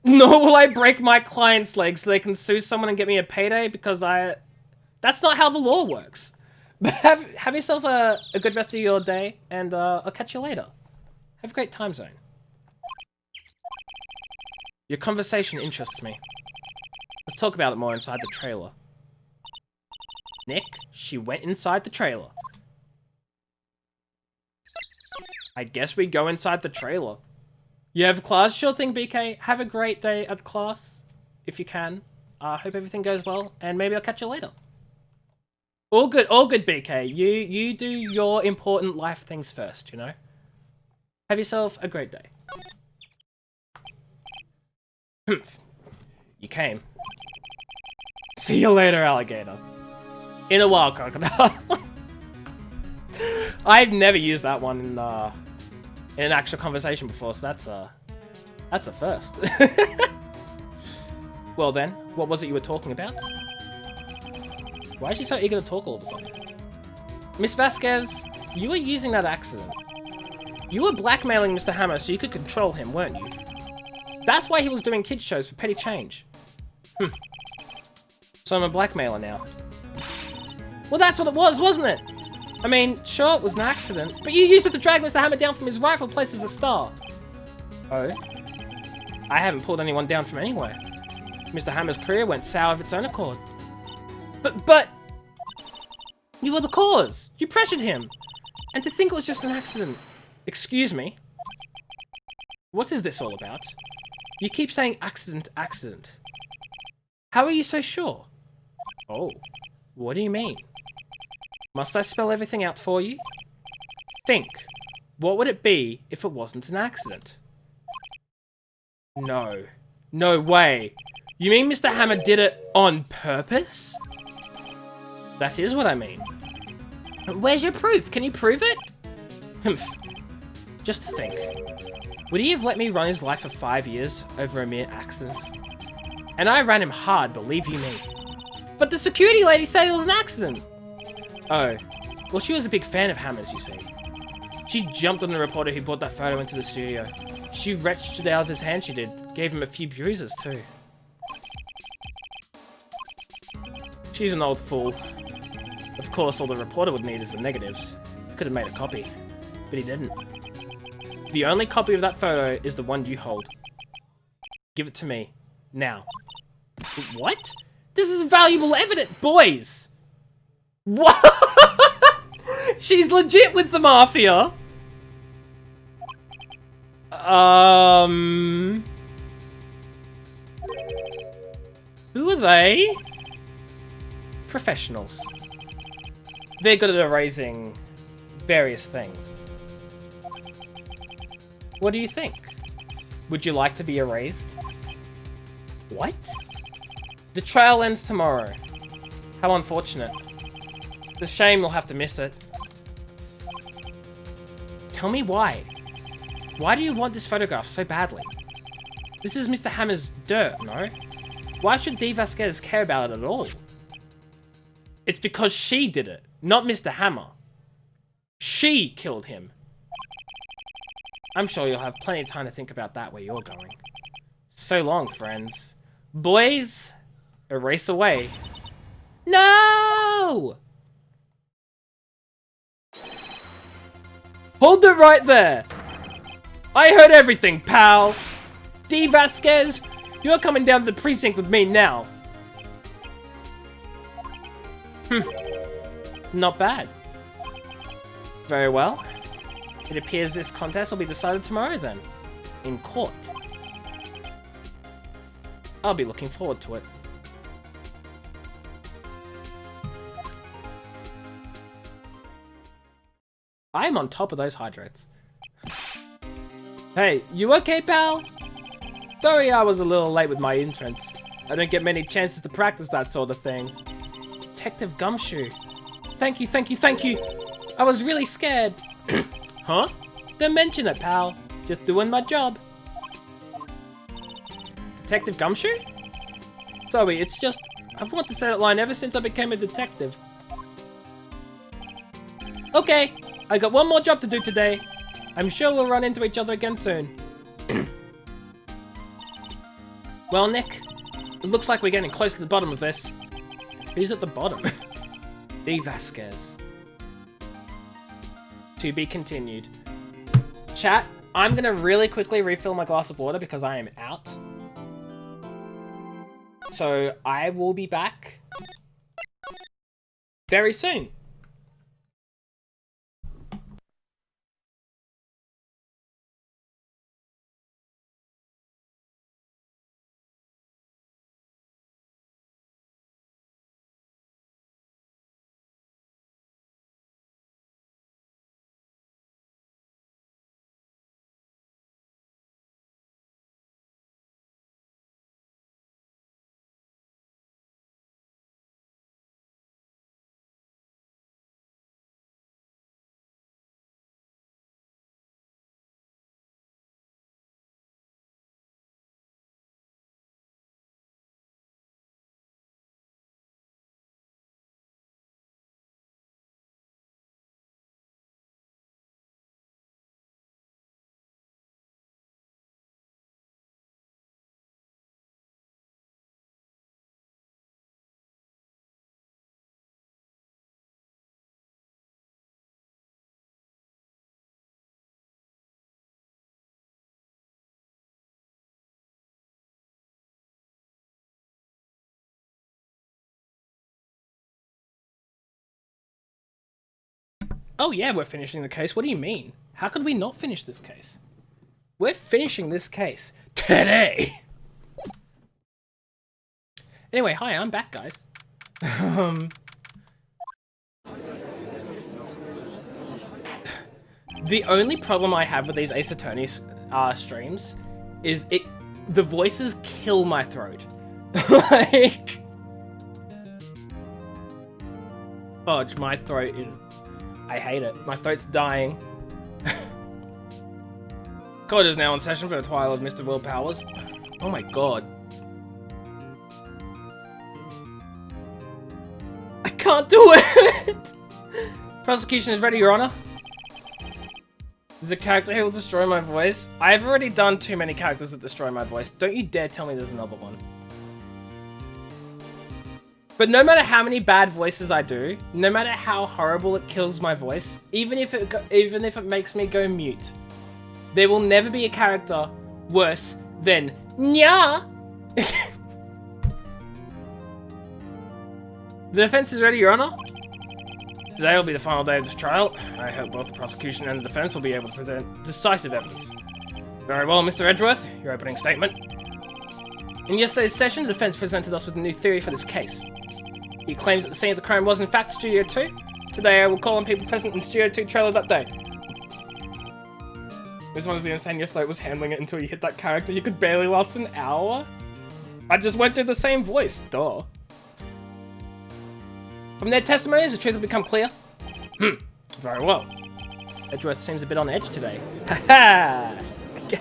Nor will I break my client's leg so they can sue someone and get me a payday because that's not how the law works. But have yourself a good rest of your day and I'll catch you later. Have a great time zone. Your conversation interests me. Let's talk about it more inside the trailer. Nick, she went inside the trailer. I guess we go inside the trailer. You have class? Sure thing, BK. Have a great day at class, if you can. Hope everything goes well, and maybe I'll catch you later. All good, BK. You do your important life things first, you know? Have yourself a great day. You came. See you later, alligator. In a while, crocodile. I've never used that one in an actual conversation before, so that's a first. Well then, what was it you were talking about? Why is she so eager to talk all of a sudden? Miss Vasquez, you were using that accident. You were blackmailing Mr. Hammer so you could control him, weren't you? That's why he was doing kids shows for petty change. So I'm a blackmailer now. Well, that's what it was, wasn't it? I mean, sure, it was an accident, but you used it to drag Mr. Hammer down from his rightful place as a star. Oh? I haven't pulled anyone down from anywhere. Mr. Hammer's career went sour of its own accord. But... You were the cause. You pressured him. And to think it was just an accident. Excuse me? What is this all about? You keep saying accident, accident. How are you so sure? Oh, what do you mean? Must I spell everything out for you? Think. What would it be if it wasn't an accident? No. No way. You mean Mr. Hammer did it on purpose? That is what I mean. Where's your proof? Can you prove it? Just think. Would he have let me run his life for 5 years over a mere accident? And I ran him hard, believe you me. But the security lady said it was an accident. Oh, well, she was a big fan of Hammer's, you see. She jumped on the reporter who brought that photo into the studio. She wrenched it out of his hand, she did. Gave him a few bruises, too. She's an old fool. Of course, all the reporter would need is the negatives. Could have made a copy, but he didn't. The only copy of that photo is the one you hold. Give it to me. Now. What? This is valuable evidence, boys! What? She's legit with the mafia. Who are they? Professionals. They're good at erasing various things. What do you think? Would you like to be erased? What? The trial ends tomorrow. How unfortunate. It's a shame you'll have to miss it. Tell me why. Why do you want this photograph so badly? This is Mr. Hammer's dirt, no? Why should Dee Vasquez care about it at all? It's because she did it, not Mr. Hammer. She killed him. I'm sure you'll have plenty of time to think about that where you're going. So long, friends. Boys, erase away. No! Hold it right there! I heard everything, pal! Dee Vasquez, you're coming down to the precinct with me now. Not bad. Very well. It appears this contest will be decided tomorrow then. In court. I'll be looking forward to it. I'm on top of those hydrates. Hey, you okay, pal? Sorry I was a little late with my entrance. I don't get many chances to practice that sort of thing. Detective Gumshoe. Thank you, thank you, thank you. I was really scared. Huh? Don't mention it, pal. Just doing my job. Detective Gumshoe? Sorry, it's just... I've wanted to say that line ever since I became a detective. Okay, I got one more job to do today. I'm sure we'll run into each other again soon. Well, Nick, it looks like we're getting close to the bottom of this. Who's at the bottom? Dee Vasquez. To be continued. Chat, I'm gonna really quickly refill my glass of water because I am out. So I will be back very soon. Oh yeah, we're finishing the case. What do you mean? How could we not finish this case? We're finishing this case today. Anyway, hi, I'm back, guys. The only problem I have with these Ace Attorney streams is the voices kill my throat. Like, fudge, my throat is... I hate it. My throat's dying. Court is now in session for the trial of Mr. Will Powers. Oh my god. I can't do it! Prosecution is ready, Your Honor. There's a character who will destroy my voice. I've already done too many characters that destroy my voice. Don't you dare tell me there's another one. But no matter how many bad voices I do, no matter how horrible it kills my voice, even if it makes me go mute, there will never be a character worse than Nya. The defense is ready, Your Honor. Today will be the final day of this trial. I hope both the prosecution and the defense will be able to present decisive evidence. Very well, Mr. Edgeworth, your opening statement. In yesterday's session, the defense presented us with a new theory for this case. He claims that the scene of the crime was in fact Studio 2. Today I will call on people present in Studio 2 trailer that day. This one was the insane your float was handling it until you hit that character. You could barely last an hour. I just went through the same voice, duh. From their testimonies, the truth will become clear. Very well. Edgeworth seems a bit on edge today. Haha!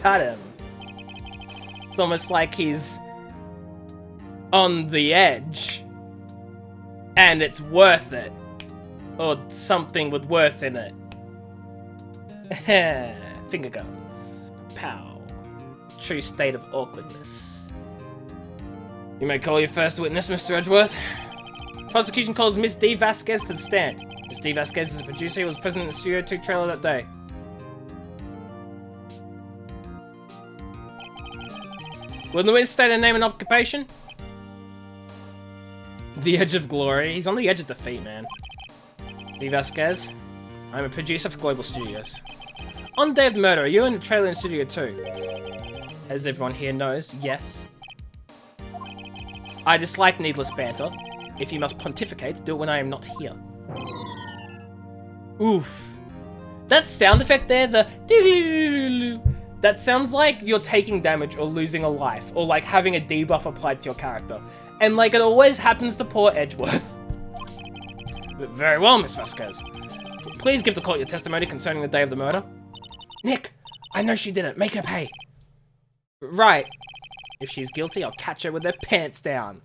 Got him. It's almost like he's on the edge. And it's worth it. Or something with worth in it. Finger guns. Pow. True state of awkwardness. You may call your first witness, Mr. Edgeworth. Prosecution calls Miss D. Vasquez to the stand. Miss D. Vasquez is a producer who was present in the Studio 2 trailer that day. Will the witness state their name and occupation? The edge of glory. He's on the edge of defeat, man. D. Vasquez. I'm a producer for Global Studios. On the day of the murder, are you in the trailer in Studio 2? As everyone here knows, yes. I dislike needless banter. If you must pontificate, do it when I am not here. Oof. That sound effect there, the that sounds like you're taking damage or losing a life, or like having a debuff applied to your character. And like it always happens to poor Edgeworth. Very well, Miss Vasquez. Please give the court your testimony concerning the day of the murder. Nick, I know she did it. Make her pay. Right. If she's guilty, I'll catch her with her pants down.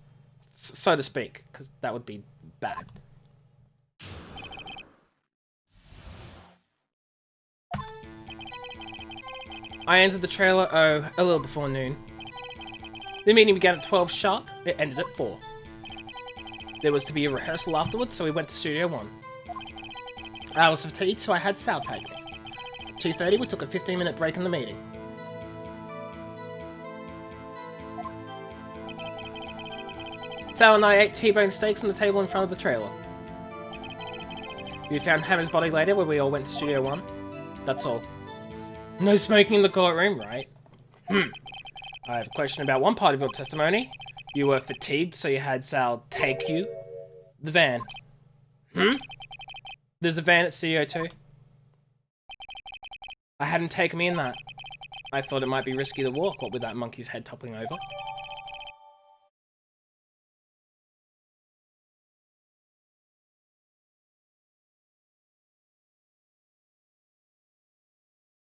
So to speak, because that would be bad. I entered the trailer, a little before noon. The meeting began at 12 sharp, it ended at 4. There was to be a rehearsal afterwards, so we went to Studio 1. I was fatigued, so I had Sal take me. At 2:30, we took a 15-minute break in the meeting. Sal and I ate T-bone steaks on the table in front of the trailer. We found Hammer's body later where we all went to Studio 1. That's all. No smoking in the courtroom, right? I have a question about one part of your testimony. You were fatigued, so you had Sal take you. The van. There's a van at Studio 2. I hadn't taken me in that. I thought it might be risky to walk, what with that monkey's head toppling over.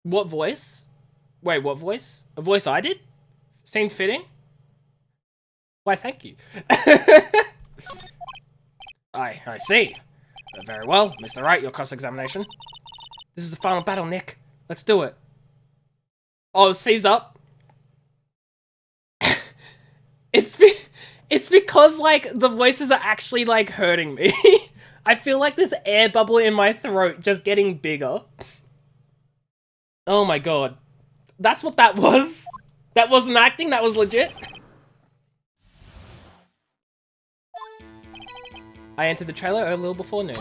What voice? Wait, what voice? A voice I did? Seemed fitting? Why, thank you. I see. Very well, Mr. Wright, your cross-examination. This is the final battle, Nick. Let's do it. Oh, seize up. It's because, like, the voices are actually, like, hurting me. I feel like this air bubble in my throat just getting bigger. Oh my god. That's what that was? That wasn't acting, that was legit? I entered the trailer a little before noon.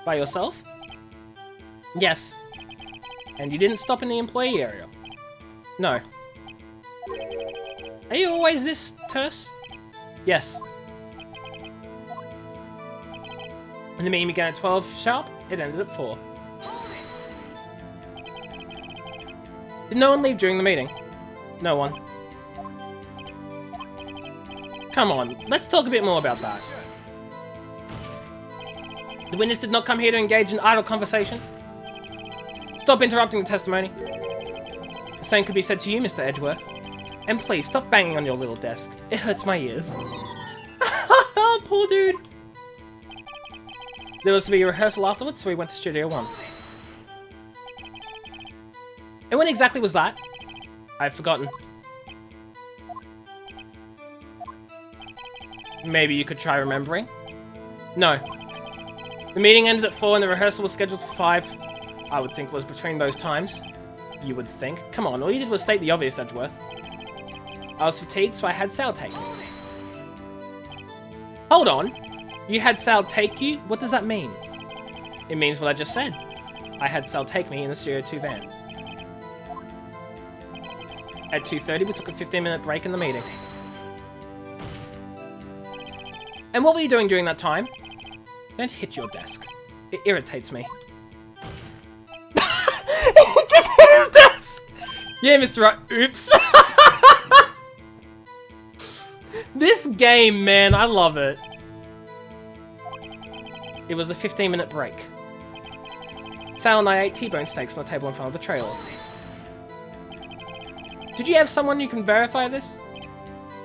By yourself? Yes. And you didn't stop in the employee area? No. Are you always this terse? Yes. When the meeting began at 12 sharp, it ended at 4. Did no one leave during the meeting? No one. Come on, let's talk a bit more about that. The witness did not come here to engage in idle conversation. Stop interrupting the testimony. The same could be said to you, Mr. Edgeworth. And please, stop banging on your little desk. It hurts my ears. Poor dude. There was to be a rehearsal afterwards, so we went to Studio 1. And when exactly was that? I've forgotten. Maybe you could try remembering? No. The meeting ended at 4 and the rehearsal was scheduled for 5. I would think was between those times. You would think. Come on, all you did was state the obvious, Edgeworth. I was fatigued, so I had Sal take me. Hold on. You had Sal take you? What does that mean? It means what I just said. I had Sal take me in the Studio 2 van. At 2:30, we took a 15-minute break in the meeting. And what were you doing during that time? Don't hit your desk. It irritates me. his desk! Yeah, Mr. Wright. Oops. This game, man, I love it. It was a 15-minute break. Sal and I ate T-bone steaks on the table in front of the trailer. Did you have someone you can verify this?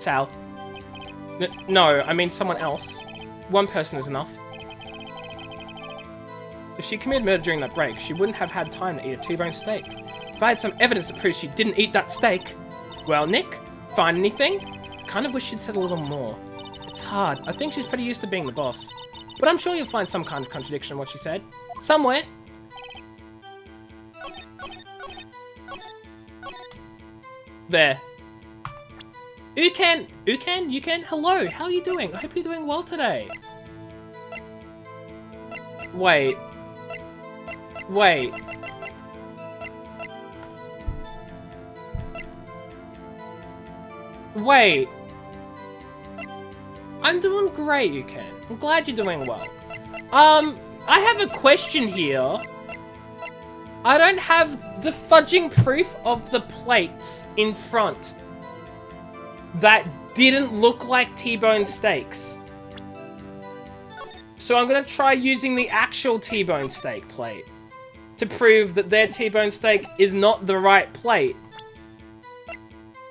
Sal. No, I mean someone else. One person is enough. If she committed murder during that break, she wouldn't have had time to eat a T-bone steak. If I had some evidence to prove she didn't eat that steak... Well, Nick, find anything? Kind of wish she'd said a little more. It's hard. I think she's pretty used to being the boss. But I'm sure you'll find some kind of contradiction in what she said. Somewhere. There. Uken, hello, how are you doing? I hope you're doing well today. Wait. I'm doing great, Uken. I'm glad you're doing well. I have a question here. I don't have the fudging proof of the plates in front that didn't look like T-bone steaks. So I'm gonna try using the actual T-bone steak plate to prove that their T-bone steak is not the right plate.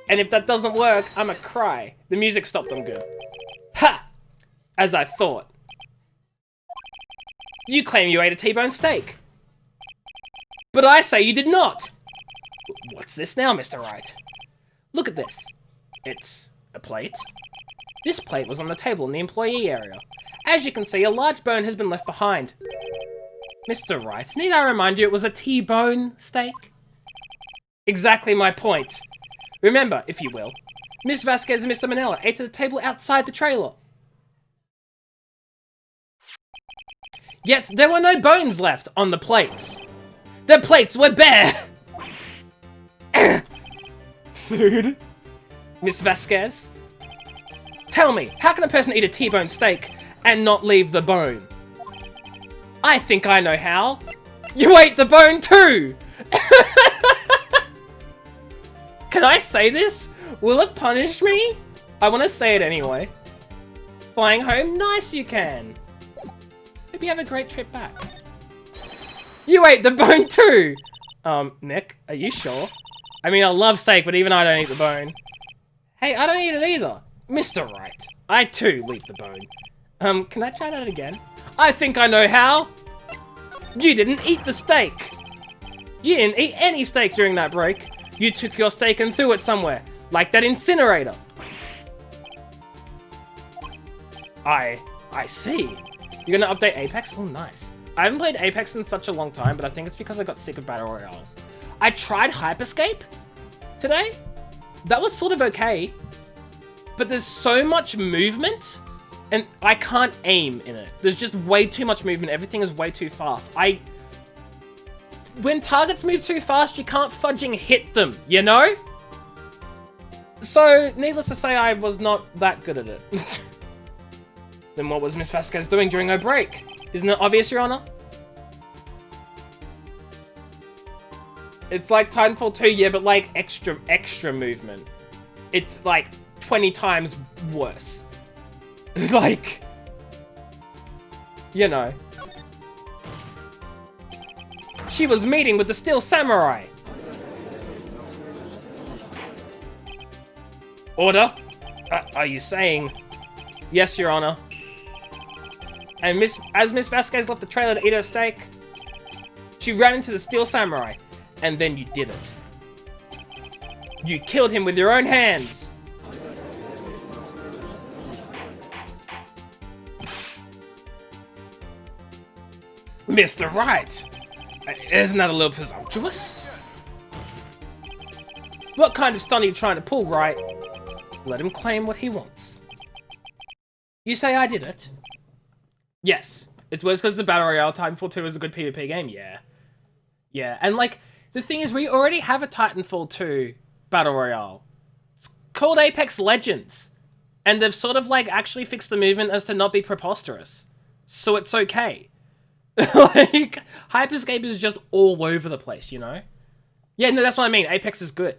And if that doesn't work, I'ma cry. The music stopped, I'm good. Ha! As I thought. You claim you ate a T-bone steak. But I say you did not! What's this now, Mr. Wright? Look at this. It's a plate. This plate was on the table in the employee area. As you can see, a large bone has been left behind. Mr. Wright, need I remind you it was a T-bone steak? Exactly my point. Remember, if you will, Miss Vasquez and Mr. Manella ate at a table outside the trailer. Yet there were no bones left on the plates. The plates were bare! Food? Miss Vasquez? Tell me, how can a person eat a T-bone steak and not leave the bone? I think I know how. You ate the bone too! Can I say this? Will it punish me? I want to say it anyway. Flying home? Nice, you can. Hope you have a great trip back. You ate the bone too! Nick, are you sure? I mean, I love steak, but even I don't eat the bone. Hey, I don't eat it either. Mr. Wright, I too leave the bone. Can I try that again? I think I know how. You didn't eat the steak. You didn't eat any steak during that break. You took your steak and threw it somewhere, like that incinerator. I see. You're gonna update Apex? Oh, nice. I haven't played Apex in such a long time, but I think it's because I got sick of Battle Royales. I tried Hyperscape today. That was sort of okay, but there's so much movement, and I can't aim in it. There's just way too much movement. Everything is way too fast. When targets move too fast, you can't fudging hit them, you know? So, needless to say, I was not that good at it. Then what was Miss Vasquez doing during her break? Isn't it obvious, Your Honor? It's like Titanfall 2, yeah, but like extra movement. It's like 20 times worse. Like, you know. She was meeting with the Steel Samurai. Order? Are you saying? Yes, Your Honor. And as Miss Vasquez left the trailer to eat her steak, she ran into the Steel Samurai, and then you did it. You killed him with your own hands. Mr. Wright, isn't that a little presumptuous? What kind of stunt are you trying to pull, Wright? Let him claim what he wants. You say I did it? Yes. It's worse because the Battle Royale. Titanfall 2 is a good PvP game, yeah. Yeah, and like, the thing is, we already have a Titanfall 2 Battle Royale. It's called Apex Legends. And they've sort of like actually fixed the movement as to not be preposterous. So it's okay. Like, Hyperscape is just all over the place, you know? Yeah, no, that's what I mean. Apex is good.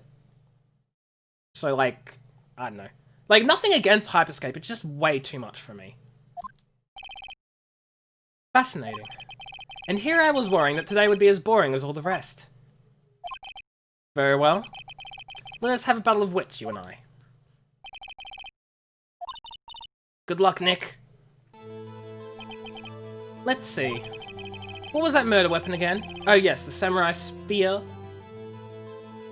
So, like, I don't know. Like, nothing against Hyperscape. It's just way too much for me. Fascinating. And here I was worrying that today would be as boring as all the rest. Very well. Let us have a battle of wits, you and I. Good luck, Nick. Let's see. What was that murder weapon again? Oh yes, the samurai spear.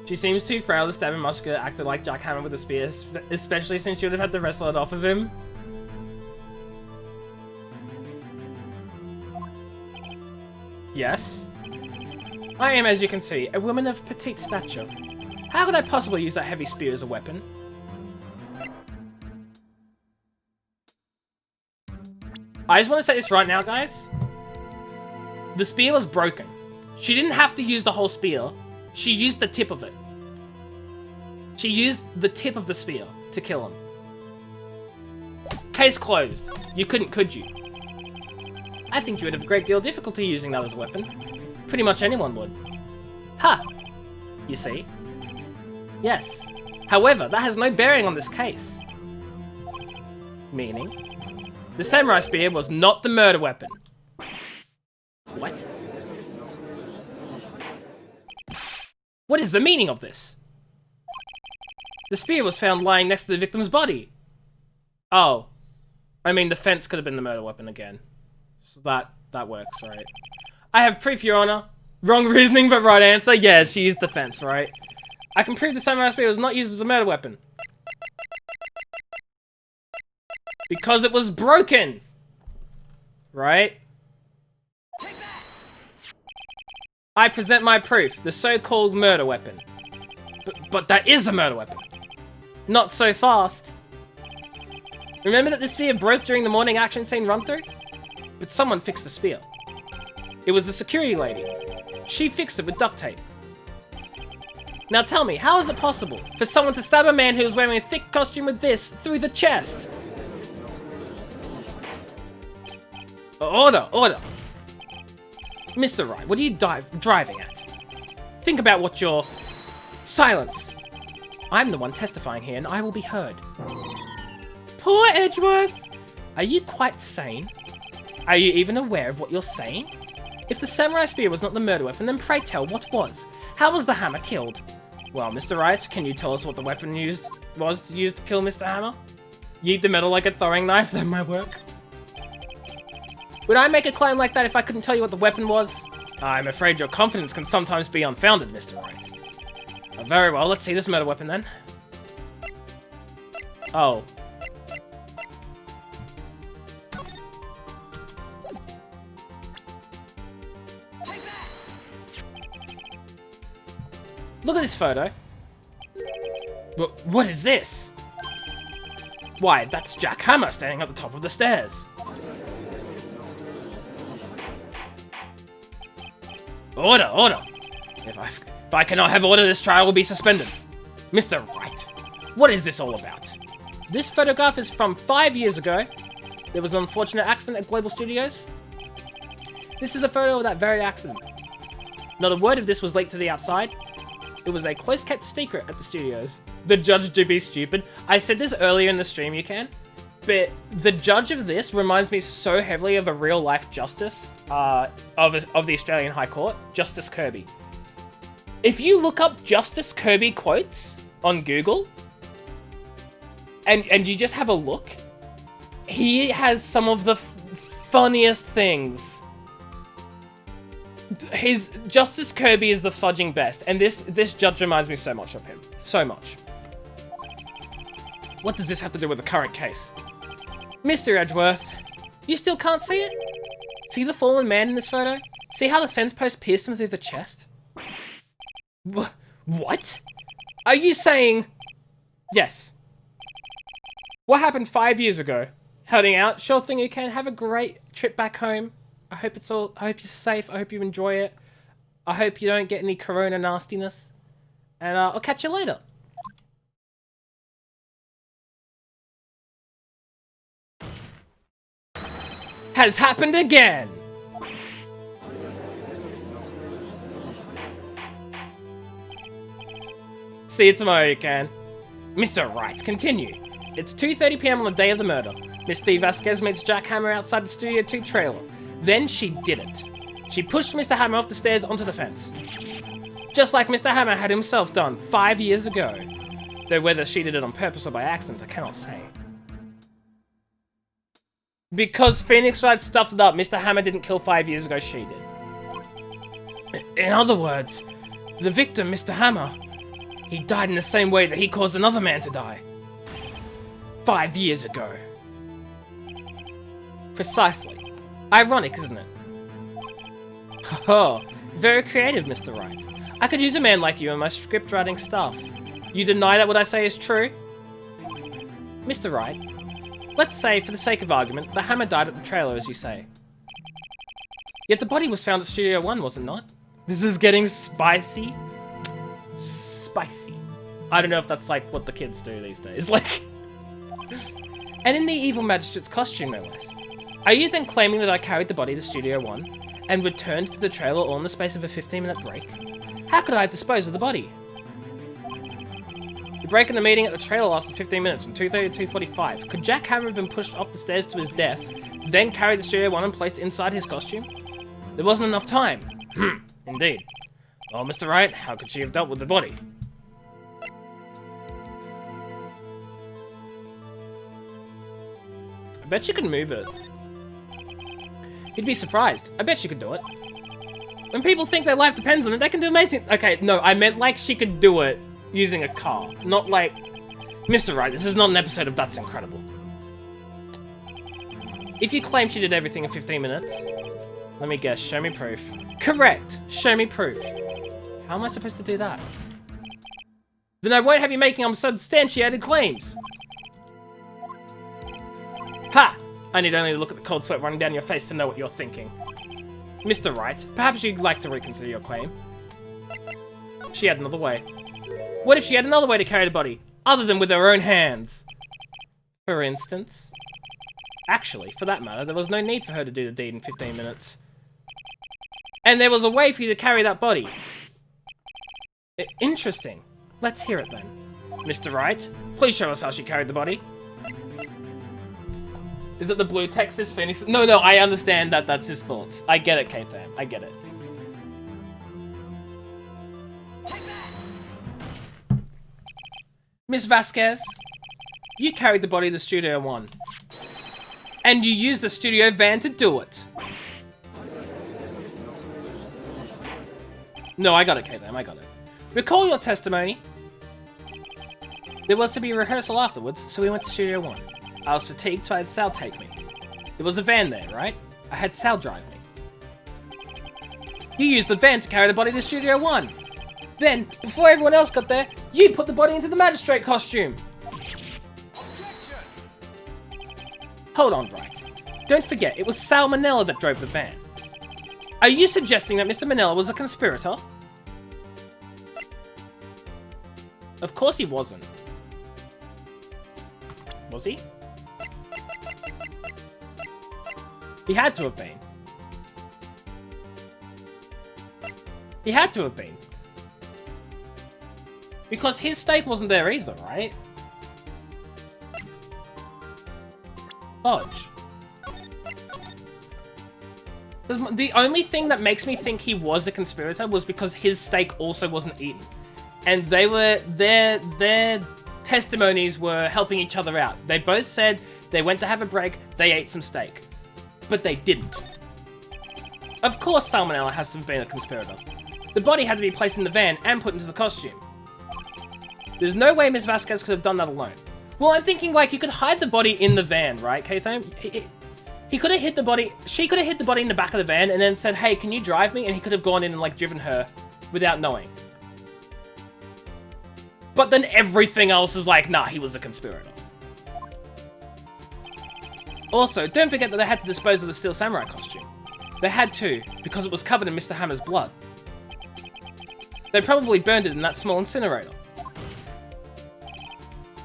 She seems too frail to stab a muscular actor like Jack Hammer with a spear, especially since she would have had to wrestle it off of him. Yes. I am, as you can see, a woman of petite stature. How could I possibly use that heavy spear as a weapon? I just want to say this right now, guys. The spear was broken. She didn't have to use the whole spear. She used the tip of it. She used the tip of the spear to kill him. Case closed. You couldn't, could you? I think you would have a great deal of difficulty using that as a weapon. Pretty much anyone would. Ha! You see? Yes. However, that has no bearing on this case. Meaning? The samurai spear was not the murder weapon. What? What is the meaning of this? The spear was found lying next to the victim's body. Oh. I mean, the fence could have been the murder weapon again. So that works, right? I have proof, Your Honor. Wrong reasoning, but right answer. Yeah, she used the fence, right? I can prove the samurai spear was not used as a murder weapon. Because it was broken. Right? I present my proof, the so-called murder weapon. But that is a murder weapon. Not so fast. Remember that the spear broke during the morning action scene run-through? But someone fixed the spear. It was the security lady. She fixed it with duct tape. Now tell me, how is it possible for someone to stab a man who was wearing a thick costume with this through the chest? Order, order. Mr. Wright, what are you driving at? Think about what you're... Silence. I'm the one testifying here and I will be heard. Poor Edgeworth. Are you quite sane? Are you even aware of what you're saying? If the samurai spear was not the murder weapon, then pray tell, what was? How was the hammer killed? Well, Mr. Wright, can you tell us what the weapon was used to kill Mr. Hammer? Yeet the metal like a throwing knife, that might work. Would I make a claim like that if I couldn't tell you what the weapon was? I'm afraid your confidence can sometimes be unfounded, Mr. Wright. Very well, let's see this murder weapon then. Oh. Look at this photo. What is this? Why, that's Jack Hammer standing at the top of the stairs. Order, order. If I cannot have order, this trial will be suspended. Mr. Wright, what is this all about? This photograph is from 5 years ago. There was an unfortunate accident at Global Studios. This is a photo of that very accident. Not a word of this was leaked to the outside. It was a close-kept secret at the studios. The judge do be stupid. I said this earlier in the stream, you can. But the judge of this reminds me so heavily of a real-life justice of the Australian High Court, Justice Kirby. If you look up Justice Kirby quotes on Google, and you just have a look, he has some of the funniest things. His Justice Kirby is the fudging best, and this judge reminds me so much of him. So much. What does this have to do with the current case? Mr. Edgeworth, you still can't see it? See the fallen man in this photo? See how the fence post pierced him through the chest? What? Are you saying... Yes. What happened 5 years ago? Heading out? Sure thing you can. Have a great trip back home. I hope you're safe. I hope you enjoy it. I hope you don't get any corona nastiness. And I'll catch you later. Has happened again. See you tomorrow, you can. Mr. Wright, continue. It's 2:30 p.m. on the day of the murder. Miss D. Vasquez meets Jack Hammer outside the Studio 2 trailer. Then she did it. She pushed Mr. Hammer off the stairs onto the fence. Just like Mr. Hammer had himself done 5 years ago. Though whether she did it on purpose or by accident, I cannot say. Because Phoenix Wright stuffed it up, Mr. Hammer didn't kill 5 years ago, she did. In other words, the victim, Mr. Hammer, he died in the same way that he caused another man to die. 5 years ago. Precisely. Ironic, isn't it? Oh, very creative, Mr. Wright. I could use a man like you in my script writing stuff. You deny that what I say is true? Mr. Wright, let's say, for the sake of argument, the Hammer died at the trailer, as you say. Yet the body was found at Studio 1, was it not? This is getting spicy. Spicy. I don't know if that's like what the kids do these days. Like, and in the evil magistrate's costume, no less. Are you then claiming that I carried the body to Studio 1 and returned to the trailer all in the space of a 15-minute break? How could I have disposed of the body? The break in the meeting at the trailer lasted 15 minutes, from 2:30 to 2:45. Could Jack Hammer have been pushed off the stairs to his death, then carried to Studio 1 and placed inside his costume? There wasn't enough time. Indeed. Well, Mr. Wright, how could she have dealt with the body? I bet you can move it. You'd be surprised. I bet you could do it. When people think their life depends on it, they can do amazing... Okay, no, I meant like she could do it using a car. Not like... Mr. Wright, this is not an episode of That's Incredible. If you claim she did everything in 15 minutes... Let me guess, show me proof. Correct! Show me proof. How am I supposed to do that? Then I won't have you making unsubstantiated claims. Ha! I need only to look at the cold sweat running down your face to know what you're thinking. Mr. Wright, perhaps you'd like to reconsider your claim. She had another way. What if she had another way to carry the body, other than with her own hands? For instance? Actually, for that matter, there was no need for her to do the deed in 15 minutes. And there was a way for you to carry that body. Interesting. Let's hear it then. Mr. Wright, please show us how she carried the body. Is it the blue text is Phoenix? No, I understand that that's his thoughts. I get it, K-Fam. I get it. Miss Vasquez, you carried the body to Studio 1. And you used the studio van to do it. No, I got it, K-Fam. I got it. Recall your testimony. There was to be a rehearsal afterwards, so we went to Studio 1. I was fatigued, so I had Sal take me. There was a van there, right? I had Sal drive me. You used the van to carry the body to Studio 1. Then, before everyone else got there, you put the body into the magistrate costume. Hold on, Wright. Don't forget, it was Sal Manella that drove the van. Are you suggesting that Mr. Manella was a conspirator? Of course he wasn't. Was he? He had to have been. He had to have been. Because his stake wasn't there either, right? Fudge. The only thing that makes me think he was a conspirator was because his steak also wasn't eaten. And they were... Their testimonies were helping each other out. They both said they went to have a break, they ate some steak. But they didn't. Of course Salmonella has to have been a conspirator. The body had to be placed in the van and put into the costume. There's no way Miss Vasquez could have done that alone. Well, I'm thinking, like, you could hide the body in the van, right, K-Thame? He could have hid the body... She could have hid the body in the back of the van and then said, hey, can you drive me? And he could have gone in and, like, driven her without knowing. But then everything else is like, nah, he was a conspirator. Also, don't forget that they had to dispose of the Steel Samurai costume. They had to, because it was covered in Mr. Hammer's blood. They probably burned it in that small incinerator.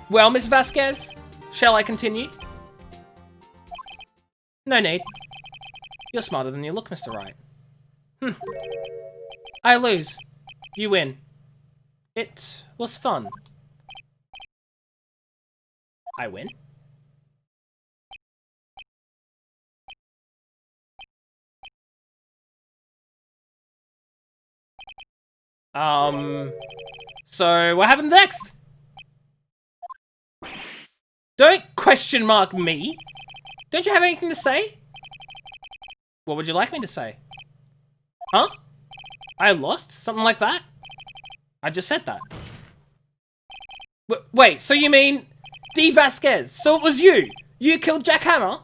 Well, Miss Vasquez, shall I continue? No need. You're smarter than you look, Mr. Wright. I lose. You win. It was fun. I win. So what happens next? Don't question mark me. Don't you have anything to say? What would you like me to say? Huh? I lost? Something like that? I just said that. Wait, so you mean D. Vasquez? So it was you? You killed Jack Hammer?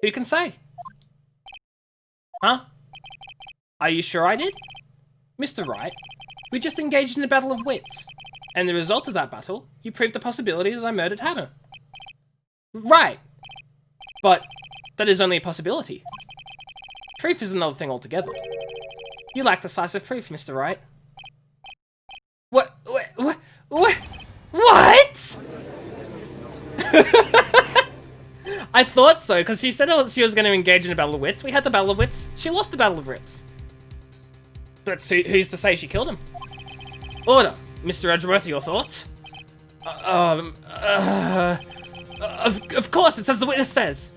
Who can say? Huh? Are you sure I did? Mr. Wright, we just engaged in a battle of wits. And the result of that battle, you proved the possibility that I murdered Hammer. Right. But that is only a possibility. Proof is another thing altogether. You lack decisive proof, Mr. Wright. What? I thought so, because she said she was going to engage in a battle of wits. We had the battle of wits. She lost the battle of wits. But who's to say she killed him? Order. Mr. Edgeworth, your thoughts? Of course, it's as the witness says.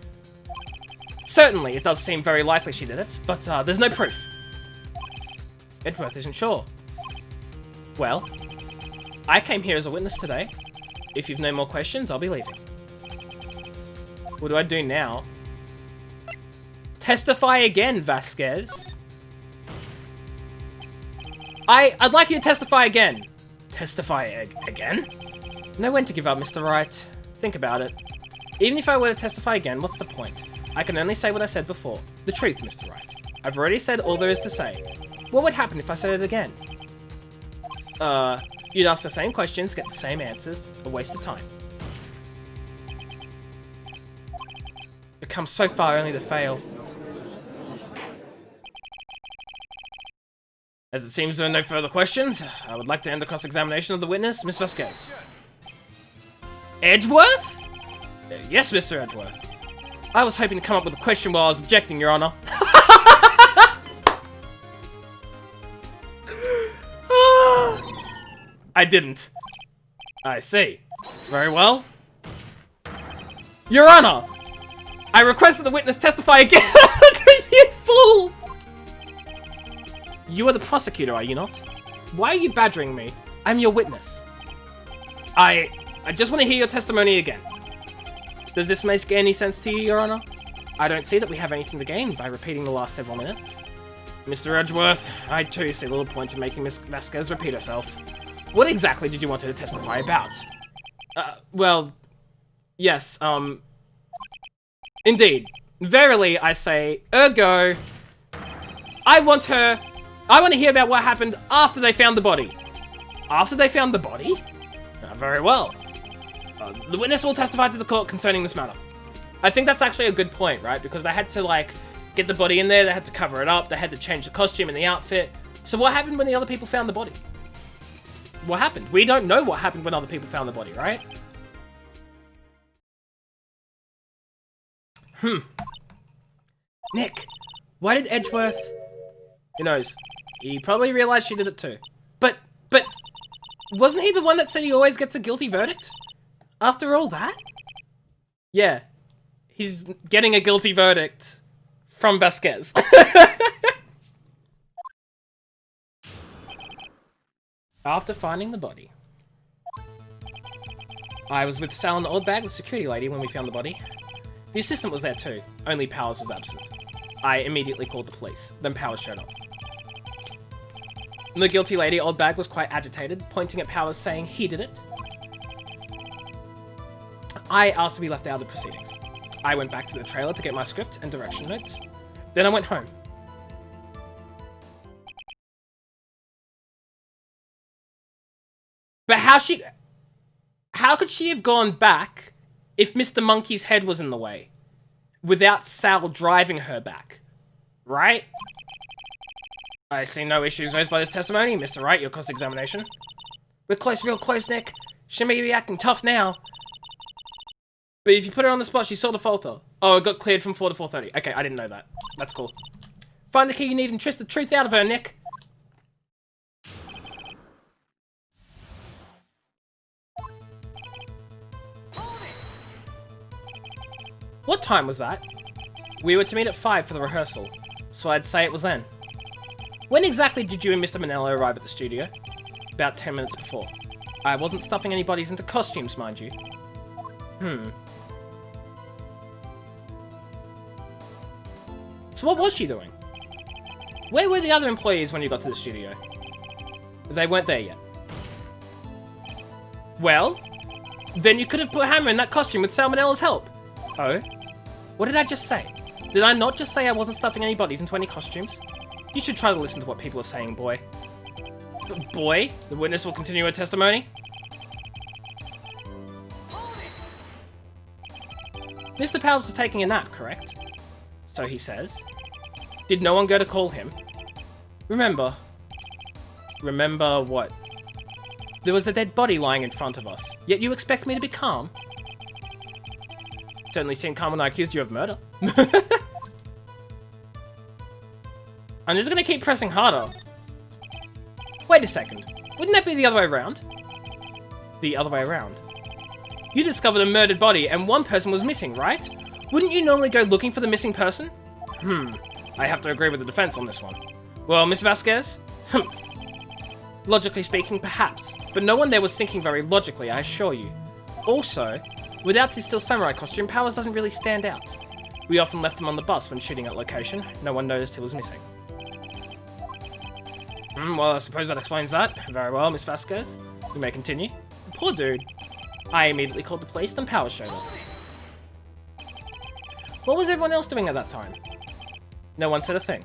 Certainly, it does seem very likely she did it, but there's no proof. Edgeworth isn't sure. Well, I came here as a witness today. If you've no more questions, I'll be leaving. What do I do now? Testify again, Vasquez. I'd like you to testify again. Testify again? Know when to give up, Mr. Wright. Think about it. Even if I were to testify again, what's the point? I can only say what I said before. The truth, Mr. Wright. I've already said all there is to say. What would happen if I said it again? You'd ask the same questions, get the same answers. A waste of time. We've come so far only to fail. As it seems there are no further questions, I would like to end the cross-examination of the witness, Miss Vasquez. Edgeworth? Yes, Mr. Edgeworth. I was hoping to come up with a question while I was objecting, Your Honor. I didn't. I see. Very well. Your Honor! I request that the witness testify again. You fool! You are the prosecutor, are you not? Why are you badgering me? I'm your witness. I just want to hear your testimony again. Does this make any sense to you, Your Honor? I don't see that we have anything to gain by repeating the last several minutes. Mr. Edgeworth, I too see little point in making Miss Vasquez repeat herself. What exactly did you want her to testify about? Well, yes, indeed. Verily, I say, ergo, I want to hear about what happened after they found the body. After they found the body? Very well. The witness will testify to the court concerning this matter. I think that's actually a good point, right? Because they had to, like, get the body in there, they had to cover it up, they had to change the costume and the outfit. So what happened when the other people found the body? What happened? We don't know what happened when other people found the body, right? Nick, why did Edgeworth... Who knows? He probably realized she did it too. But, wasn't he the one that said he always gets a guilty verdict? After all that? Yeah. He's getting a guilty verdict from Vasquez. After finding the body. I was with Sal and Oldbag, the security lady, when we found the body. The assistant was there too, only Powers was absent. I immediately called the police, then Powers showed up. The guilty lady, Oldbag, was quite agitated, pointing at Powers saying he did it. I asked to be left out of the proceedings. I went back to the trailer to get my script and direction notes. Then I went home. But how could she have gone back if Mr. Monkey's head was in the way? Without Sal driving her back. Right? I see no issues raised by this testimony. Mr. Wright, your cross-examination. We're close, real close, Nick. She may be acting tough now. But if you put her on the spot, she's sort of falter. Oh, it got cleared from 4 to 4:30. Okay, I didn't know that. That's cool. Find the key you need and twist the truth out of her, Nick. What time was that? We were to meet at 5 for the rehearsal, so I'd say it was then. When exactly did you and Mr. Manello arrive at the studio? About 10 minutes before. I wasn't stuffing any bodies into costumes, mind you. So what was she doing? Where were the other employees when you got to the studio? They weren't there yet. Well, then you could have put Hammer in that costume with Salmonella's help. Oh? What did I just say? Did I not just say I wasn't stuffing any bodies into any costumes? You should try to listen to what people are saying, boy. Boy? The witness will continue her testimony? Mr. Powers was taking a nap, correct? So he says. Did no one go to call him? Remember what? There was a dead body lying in front of us, yet you expect me to be calm? Certainly seemed calm when I accused you of murder. I'm just gonna keep pressing harder. Wait a second. Wouldn't that be the other way around? The other way around. You discovered a murdered body and one person was missing, right? Wouldn't you normally go looking for the missing person? I have to agree with the defense on this one. Well, Miss Vasquez? Logically speaking, perhaps. But no one there was thinking very logically, I assure you. Also, without his Steel Samurai costume, Powers doesn't really stand out. We often left him on the bus when shooting at location. No one noticed he was missing. Well, I suppose that explains that. Very well, Miss Vasquez. You may continue. Poor dude. I immediately called the police, then Powers showed up. What was everyone else doing at that time? No one said a thing.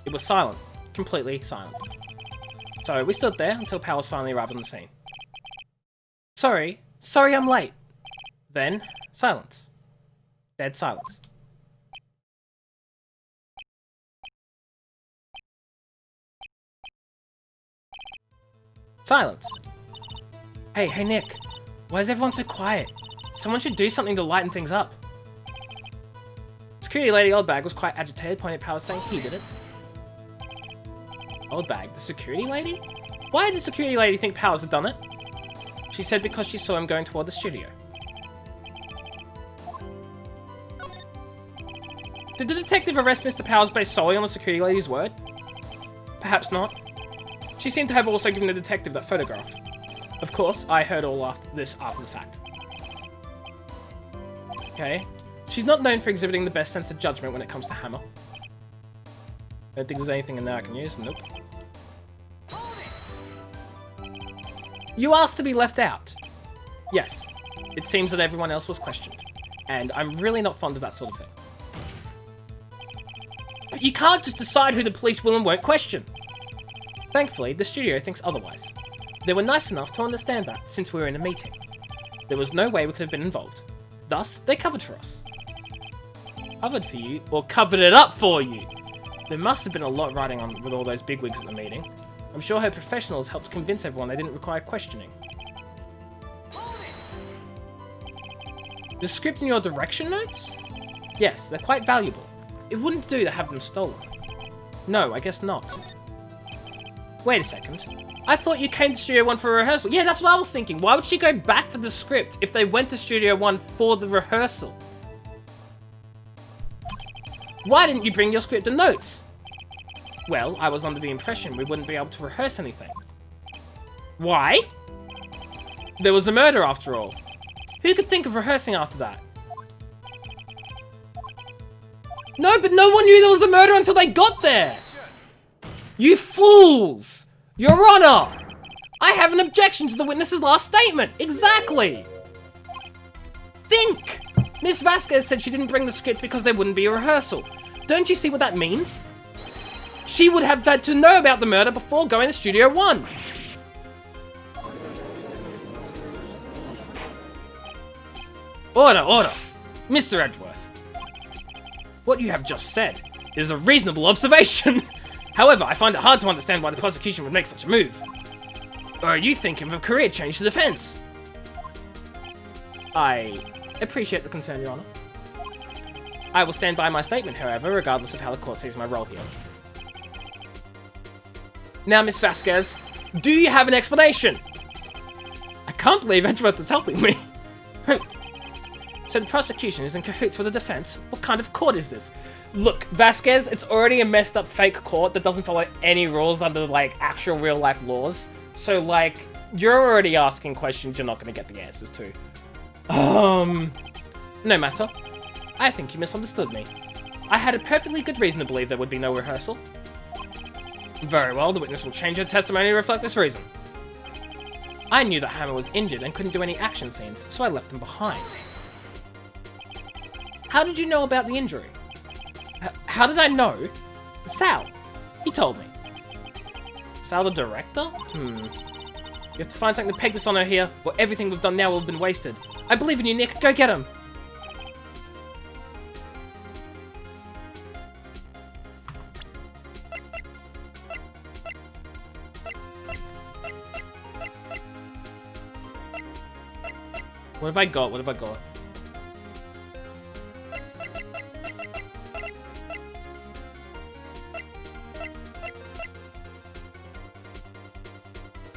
It was silent. Completely silent. So we stood there until Powers finally arrived on the scene. Sorry I'm late. Then, silence. Dead silence. Silence. Hey Nick. Why is everyone so quiet? Someone should do something to lighten things up. Security lady Oldbag was quite agitated, pointing at Powers saying he did it. Oldbag, the security lady? Why did the security lady think Powers had done it? She said because she saw him going toward the studio. Did the detective arrest Mr. Powers based solely on the security lady's word? Perhaps not. She seemed to have also given the detective that photograph. Of course, I heard all this after the fact. Okay. She's not known for exhibiting the best sense of judgment when it comes to Hammer. Don't think there's anything in there I can use. Nope. You asked to be left out. Yes. It seems that everyone else was questioned. And I'm really not fond of that sort of thing. But you can't just decide who the police will and won't question. Thankfully, the studio thinks otherwise. They were nice enough to understand that, since we were in a meeting. There was no way we could have been involved. Thus, they covered for us. Covered for you? Or covered it up for you? There must have been a lot riding on with all those bigwigs at the meeting. I'm sure her professionals helped convince everyone they didn't require questioning. The script in your direction notes? Yes, they're quite valuable. It wouldn't do to have them stolen. No, I guess not. Wait a second. I thought you came to Studio 1 for a rehearsal. Yeah, that's what I was thinking. Why would she go back for the script if they went to Studio 1 for the rehearsal? Why didn't you bring your script and notes? Well, I was under the impression we wouldn't be able to rehearse anything. Why? There was a murder after all. Who could think of rehearsing after that? No, but no one knew there was a murder until they got there! You fools! Your Honor! I have an objection to the witness's last statement! Exactly! Think! Miss Vasquez said she didn't bring the script because there wouldn't be a rehearsal. Don't you see what that means? She would have had to know about the murder before going to Studio 1. Order! Mr. Edgeworth. What you have just said is a reasonable observation. However, I find it hard to understand why the prosecution would make such a move. Or are you thinking of a career change to defense? I Appreciate the concern, Your Honor. I will stand by my statement, however, regardless of how the court sees my role here. Now, Miss Vasquez, do you have an explanation? I can't believe Edgeworth is helping me. So the prosecution is in cahoots with the defense? What kind of court is this? Look, Vasquez, it's already a messed up fake court that doesn't follow any rules under, like, actual real-life laws. So, like, you're already asking questions you're not going to get the answers to. No matter. I think you misunderstood me. I had a perfectly good reason to believe there would be no rehearsal. Very well, the witness will change her testimony to reflect this reason. I knew that Hammer was injured and couldn't do any action scenes, so I left them behind. How did you know about the injury? How did I know? Sal. He told me. Sal the director? You have to find something to peg this on her here, or everything we've done now will have been wasted. I believe in you, Nick. Go get him. What have I got? What have I got?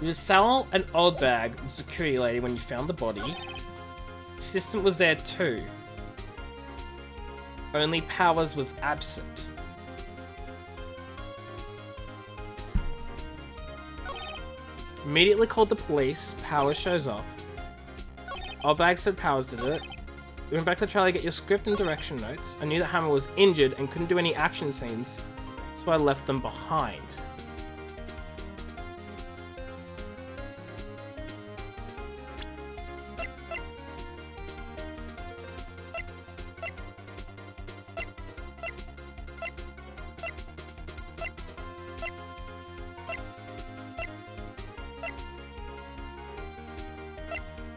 You sell an old bag, the security lady, when you found the body. Assistant was there too. Only Powers was absent. Immediately called the police. Powers shows up. Old bag said Powers did it. We went back to try to get your script and direction notes. I knew that Hammer was injured and couldn't do any action scenes, so I left them behind.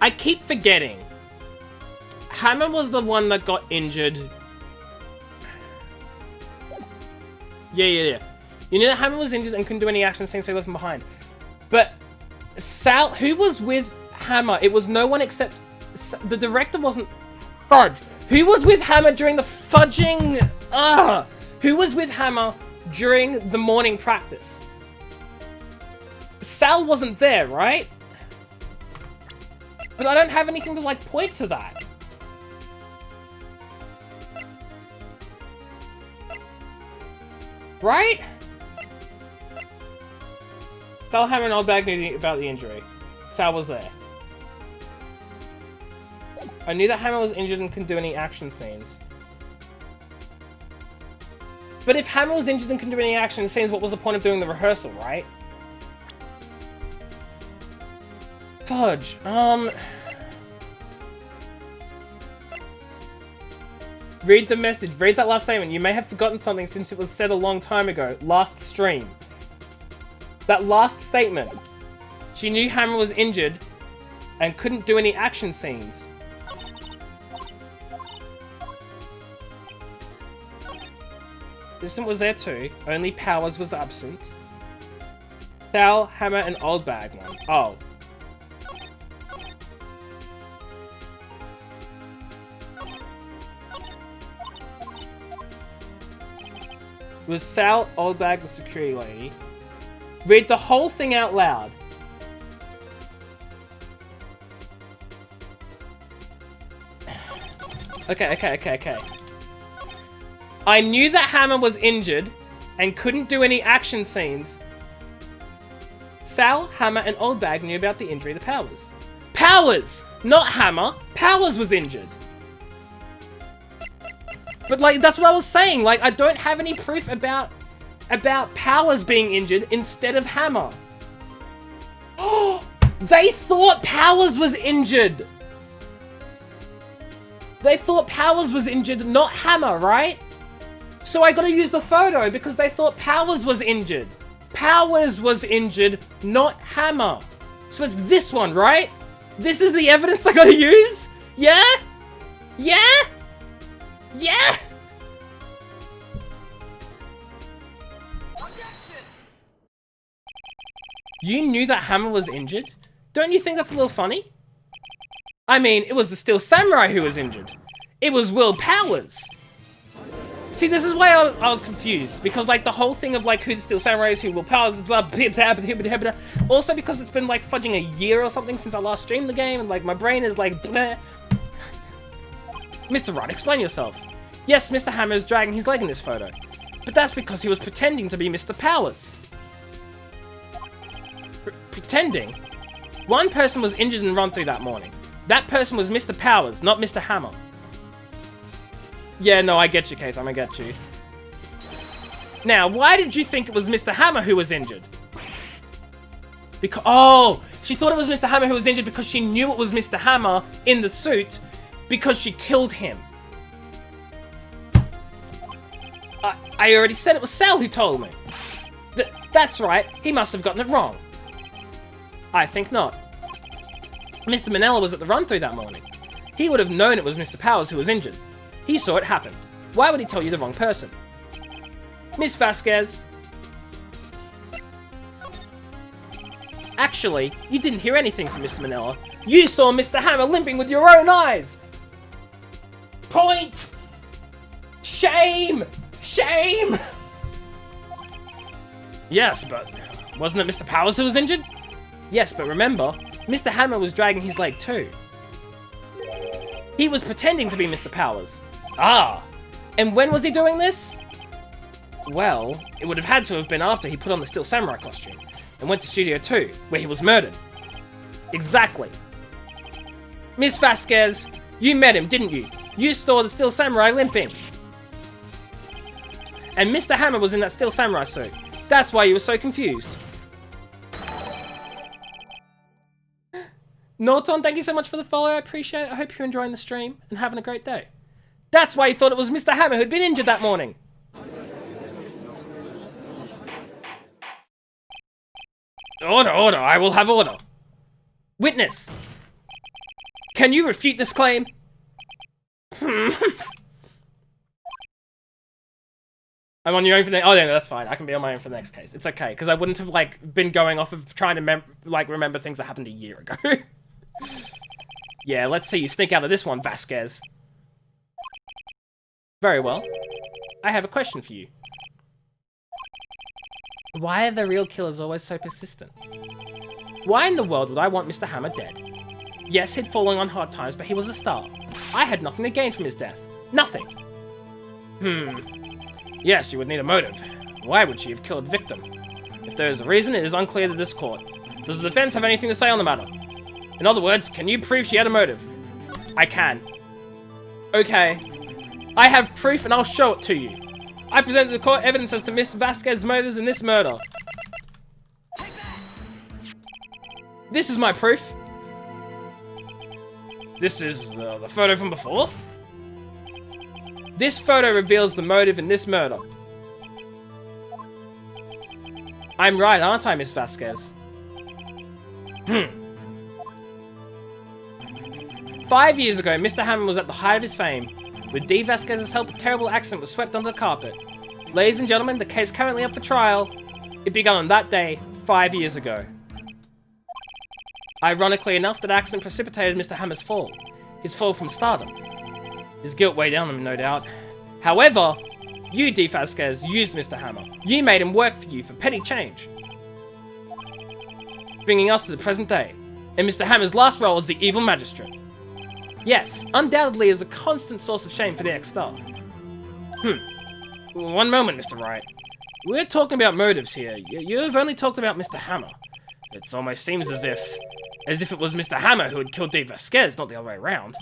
I keep forgetting. Hammer was the one that got injured. Yeah. You knew that Hammer was injured and couldn't do any action scenes, so he left him behind. But Sal, who was with Hammer? It was no one except... The director wasn't... Fudge. Who was with Hammer during the fudging... Who was with Hammer during the morning practice? Sal wasn't there, right? But I don't have anything to, like, point to that. Right? Sal, Hammer, and Old Bag knew about the injury. Sal was there. I knew that Hammer was injured and couldn't do any action scenes. But if Hammer was injured and couldn't do any action scenes, what was the point of doing the rehearsal, right? Fudge. Read the message. Read that last statement. You may have forgotten something since it was said a long time ago. Last stream. That last statement. She knew Hammer was injured and couldn't do any action scenes. Assistant was there too. Only Powers was absent. Sal, Hammer, and Old Bag one. Oh. It was Sal, Old Bag, the security lady. Read the whole thing out loud. Okay. I knew that Hammer was injured and couldn't do any action scenes. Sal, Hammer, and Old Bag knew about the injury to Powers. Powers! Not Hammer! Powers was injured! But, like, that's what I was saying. Like, I don't have any proof about Powers being injured instead of Hammer. Oh, they thought Powers was injured. They thought Powers was injured, not Hammer, right? So I gotta use the photo because they thought Powers was injured. Powers was injured, not Hammer. So it's this one, right? This is the evidence I gotta use? Yeah? Yeah? Yeah! You knew that Hammer was injured? Don't you think that's a little funny? I mean, it was the Steel Samurai who was injured. It was Will Powers. See, this is why I was confused. Because, like, the whole thing of, like, who the Steel Samurai is, who Will Powers, blah, blah, blah, blah, blah, blah. Also because it's been, like, fudging a year or something since I last streamed the game, and, like, my brain is, like, bleh. Mr. Wright, explain yourself. Yes, Mr. Hammer is dragging his leg in this photo. But that's because he was pretending to be Mr. Powers. Pretending? One person was injured in run-through that morning. That person was Mr. Powers, not Mr. Hammer. Yeah, no, I get you, Katham, I get you. Now, why did you think it was Mr. Hammer who was injured? Because, oh, she thought it was Mr. Hammer who was injured because she knew it was Mr. Hammer in the suit because she killed him. I already said it was Sal who told me. That's right, he must have gotten it wrong. I think not. Mr. Manella was at the run-through that morning. He would have known it was Mr. Powers who was injured. He saw it happen. Why would he tell you the wrong person? Miss Vasquez. Actually, you didn't hear anything from Mr. Manella. You saw Mr. Hammer limping with your own eyes! Point! Shame! Shame! Yes, but wasn't it Mr. Powers who was injured? Yes, but remember, Mr. Hammer was dragging his leg too. He was pretending to be Mr. Powers. Ah! And when was he doing this? Well, it would have had to have been after he put on the Steel Samurai costume and went to Studio 2, where he was murdered. Exactly. Miss Vasquez, you met him, didn't you? You saw the Steel Samurai limping. And Mr. Hammer was in that Steel Samurai suit. That's why you were so confused. Norton, thank you so much for the follow. I appreciate it. I hope you're enjoying the stream and having a great day. That's why you thought it was Mr. Hammer who'd been injured that morning. Order, order. I will have order. Witness. Can you refute this claim? I'm on your own for the... Oh, yeah, that's fine. I can be on my own for the next case. It's okay, because I wouldn't have, like, been going off of trying to, remember things that happened a year ago. Yeah, let's see you sneak out of this one, Vasquez. Very well. I have a question for you. Why are the real killers always so persistent? Why in the world would I want Mr. Hammer dead? Yes, he'd fallen on hard times, but he was a star. I had nothing to gain from his death. Nothing. Yes, you would need a motive. Why would she have killed the victim? If there is a reason, it is unclear to this court. Does the defense have anything to say on the matter? In other words, can you prove she had a motive? I can. Okay. I have proof and I'll show it to you. I presented the court evidence as to Miss Vasquez's motives in this murder. This is my proof. This is the photo from before. This photo reveals the motive in this murder. I'm right, aren't I, Miss Vasquez? 5 years ago, Mr. Hammond was at the height of his fame. With D. Vasquez's help, a terrible accident was swept under the carpet. Ladies and gentlemen, the case currently up for trial. It began on that day, 5 years ago. Ironically enough, that accident precipitated Mr. Hammer's fall. His fall from stardom. His guilt weighed down on him, no doubt. However, you, D. Vasquez, used Mr. Hammer. You made him work for you for petty change. Bringing us to the present day. And Mr. Hammer's last role as the evil magistrate. Yes, undoubtedly is a constant source of shame for the ex-star. One moment, Mr. Wright. We're talking about motives here. You've only talked about Mr. Hammer. It almost seems as if it was Mr. Hammer who had killed Dave Vasquez, not the other way around.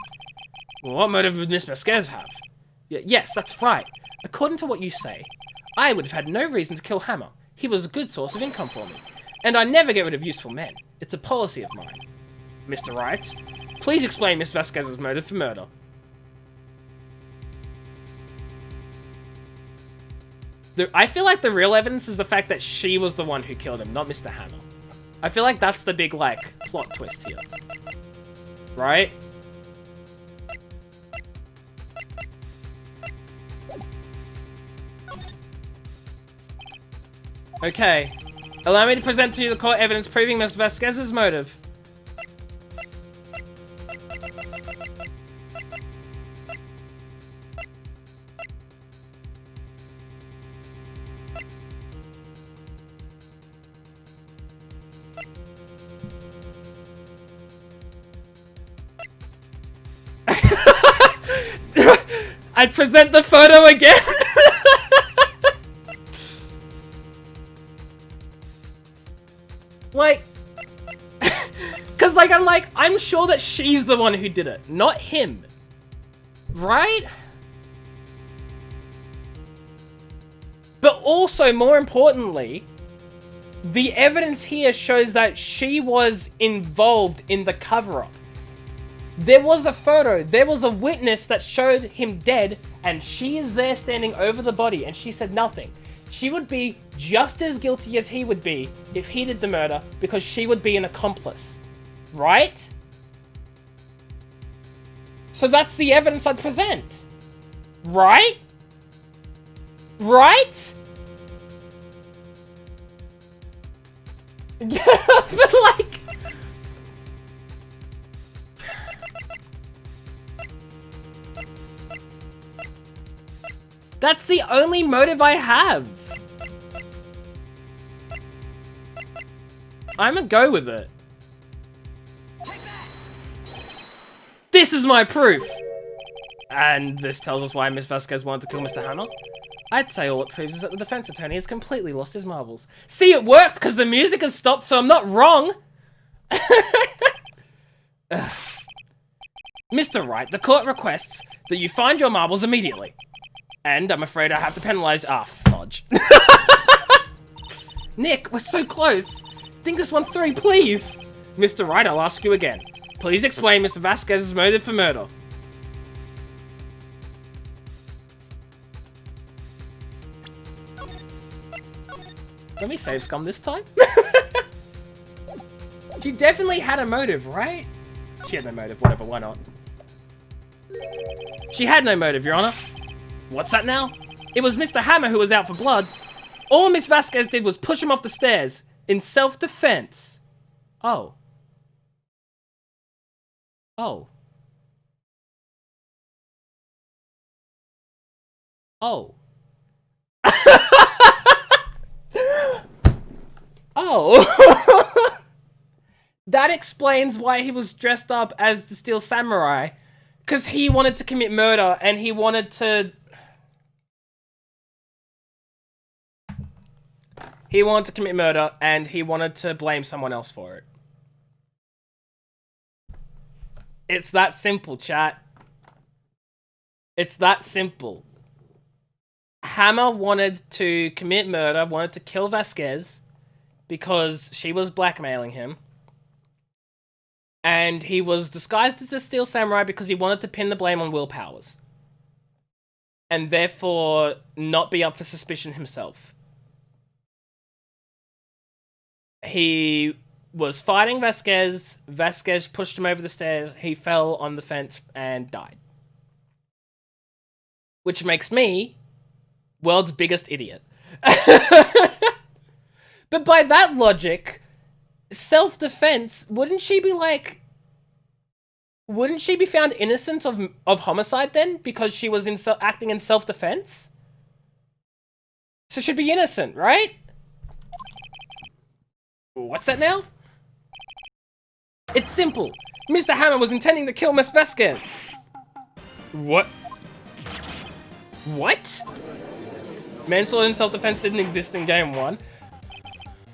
Well, what motive would Miss Vasquez have? Yes, that's right. According to what you say, I would have had no reason to kill Hammer. He was a good source of income for me. And I never get rid of useful men. It's a policy of mine. Mr. Wright, please explain Miss Vasquez's motive for murder. I feel like the real evidence is the fact that she was the one who killed him, not Mr. Hammer. I feel like that's the big, plot twist here. Right? Okay. Allow me to present to you the court evidence proving Miss Vasquez's motive. I'd present the photo again. Like, cause like, I'm sure that she's the one who did it, not him. Right? But also, more importantly, the evidence here shows that she was involved in the cover-up. There was a photo, there was a witness that showed him dead, and she is there standing over the body, and she said nothing. She would be just as guilty as he would be if he did the murder, because she would be an accomplice. Right? So that's the evidence I'd present. Right? Right? Yeah, but like... That's the only motive I have. I'ma go with it. This is my proof! And this tells us why Miss Vasquez wanted to kill Mr. Hammer. I'd say all it proves is that the defense attorney has completely lost his marbles. See, it worked because the music has stopped, so I'm not wrong! Mr. Wright, the court requests that you find your marbles immediately. And I'm afraid I have to penalize- fudge. Nick, we're so close! Think this one through, please! Mr. Wright, I'll ask you again. Please explain Mr. Vasquez's motive for murder. Let me save scum this time. She definitely had a motive, right? She had no motive, whatever, why not? She had no motive, Your Honor. What's that now? It was Mr. Hammer who was out for blood. All Miss Vasquez did was push him off the stairs in self-defense. Oh. Oh. Oh. Oh. That explains why he was dressed up as the Steel Samurai. Because he wanted to commit murder and he wanted to... He wanted to commit murder and he wanted to blame someone else for it. It's that simple, chat. It's that simple. Hammer wanted to commit murder, wanted to kill Vasquez because she was blackmailing him. And he was disguised as a Steel Samurai because he wanted to pin the blame on Will Powers. And therefore not be up for suspicion himself. He was fighting Vasquez. Vasquez pushed him over the stairs. He fell on the fence and died. Which makes me world's biggest idiot. But by that logic, self-defense, wouldn't she be like... Wouldn't she be found innocent of homicide then? Because she was acting in self-defense? So she'd be innocent, right? What's that now? It's simple. Mr. Hammer was intending to kill Miss Vasquez. What? What? Manslaughter and self-defense didn't exist in Game 1.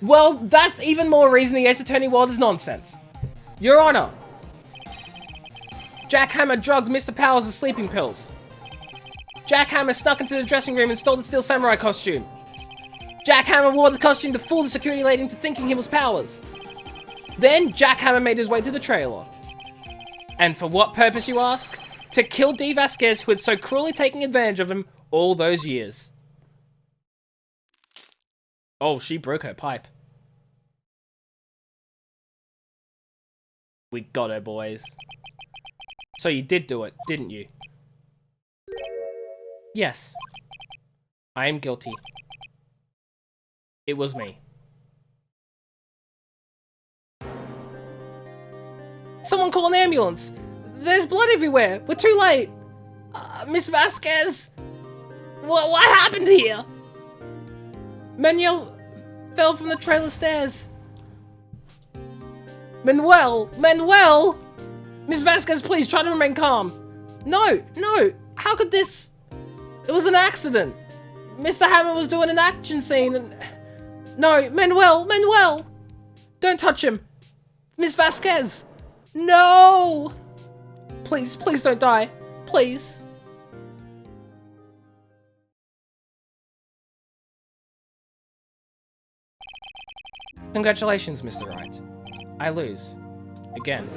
Well, that's even more reason the Ace Attorney world is nonsense. Your Honor. Jack Hammer drugged Mr. Powers' sleeping pills. Jack Hammer snuck into the dressing room and stole the Steel Samurai costume. Jack Hammer wore the costume to fool the security lady into thinking he was Powers. Then, Jack Hammer made his way to the trailer. And for what purpose, you ask? To kill Dee Vasquez, who had so cruelly taken advantage of him all those years. Oh, she broke her pipe. We got her, boys. So you did do it, didn't you? Yes. I am guilty. It was me. Someone call an ambulance! There's blood everywhere! We're too late! Miss Vasquez! What happened here? Manuel fell from the trailer stairs. Manuel! Miss Vasquez, please try to remain calm. No! How could this... It was an accident. Mr. Hammer was doing an action scene and... No, Manuel! Don't touch him. Miss Vasquez! No! Please don't die. Please. Congratulations, Mr. Wright. I lose. Again.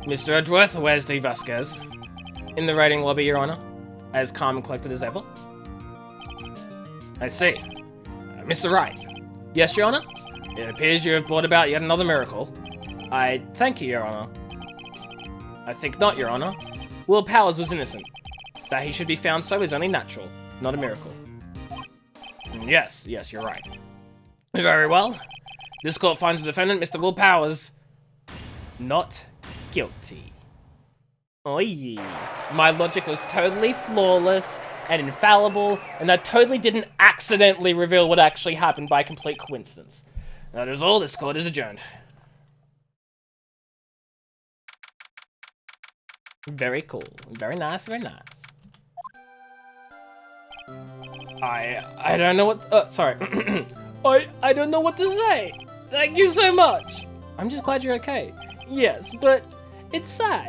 Mr. Edgeworth, where's D. Vasquez? In the rating lobby, Your Honor. As calm and collected as ever. I see. Mr. Wright. Yes, Your Honor? It appears you have brought about yet another miracle. I thank you, Your Honor. I think not, Your Honor. Will Powers was innocent. That he should be found so is only natural, not a miracle. Yes, you're right. Very well. This court finds the defendant, Mr. Will Powers, not guilty. Oh yeah. My logic was totally flawless and infallible, and I totally didn't accidentally reveal what actually happened by complete coincidence. That is all. This court is adjourned. Very cool. Very nice, very nice. I don't know what... sorry. I don't know what to say. Thank you so much. I'm just glad you're okay. Yes, but it's sad.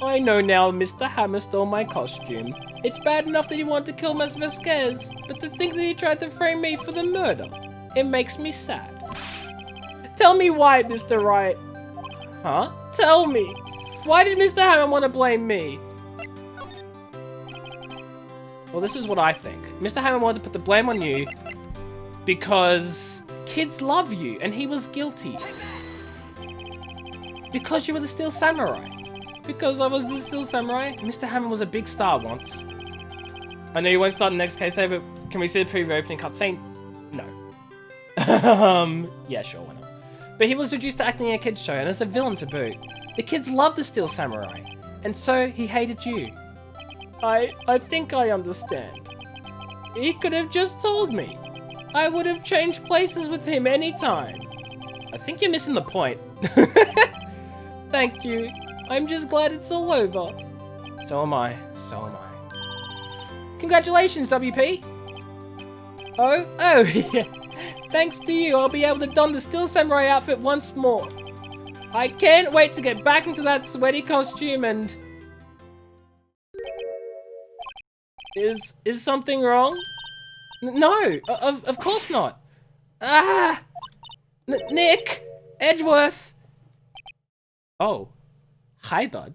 I know now Mr. Hammer stole my costume. It's bad enough that he wanted to kill Miss Vasquez, but to think that he tried to frame me for the murder, it makes me sad. Tell me why, Mr. Wright. Huh? Tell me. Why did Mr. Hammer want to blame me? Well, this is what I think. Mr. Hammer wanted to put the blame on you because kids love you, and he was guilty. Because you were the Steel Samurai. Because I was the Steel Samurai. Mr. Hammer was a big star once. I know you won't start the next case, but can we see the preview opening cutscene? No. Yeah, sure, why not? But he was reduced to acting in a kid's show, and as a villain to boot. The kids loved the Steel Samurai, and so he hated you. I think I understand. He could have just told me. I would have changed places with him anytime. I think you're missing the point. Thank you. I'm just glad it's all over. So am I. So am I. Congratulations, WP. Oh, yeah. Thanks to you, I'll be able to don the Steel Samurai outfit once more. I can't wait to get back into that sweaty costume and... Is something wrong? No, of course not. Ah! Nick! Edgeworth! Oh. Hi, bud.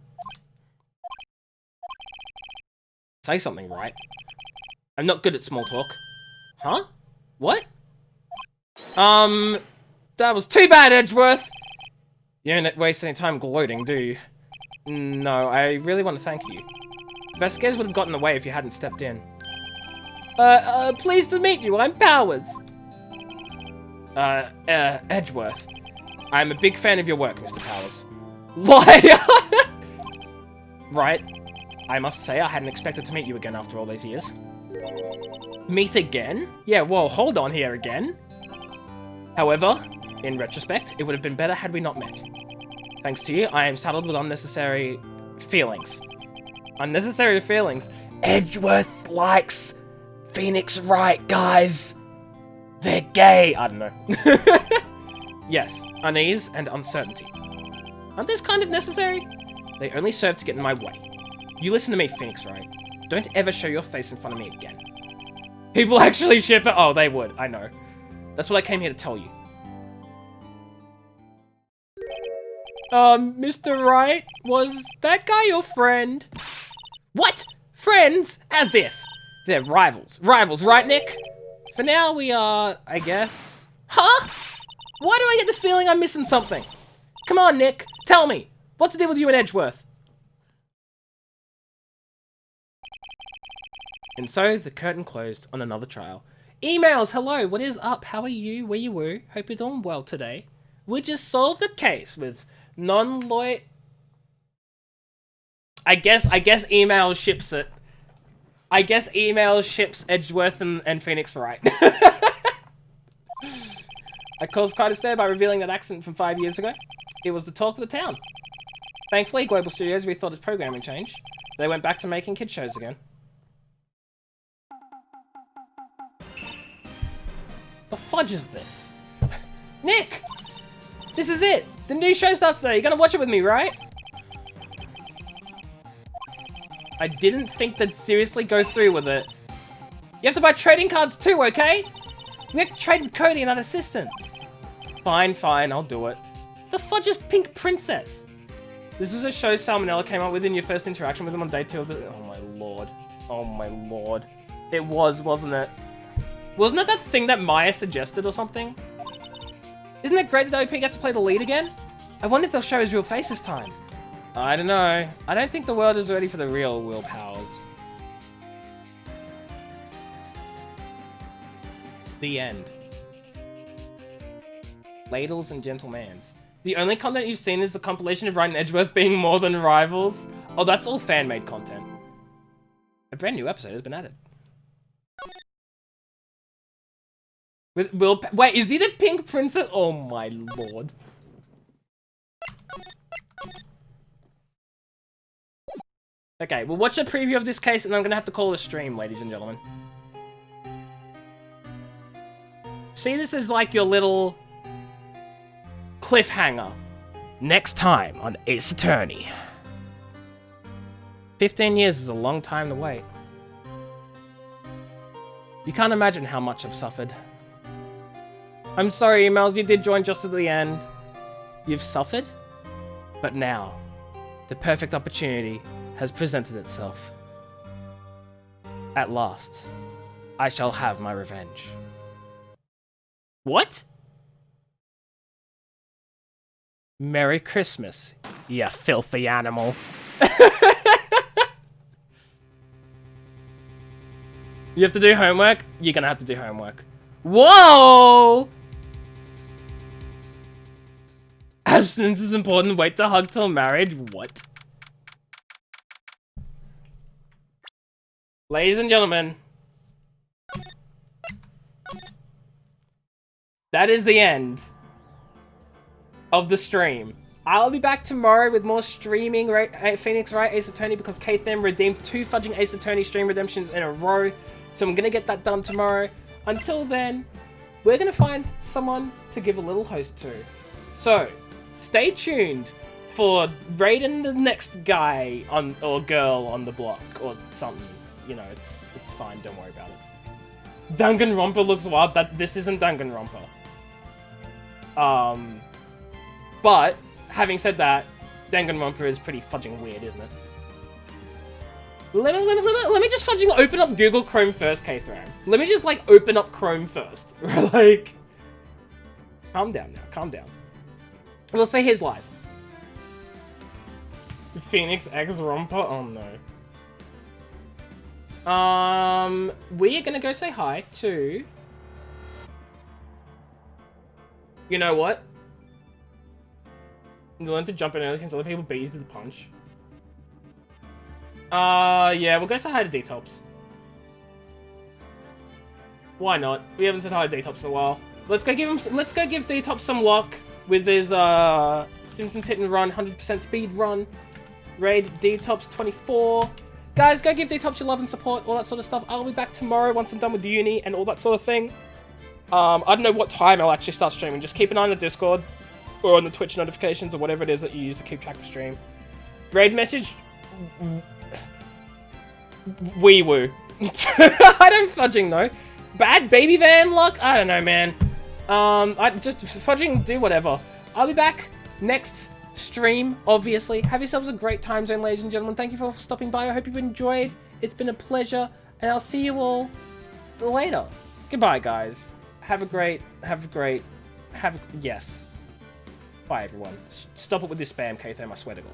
Say something, right? I'm not good at small talk. Huh? What? That was too bad, Edgeworth! You don't waste any time gloating, do you? No, I really want to thank you. Vasquez would have gotten away if you hadn't stepped in. Pleased to meet you, I'm Powers. Edgeworth. I'm a big fan of your work, Mr. Powers. Liar! Right. I must say, I hadn't expected to meet you again after all these years. Meet again? Yeah, well, hold on here again. However, in retrospect, it would have been better had we not met. Thanks to you, I am saddled with unnecessary feelings. Unnecessary feelings? Edgeworth likes Phoenix Wright, guys. They're gay. I don't know. Yes, unease and uncertainty. Aren't those kind of necessary? They only serve to get in my way. You listen to me, Phoenix Wright. Don't ever show your face in front of me again. People actually ship it? Oh, they would. I know. That's what I came here to tell you. Mr. Wright, was that guy your friend? What? Friends? As if. They're rivals. Rivals, right, Nick? For now, we are, I guess. Huh? Why do I get the feeling I'm missing something? Come on, Nick. Tell me. What's the deal with you and Edgeworth? And so, the curtain closed on another trial. Emails, hello, what is up? How are you? Where you were? Hope you're doing well today. We just solved a case with non-lawyer... I guess email ships it. I guess email ships Edgeworth and Phoenix Wright. I caused quite a stir by revealing that accident from 5 years ago. It was the talk of the town. Thankfully, Global Studios rethought its programming changed. They went back to making kid shows again. The fudge is this? Nick! This is it! The new show starts today. You're gonna watch it with me, right? I didn't think they'd seriously go through with it. You have to buy trading cards too, okay? We have to trade with Cody and that assistant. Fine, fine, I'll do it. The fudge is Pink Princess. This was a show Salmonella came up with in your first interaction with him on day 2 of the... Oh my lord. Oh my lord. It was, wasn't it? Wasn't it that thing that Maya suggested or something? Isn't it great that OP gets to play the lead again? I wonder if they'll show his real face this time. I don't know. I don't think the world is ready for the real Will Powers. The end. Ladles and Gentlemans. The only content you've seen is the compilation of Wright and Edgeworth being more than rivals. Oh, that's all fan-made content. A brand new episode has been added. With Will... Wait, is he the Pink Princess? Oh my lord. Okay, we'll watch a preview of this case and I'm gonna have to call a stream, ladies and gentlemen. See, this is like your little cliffhanger. Next time on Ace Attorney. 15 years is a long time to wait. You can't imagine how much I've suffered. I'm sorry, emails, you did join just at the end. You've suffered? But now, the perfect opportunity has presented itself. At last, I shall have my revenge. What? Merry Christmas, you filthy animal. You have to do homework? You're gonna have to do homework. Whoa! Abstinence is important. Wait to hug till marriage. What? Ladies and gentlemen, that is the end of the stream. I'll be back tomorrow with more streaming Phoenix Wright Ace Attorney because K-Them redeemed 2 fudging Ace Attorney stream redemptions in a row. So I'm gonna get that done tomorrow. Until then, we're gonna find someone to give a little host to. So, stay tuned for raiding the next guy on or girl on the block or something. You know, it's fine. Don't worry about it. Danganronpa looks wild. This isn't Danganronpa. But having said that, Danganronpa is pretty fudging weird, isn't it? Let me just fudging open up Google Chrome first, K-Thram. Let me just like open up Chrome first. Like, calm down now. Calm down. We'll say his live. Phoenix X Romper? Oh no. We are gonna go say hi to... You know what? You learn to jump in early since other people beat you to the punch. Yeah, we'll go say hi to D-Tops. Why not? We haven't said hi to D-Tops in a while. Let's go give D-Tops some luck with his, Simpsons Hit and Run, 100% speed run. Raid D-Tops 24. Guys, go give D-Tops your love and support, all that sort of stuff. I'll be back tomorrow once I'm done with uni and all that sort of thing. I don't know what time I'll actually start streaming. Just keep an eye on the Discord or on the Twitch notifications or whatever it is that you use to keep track of stream. Raid message... Wee woo. I don't fudging know. Bad baby van luck? I don't know, man. I just fudging do whatever. I'll be back next stream, obviously. Have yourselves a great time zone, ladies and gentlemen. Thank you for stopping by. I hope you've enjoyed. It's been a pleasure, and I'll see you all later. Goodbye, guys. Yes. Bye, everyone. Stop it with this spam, K-Them, I swear to God.